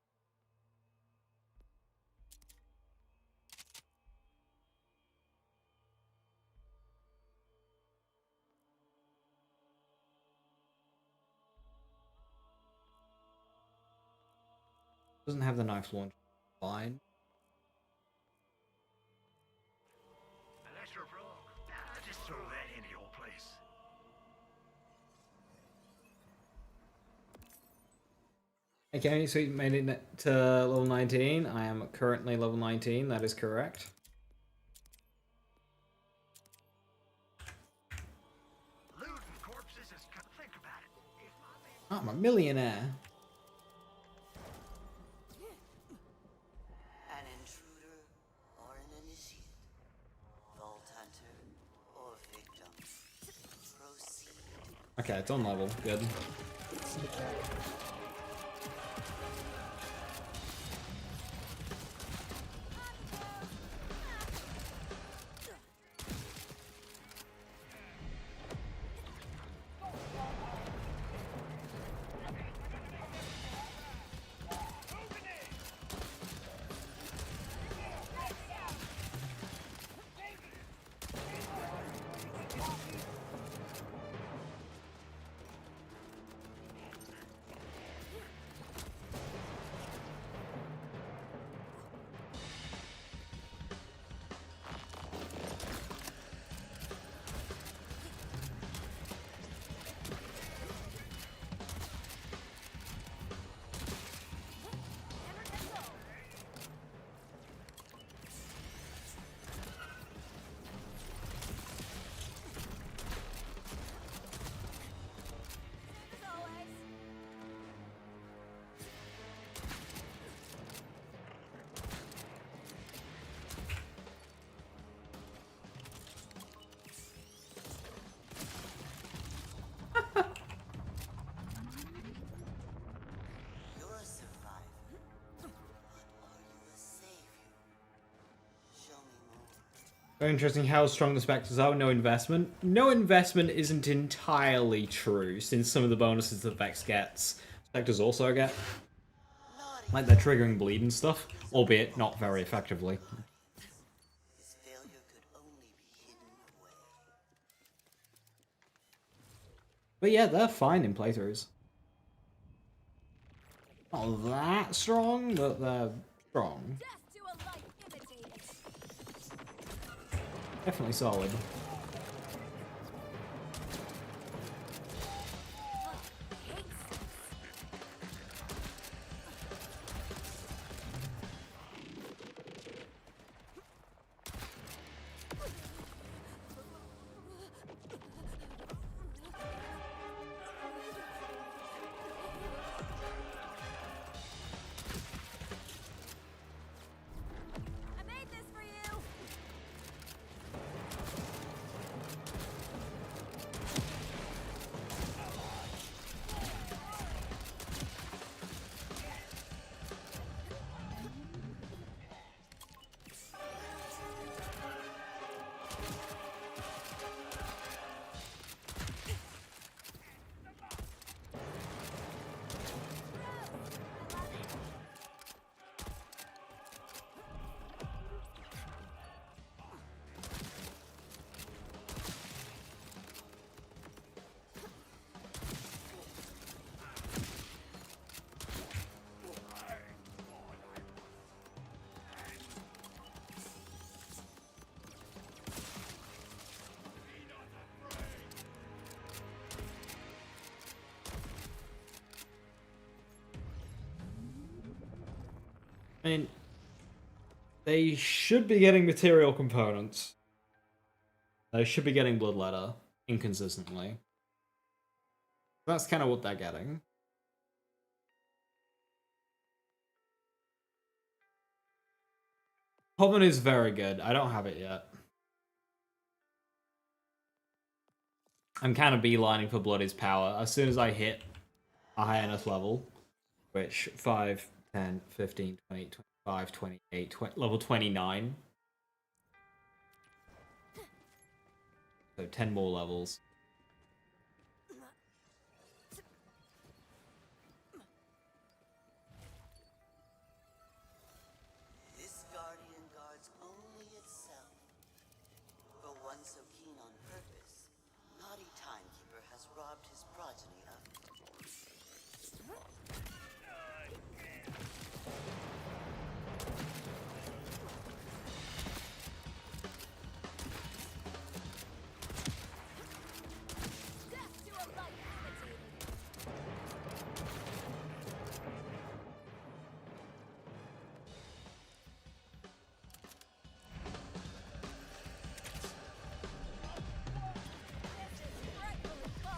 Doesn't have the knife launch. Fine. Unless you're broke. Just throw that into your place. Okay, so you made it to level 19. I am currently level 19, that is correct. Looting corpses is... Think about it. If I'm a millionaire. An intruder or an initiate, vault hunter or victim. Proceed. Okay, it's on level. Good. Very interesting how strong the Spectres are with no investment. No investment isn't entirely true, since some of the bonuses that Vex gets, Spectres also get. Like their triggering bleed and stuff, albeit not very effectively. His failure could only be hidden away. But yeah, they're fine in playthroughs. Not that strong, but they're strong. Death to a life imitated. Definitely solid. I made this for you. I mean, they should be getting material components. They should be getting Bloodletter inconsistently. That's kind of what they're getting. Coven is very good. I don't have it yet. I'm kind of beelining for Blood is Power. As soon as I hit a high enough level, which 5, 10, 15, 20, 25, 28, level 29. So 10 more levels. This guardian guards only itself. For one so keen on purpose, naughty timekeeper has robbed his progeny of it. Death to a life imitated. This is frightfully fun.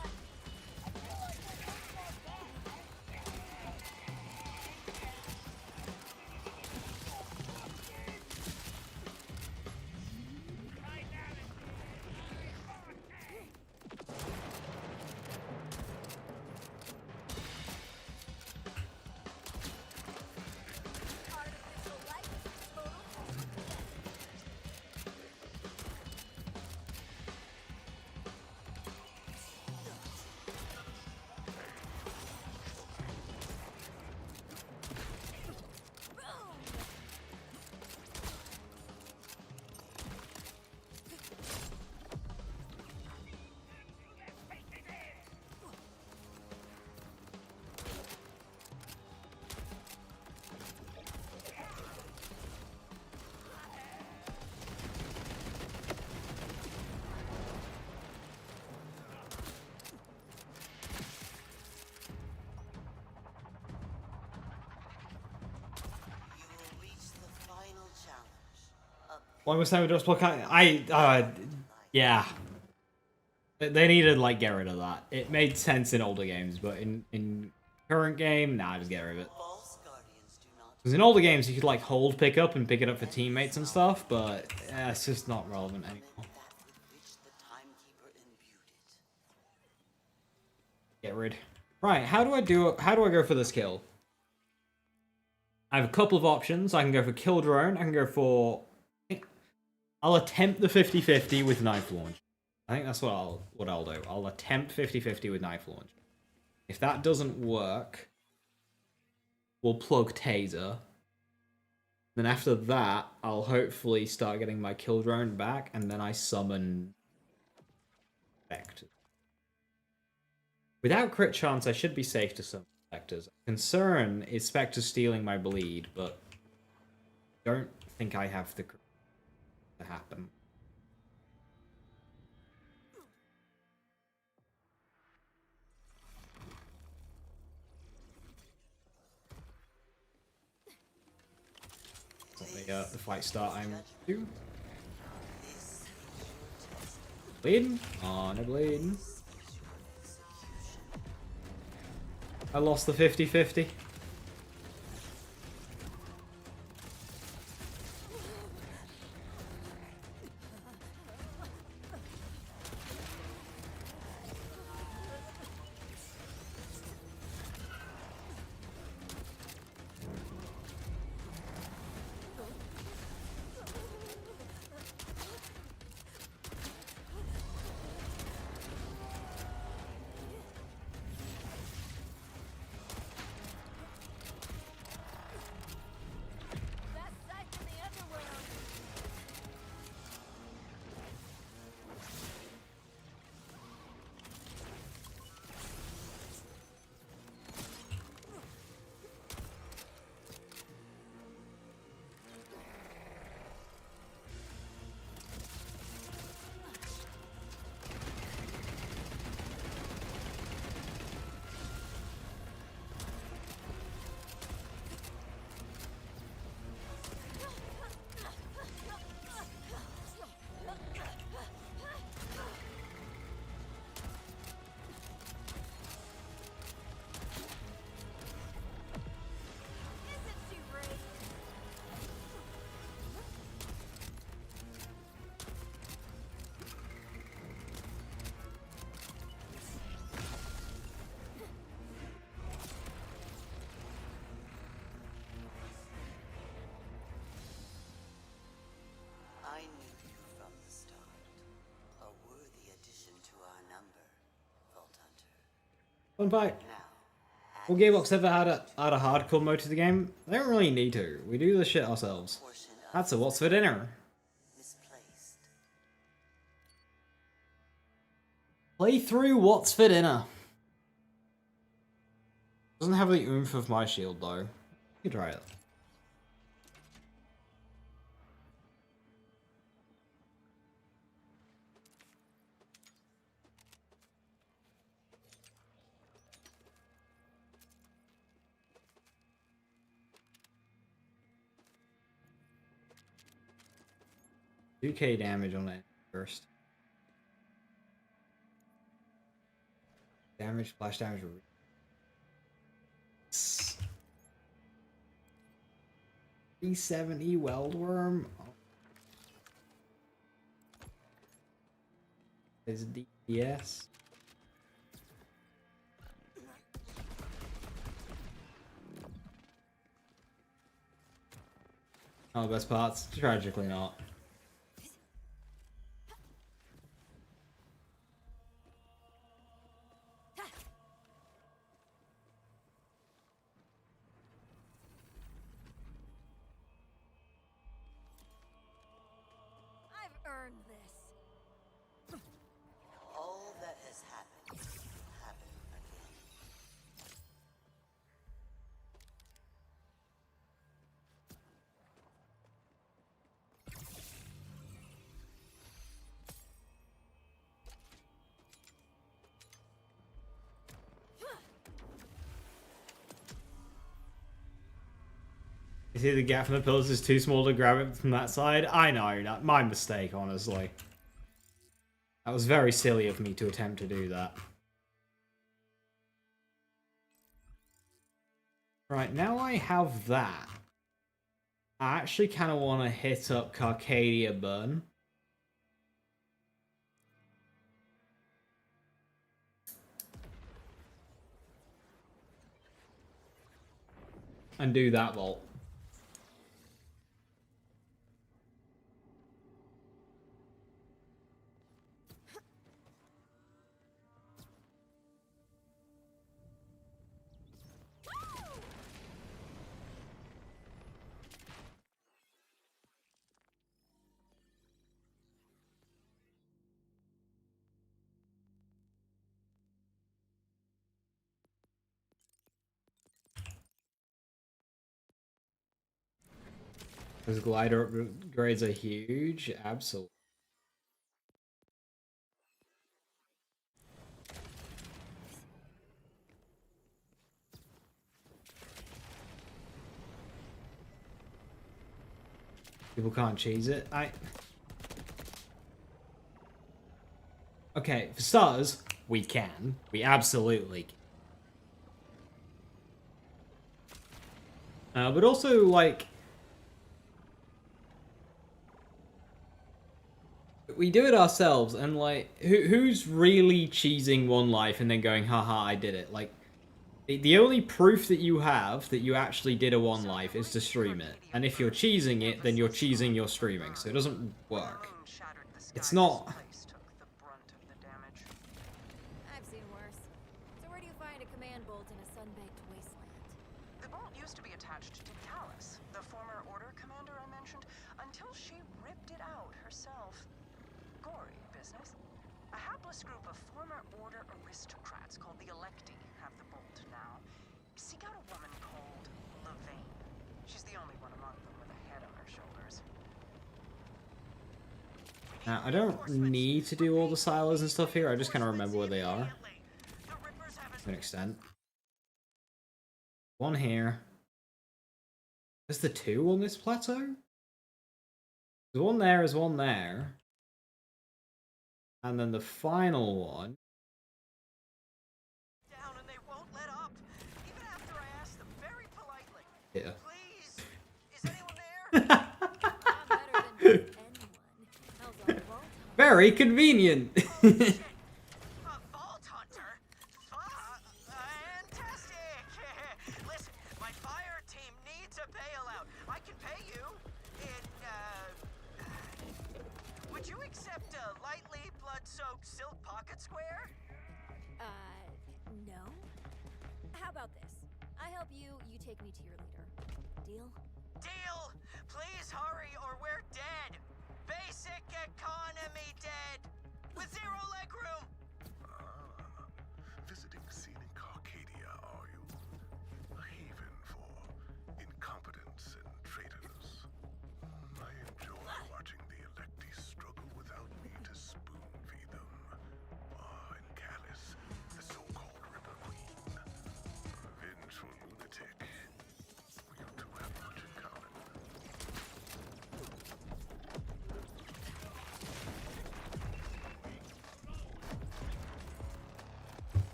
Artificial life, total You will reach the final challenge. Why was time just block? Yeah. They needed like get rid of that. It made sense in older games, but in current game, nah, just get rid of it. False guardians do not. Because in older games, you could like hold pick up and pick it up for teammates and stuff, but it's just not relevant anymore. That with which the timekeeper imbued it. Get rid. Right, how do I go for this kill? I have a couple of options. I can go for kill drone. I can go for I'll attempt the 50-50 with knife launch. I think that's what I'll do. I'll attempt 50-50 with knife launch. If that doesn't work, we'll plug taser. Then after that, I'll hopefully start getting my kill drone back, and then I summon Spectres. Without crit chance, I should be safe to summon Spectres. Concern is Spectres stealing my bleed, but I don't think I have the crit to happen. The fight start I'm due. Bleeding? Oh, no bleeding. I lost the 50-50. I knew you from the start. A worthy addition to our number, Vault Hunter. Fun fight. Now, Will Gearbox ever add a hardcore mode to the game? They don't really need to. We do this shit ourselves. That's a what's for dinner. misplaced. Play through what's for dinner. Doesn't have the oomph of my shield though. You can try it. $2k damage on that first. Damage, splash damage. 370 weld worm. Is DPS. Oh, the best parts? Tragically not. I've earned this. All that has happened will happen again. You see the gap from the pillars is too small to grab it from that side? I know, not my mistake, honestly. That was very silly of me to attempt to do that. Right, now I have that. I actually kind of want to hit up Carcadia Burn. And do that vault. Those glider upgrades are huge. Absolutely. People can't cheese it. Okay, for starters, we can. We absolutely can. But also, like, we do it ourselves, and like, who's really cheesing one life and then going, haha, I did it? Like, the only proof that you have that you actually did a one life is to stream it. And if you're cheesing it, then you're cheesing your streaming, so it doesn't work. It's not... I've seen worse. So where do you find a command bolt in a sun-baked wasteland? The bolt used to be attached to Callus, the former Order commander I mentioned, until she ripped it out herself. Gory business. A hapless group of former Order aristocrats called the Electi have the bolt now. Seek out a woman called Levane. She's the only one among them with a head on her shoulders. Now, I don't need to do all the silos and stuff here, I just kind of remember where they are. To an extent. One here. Is the two on this plateau? There's one there, there's one there. And then the final one. Down and they won't let up. Even after I asked them very politely. Yeah. Please, is anyone there? Better than anyone. How's a vault hunter? Very convenient! Vault hunter? Fantastic! Listen, my fire team needs a bailout. I can pay you in, would you accept a lightly blood-soaked silk pocket square? No? How about this? I help you, you take me to your leader. Deal? Deal! Please hurry or we're dead! Basic economy dead! With zero legroom! Visiting scenic Arcadia, are you? A haven for incompetents and traitors. I enjoy watching the Electi struggle without me to spoon-feed them. And Callus, the so-called Ripper Queen. A vengeful lunatic. You two have much in common.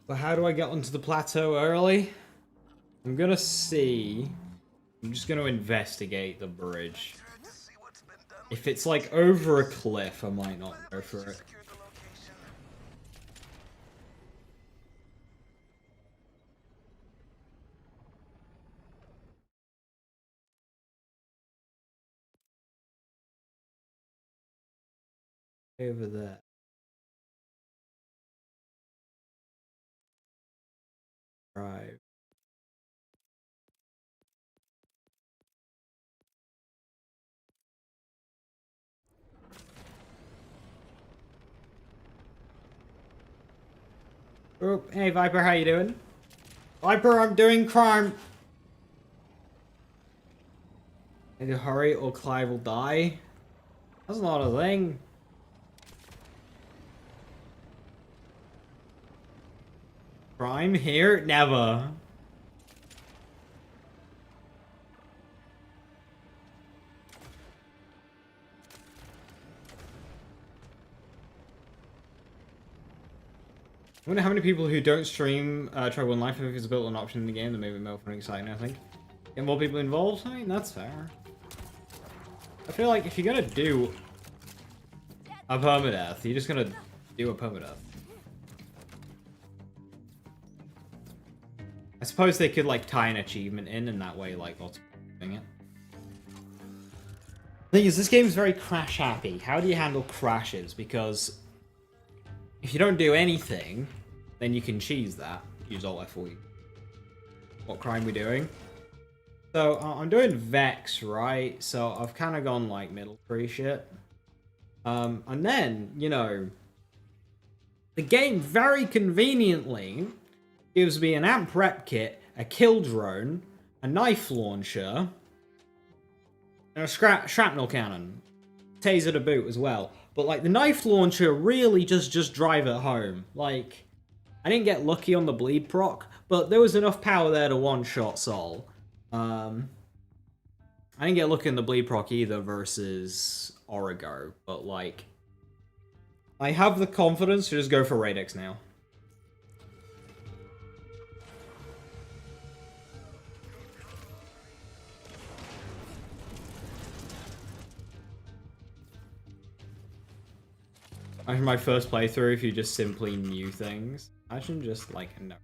But how do I get onto the plateau early? I'm gonna see. I'm just gonna investigate the bridge. If it's like over a cliff, I might not go for it. Over there. Right. Oh, hey Viper, how you doing? Viper, I'm doing crime. Either hurry or Clive will die. That's not a thing. Crime here? Never. I wonder how many people who don't stream try One Life if it's built an option in the game that may be more fun and exciting, I think. Get more people involved? I mean, that's fair. I feel like if you're gonna do a permadeath, you're just gonna do a permadeath. I suppose they could like tie an achievement in, and that way like lots of people are doing it. The thing is, this game's very crash happy. How do you handle crashes? Because if you don't do anything, then you can cheese that. Use Alt F4. What crime we doing? So I'm doing Vex, right? So I've kind of gone like military shit. And then, you know, the game very conveniently gives me an amp rep kit, a kill drone, a knife launcher, and a shrapnel cannon. Taser to boot as well. But like the knife launcher really just drive it home. Like, I didn't get lucky on the bleed proc, but there was enough power there to one-shot Sol. I didn't get lucky on the bleed proc either versus Origo, but like, I have the confidence to just go for Radix now. Imagine my first playthrough if you just simply knew things. Imagine just like, no.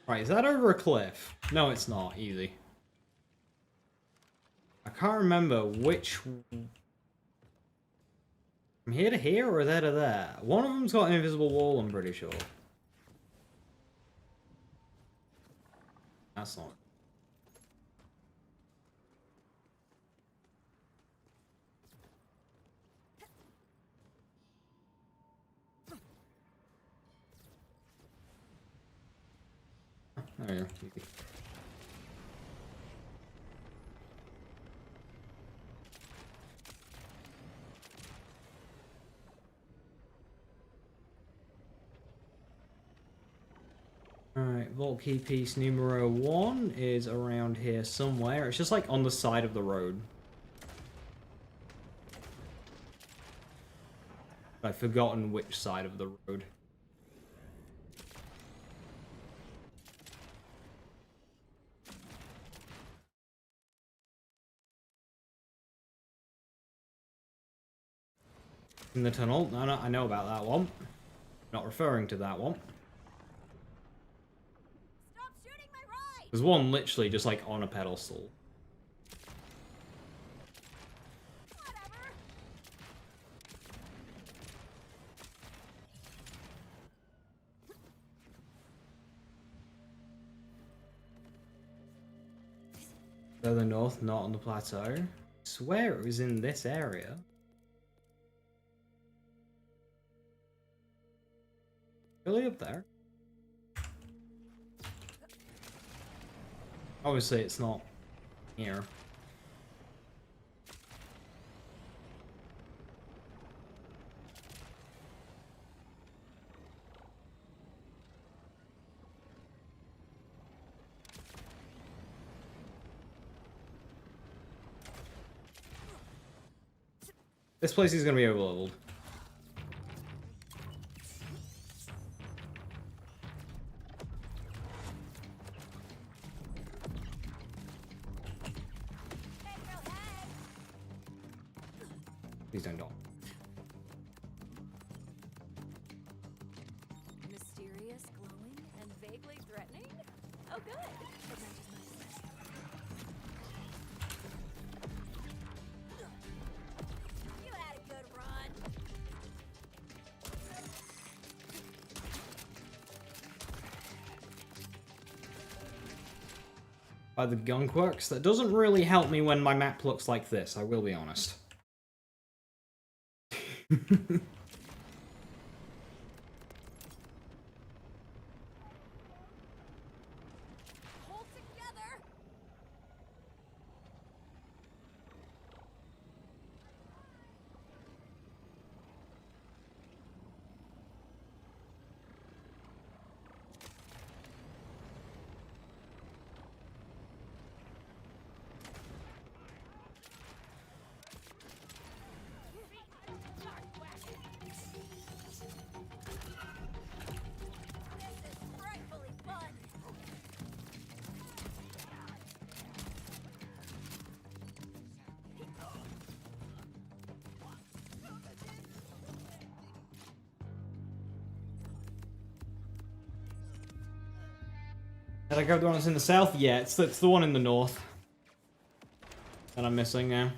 Right, is that over a cliff? No, it's not. Easy. I can't remember which... From here to here or there to there? One of them's got an invisible wall, I'm pretty sure. That's not... There you go. Alright, Vault Key piece numero 1 is around here somewhere. It's just like on the side of the road. I've forgotten which side of the road. In the tunnel? No, I know about that one. Not referring to that one. Stop shooting my ride! There's one literally just like on a pedestal. Whatever. Further north, not on the plateau. I swear it was in this area. Really up there? Obviously it's not here. This place is gonna be overleveled. Please don't die. Mysterious, glowing, and vaguely threatening? Oh, good. It matches my style. You had a good run. by the gunworks. That doesn't really help me when my map looks like this, I will be honest. Hold together. This is frightfully fun. Did I grab the one that's in the south? Yeah, it's the one in the north that I'm missing now.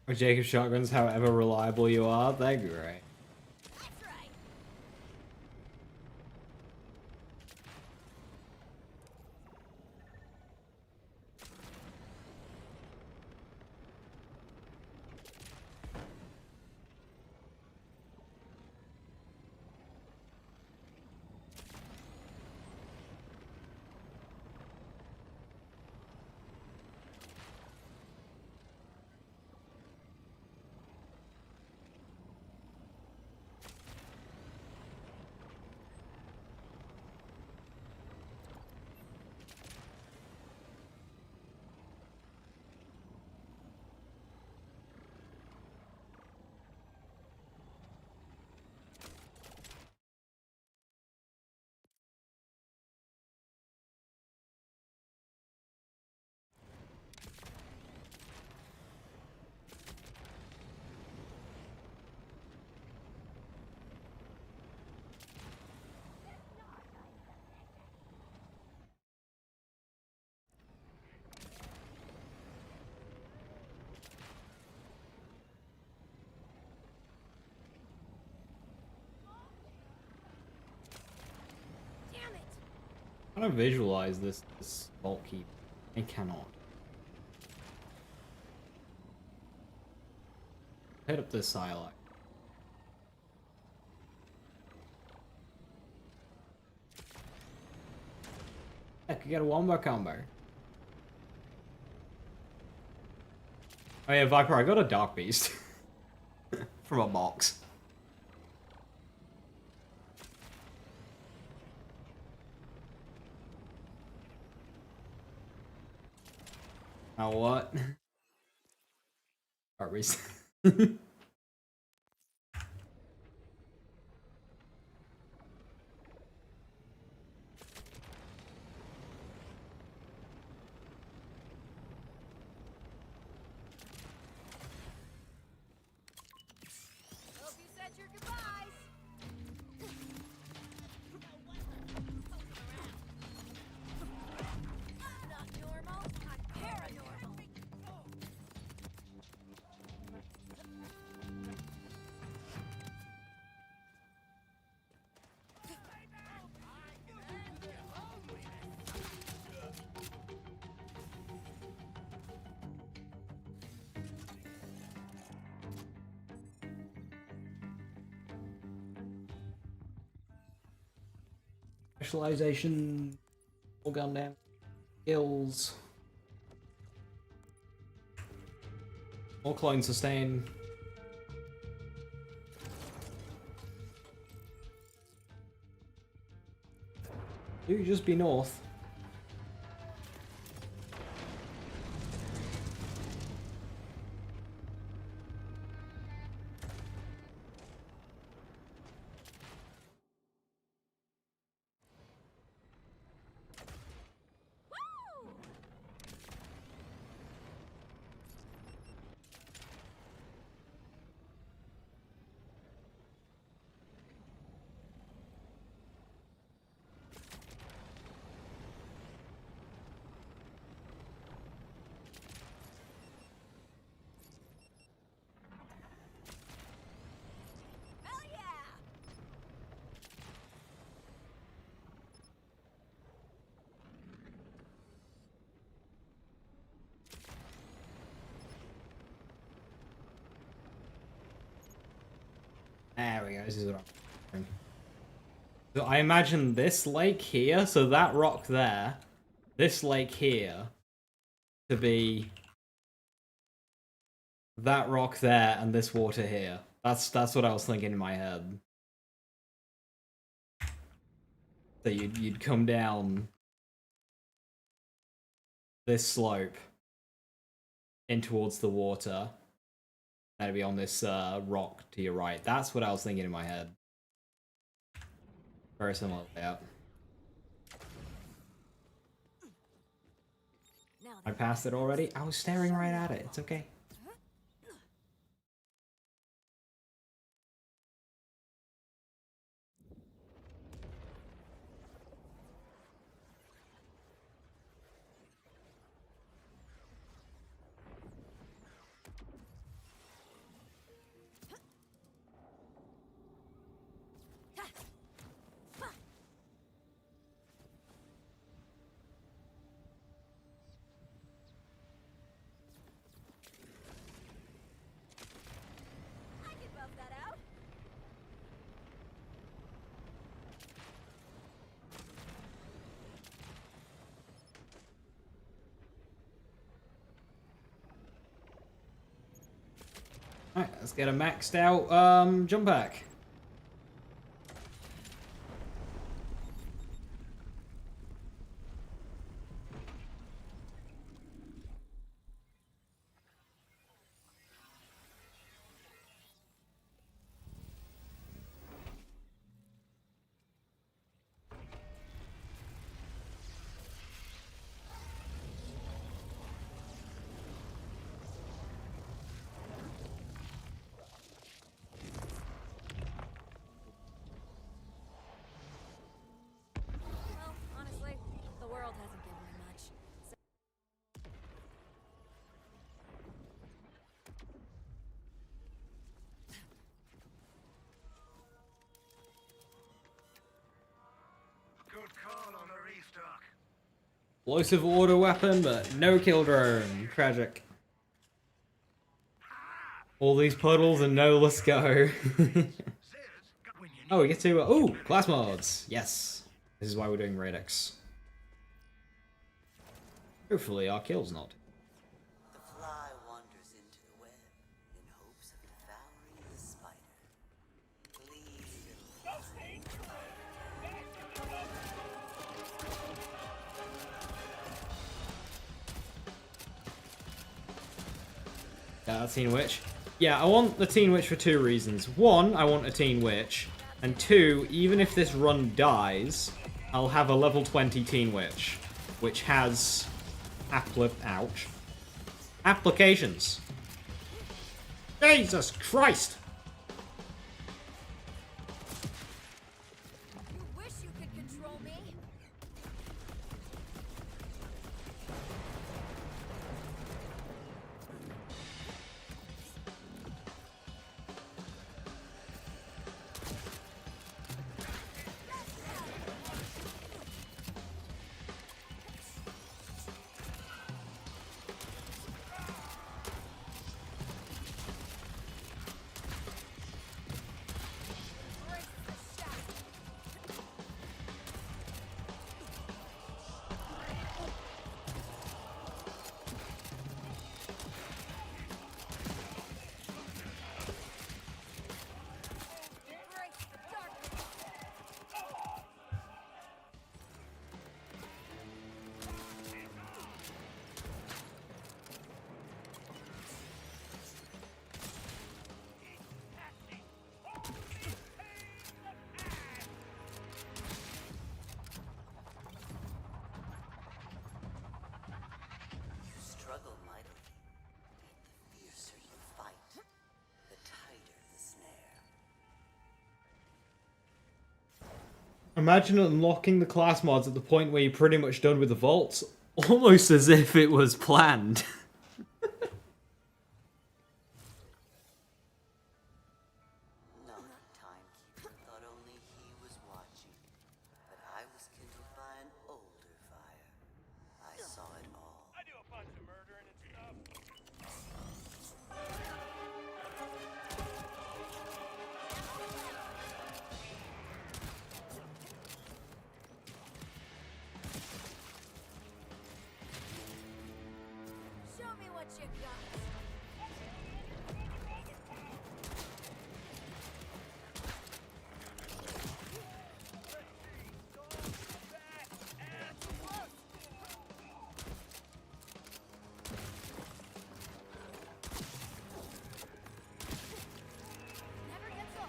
Or Jacob shotguns, however reliable you are, they're great. That's right. Damn it. I don't visualize this vault keep. I cannot. Hit up this silo. I could get a wombo combo. Oh yeah, Viper, I got a Dark Beast. From a box. Now what? Dark Beast. Hope you said your goodbyes. Not normal. I'm paranormal. Specialization, all gun down, skills, more clone sustain. You just be north. Hell yeah! There we go. This is what I'm doing. So I imagine this lake here, so that rock there, this lake here, to be that rock there and this water here. That's what I was thinking in my head. So you'd come down this slope in towards the water. That'd be on this rock to your right. That's what I was thinking in my head. Very similar layout. I passed it already? I was staring right at it. It's okay. I can buff that out. Alright, let's get a maxed out jump pack. Well, honestly, the world hasn't given me much. So Good call on the restock. Explosive auto weapon, but no kill drone. Tragic. All these puddles and no, let's go. Oh, we get to oh, class mods. Yes, this is why we're doing Radix. Hopefully, our kill's not. The fly wanders into the web in hopes of devouring the spider. Please, little fly. Teen Witch. Yeah, I want the Teen Witch for two reasons. One, I want a Teen Witch. And two, even if this run dies, I'll have a level 20 Teen Witch. Which has... ouch. Applications. Jesus Christ! you wish you could control me. Imagine unlocking the class mods at the point where you're pretty much done with the vaults. Almost as if it was planned. Naughty timekeeper thought only he was watching, but I was kindled by an older fire. I saw it all. I do a bunch of murdering and stuff. Show me what you got. Never gets old.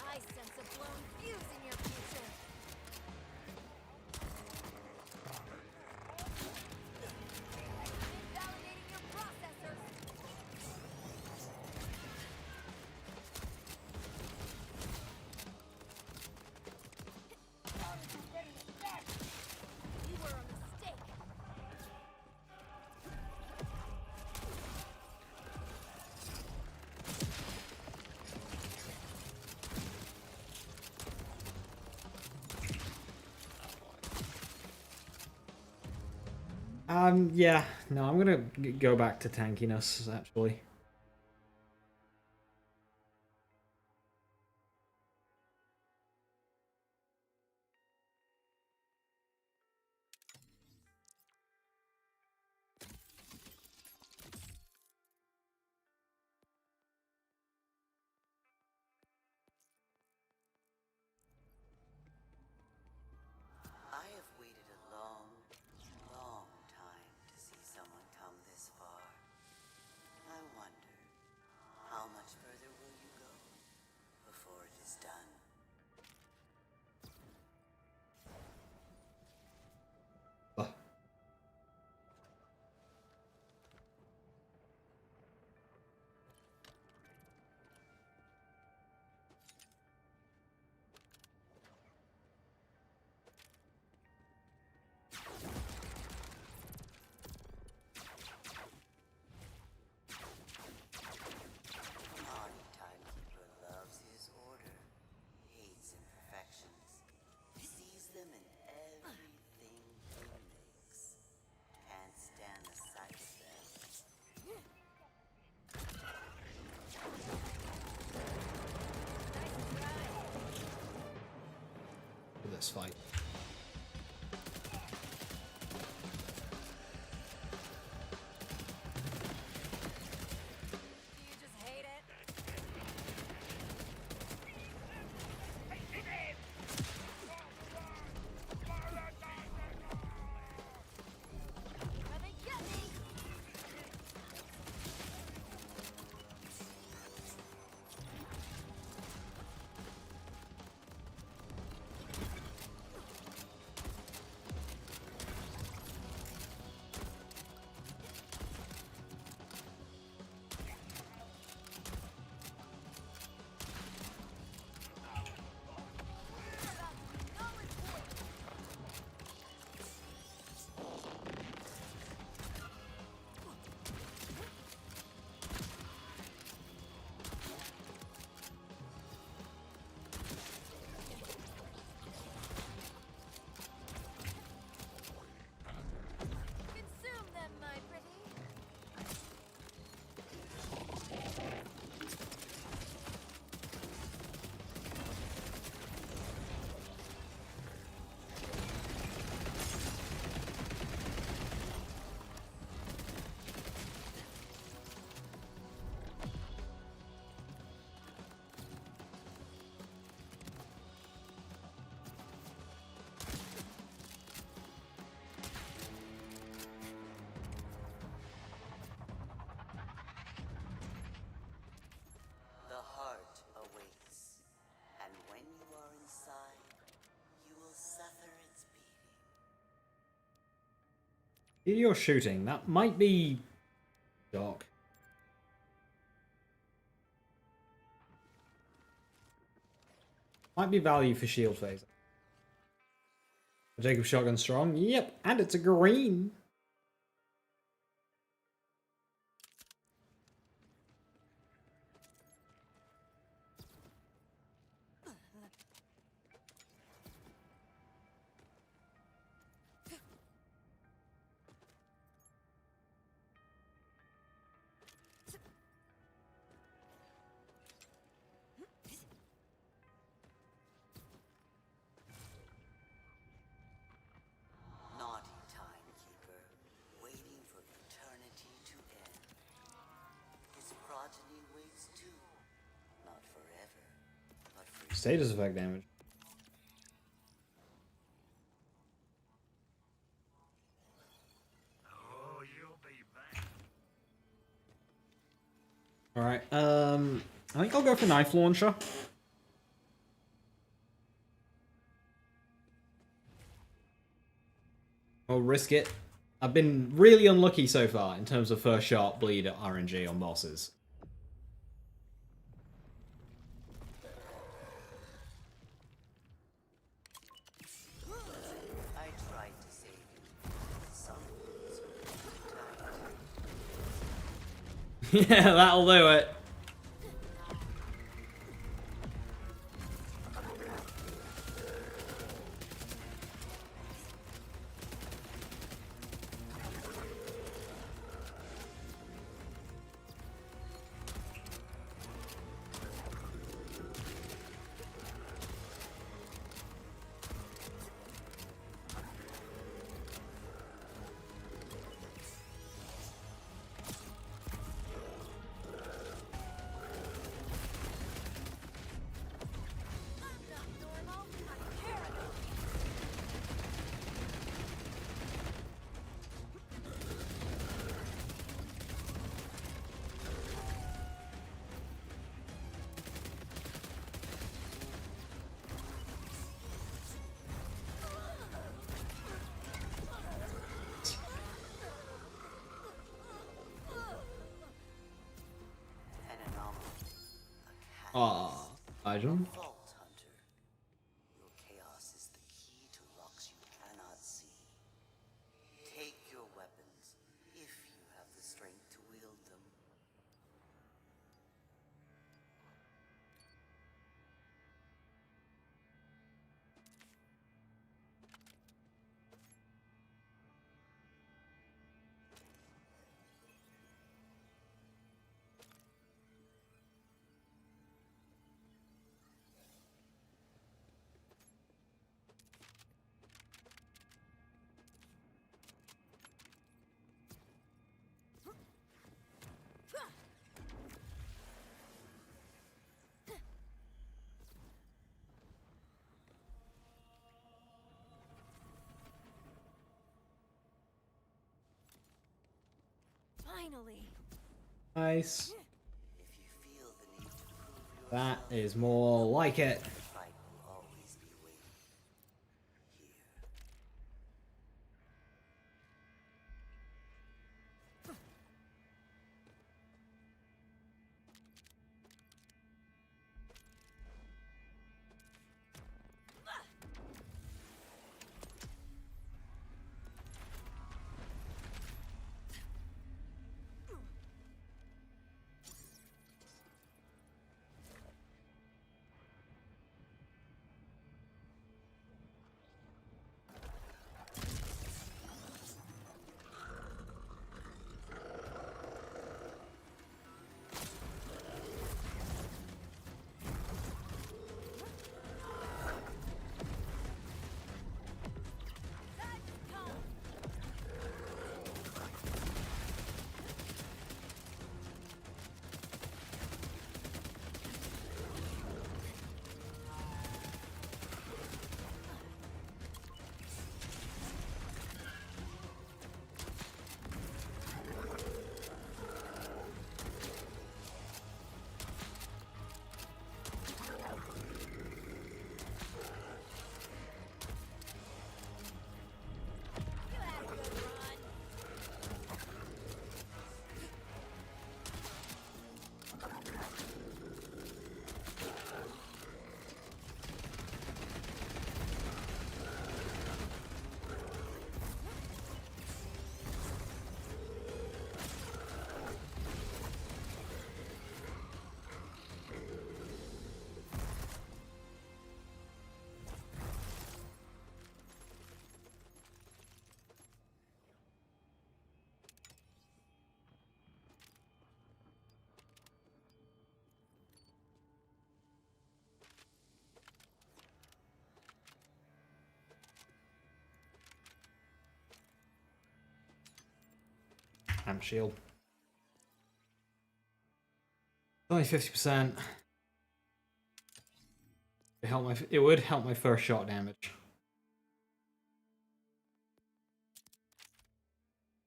I sense a blown fuse in your future. Invalidating your processors. You were a mistake. Yeah, no, I'm gonna go back to tankiness, actually. I have waited a long, long time to see someone come this far. I wonder, how much further will you go before it is done? Naughty timekeeper loves his order, hates imperfections, sees them in everything he makes. Can't stand the sight of them. For this fight. Do you just hate it? Come and get me! You're shooting. That might be Doc. Might be value for shield phase. Jacob shotgun strong. Yep, and it's a green. Naughty timekeeper, waiting for eternity to end. His progeny waits too. Not forever, but for Status effect damage. Oh, you'll be back. Alright, I think I'll go for knife launcher. I'll risk it. I've been really unlucky so far in terms of first shot bleed at RNG on bosses. I tried to save you. Some Yeah, that'll do it. an anomaly. A Ah, item. Vault Hunter. Your chaos is the key to locks you cannot see. Take your weapons, if you have the strength to wield them. Finally. Nice. If you feel the need to prove That yourself, is more like it. the fight will always be waiting. Here. Amp shield. Only 50%. It would help my first shot damage.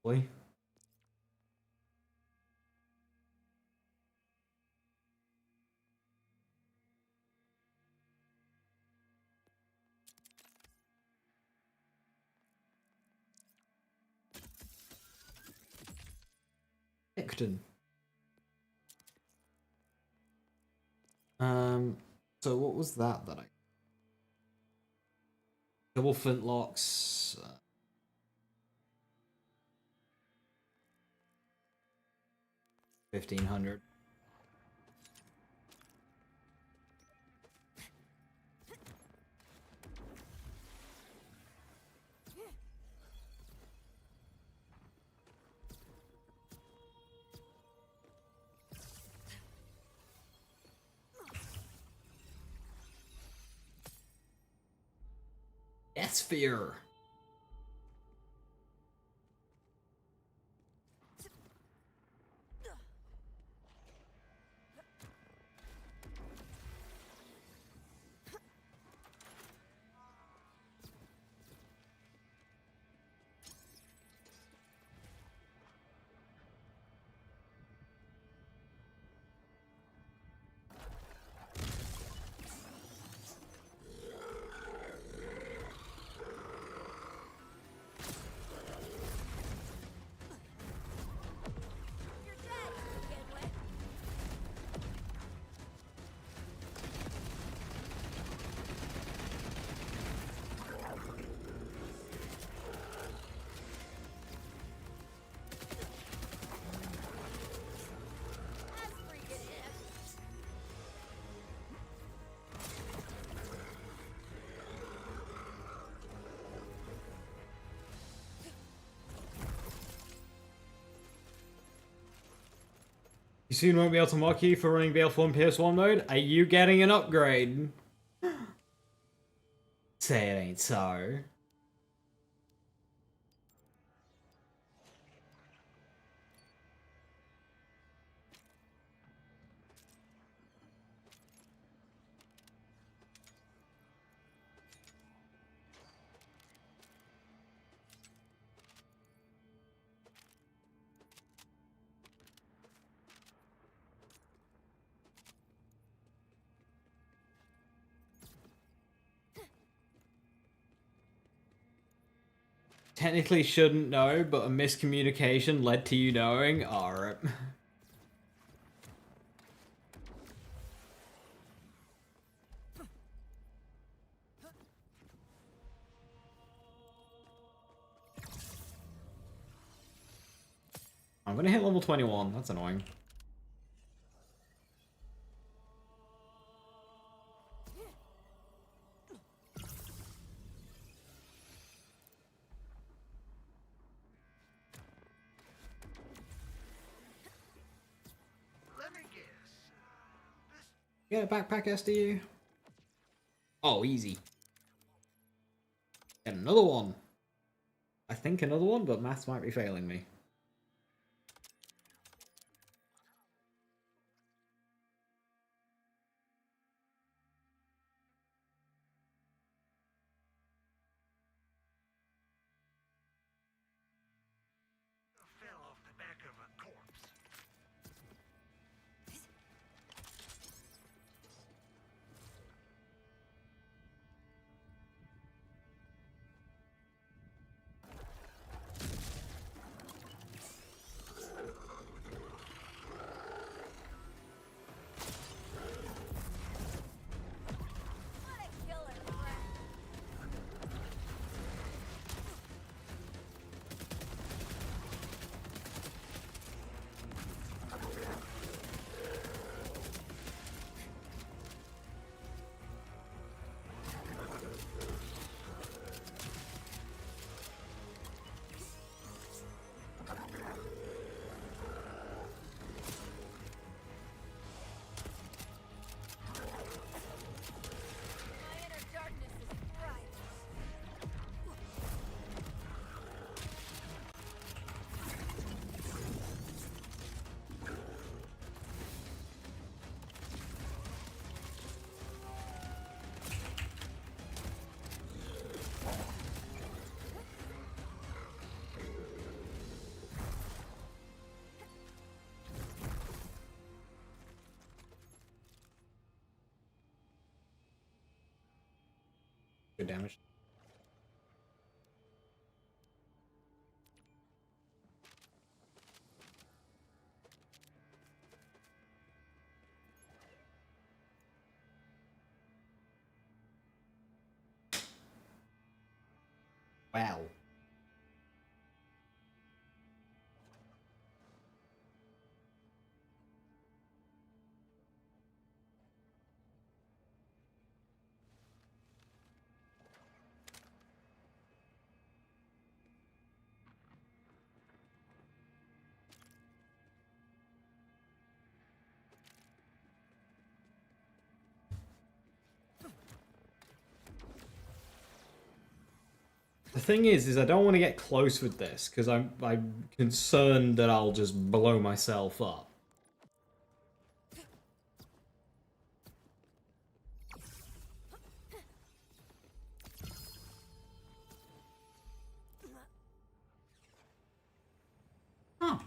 Really? Icton. So what was that I... Double flintlocks. 1500. Sphere. You soon won't be able to mock you for running BL4 in PS1 mode. Are you getting an upgrade? Say it ain't so. Technically shouldn't know, but a miscommunication led to you knowing. Alright. I'm gonna hit level 21. That's annoying. Let me guess. Get a backpack SDU. Oh, easy. Get another one. I think another one, but maths might be failing me. Fell off the back of a corpse. Good damage. Wow. The thing is I don't want to get close with this because I'm concerned that I'll just blow myself up. Huh.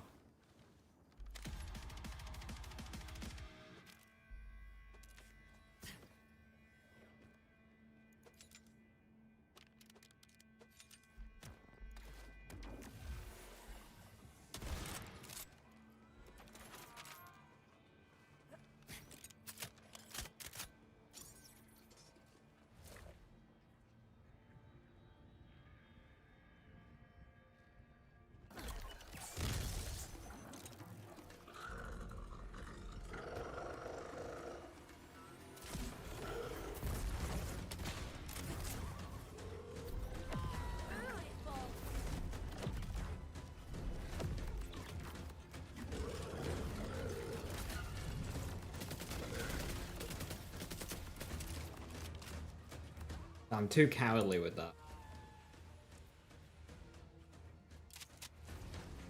I'm too cowardly with that.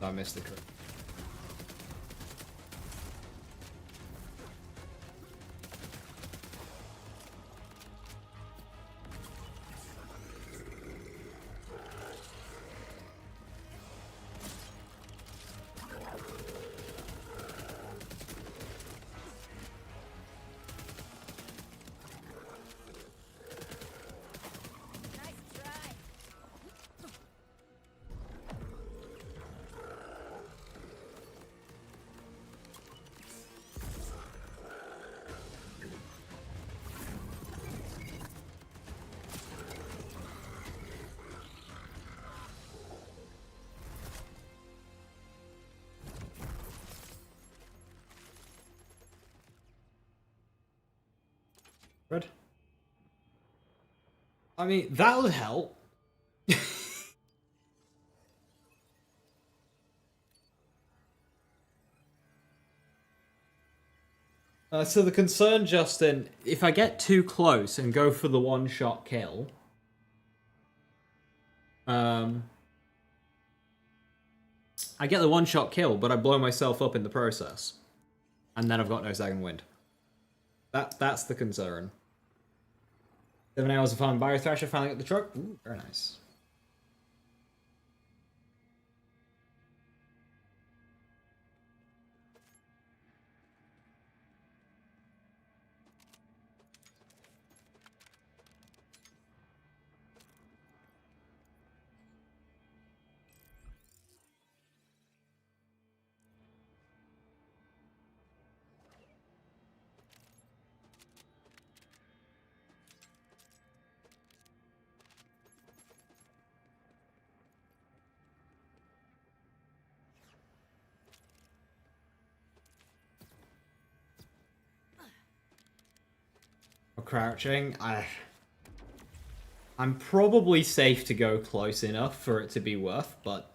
I missed the crit. Red. I mean, that would help. So the concern, Justin, if I get too close and go for the one-shot kill, I get the one-shot kill, but I blow myself up in the process. And then I've got no second wind. That's the concern. 7 hours of fun. Bio Thrasher finally got the truck. Ooh, very nice. Crouching, I'm probably safe to go close enough for it to be worth, but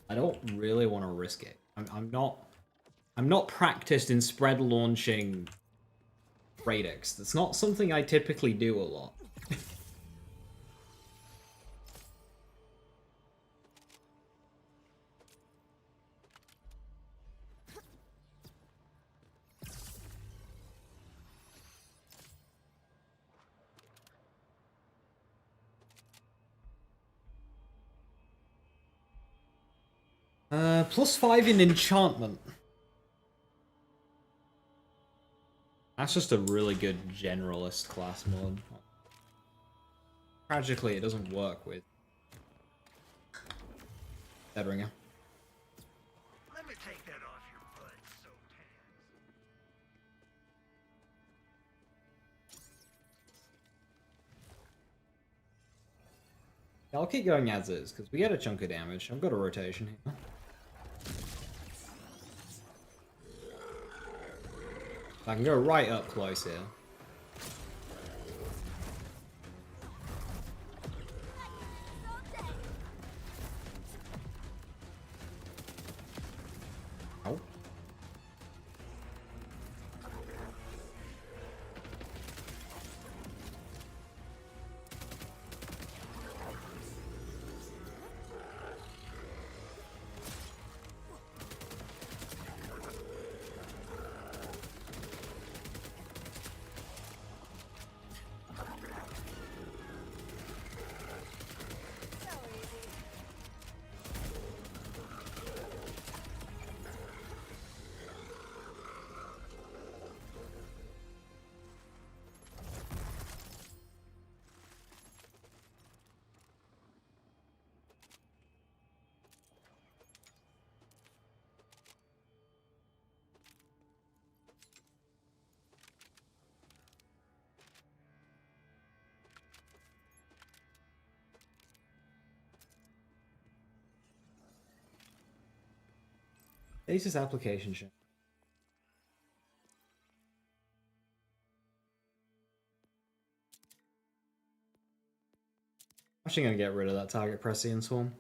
I don't really want to risk it. I'm not practiced in spread launching radix. That's not something I typically do a lot. +5 in enchantment. That's just a really good generalist class mod. Tragically, it doesn't work with Deadringer. Let me take that off your blood-soaked hands. I'll keep going as is, because we get a chunk of damage. I've got a rotation here. I can go right up close here. Oh. Status application check. I'm actually going to get rid of that target Prescient Swarm.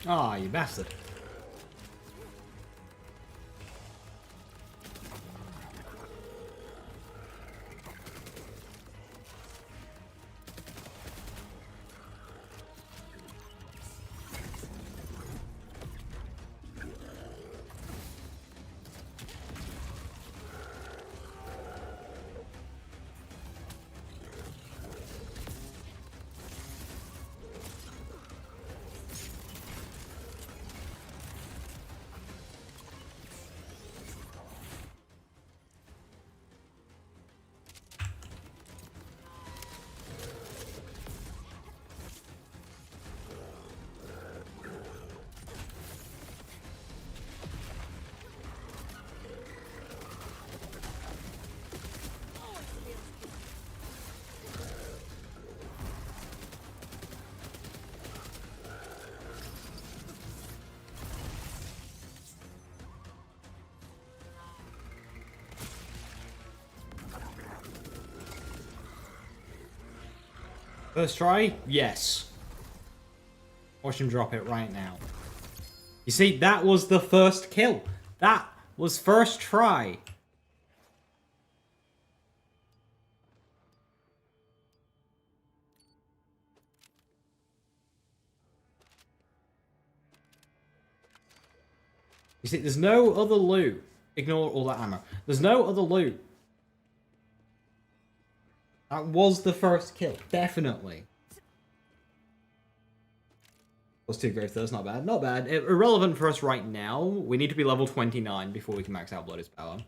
Ah, you bastard. First try? Yes. Watch him drop it right now. You see, that was the first kill. That was first try. You see, there's no other loot. Ignore all that ammo. There's no other loot That was the first kill, definitely. Plus 2 growth, that's not bad. Not bad. Irrelevant for us right now. We need to be level 29 before we can max out Blood's power.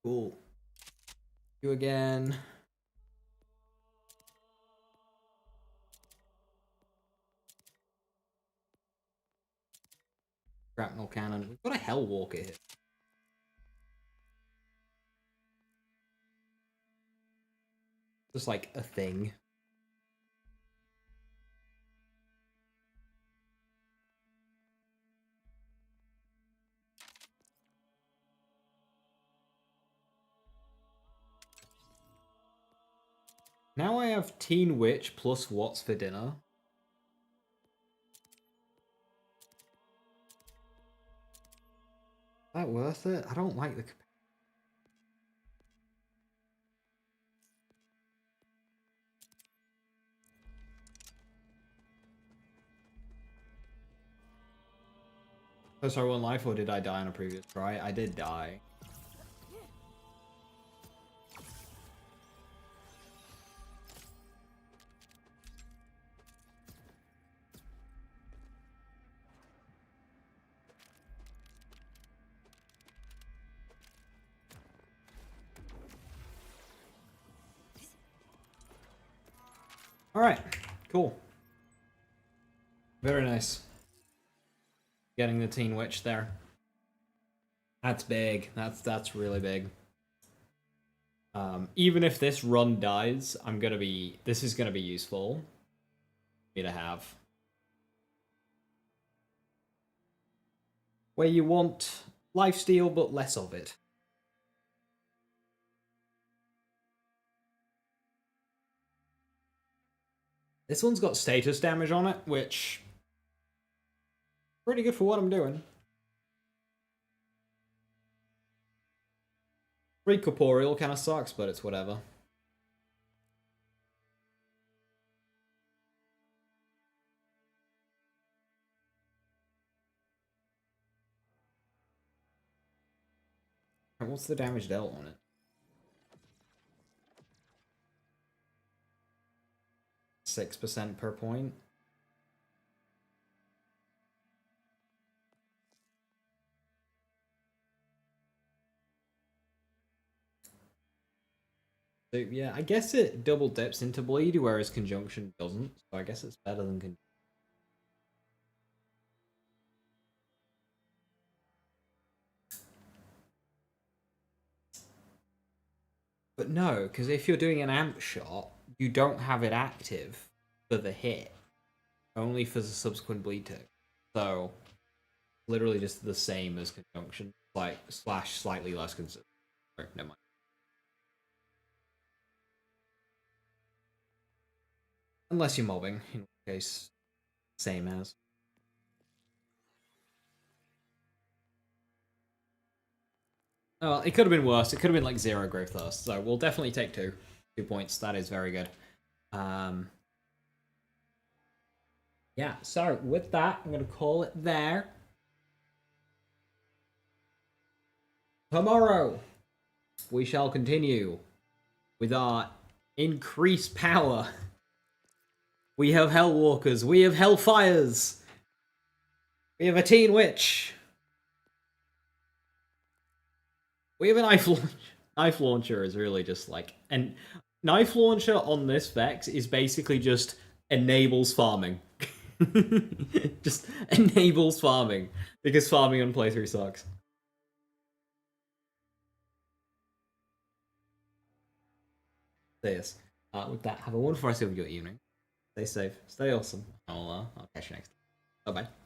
Cool. You again. Grapnel cannon. We've got a Hellwalker here. Just like a thing. Now I have Teen Witch plus what's for dinner. Is that worth it? I don't like the... Oh, sorry, 1 life, or did I die on a previous try? I did die. Alright, cool. Very nice. Getting the Teen Witch there. That's big. That's really big. Even if this run dies, this is gonna be useful for me to have. Where you want lifesteal but less of it. This one's got status damage on it, which pretty good for what I'm doing. Free corporeal kind of sucks, but it's whatever. What's the damage dealt on it? 6% per point. So yeah, I guess it double dips into bleed, whereas conjunction doesn't. So I guess it's better than conjunction. But no, because if you're doing an amp shot, you don't have it active for the hit, only for the subsequent bleed tick. So literally just the same as conjunction, like slash slightly less consistent. Right, never mind. Unless you're mobbing, in which case, same as. Oh, it could have been worse. It could have been like 0 growth thirst. So we'll definitely take 2 points. That is very good. Yeah, so with that, I'm going to call it there. Tomorrow, we shall continue with our increased power. We have Hellwalkers. We have Hellfires. We have a Teen Witch. We have a Knife Launcher. Knife Launcher is really just like... And Knife Launcher on this Vex is basically just enables farming. Just enables farming. Because farming on playthrough sucks. Yes. With that, have a wonderful rest of your evening. Stay safe. Stay awesome. I'll catch you next time. Bye-bye.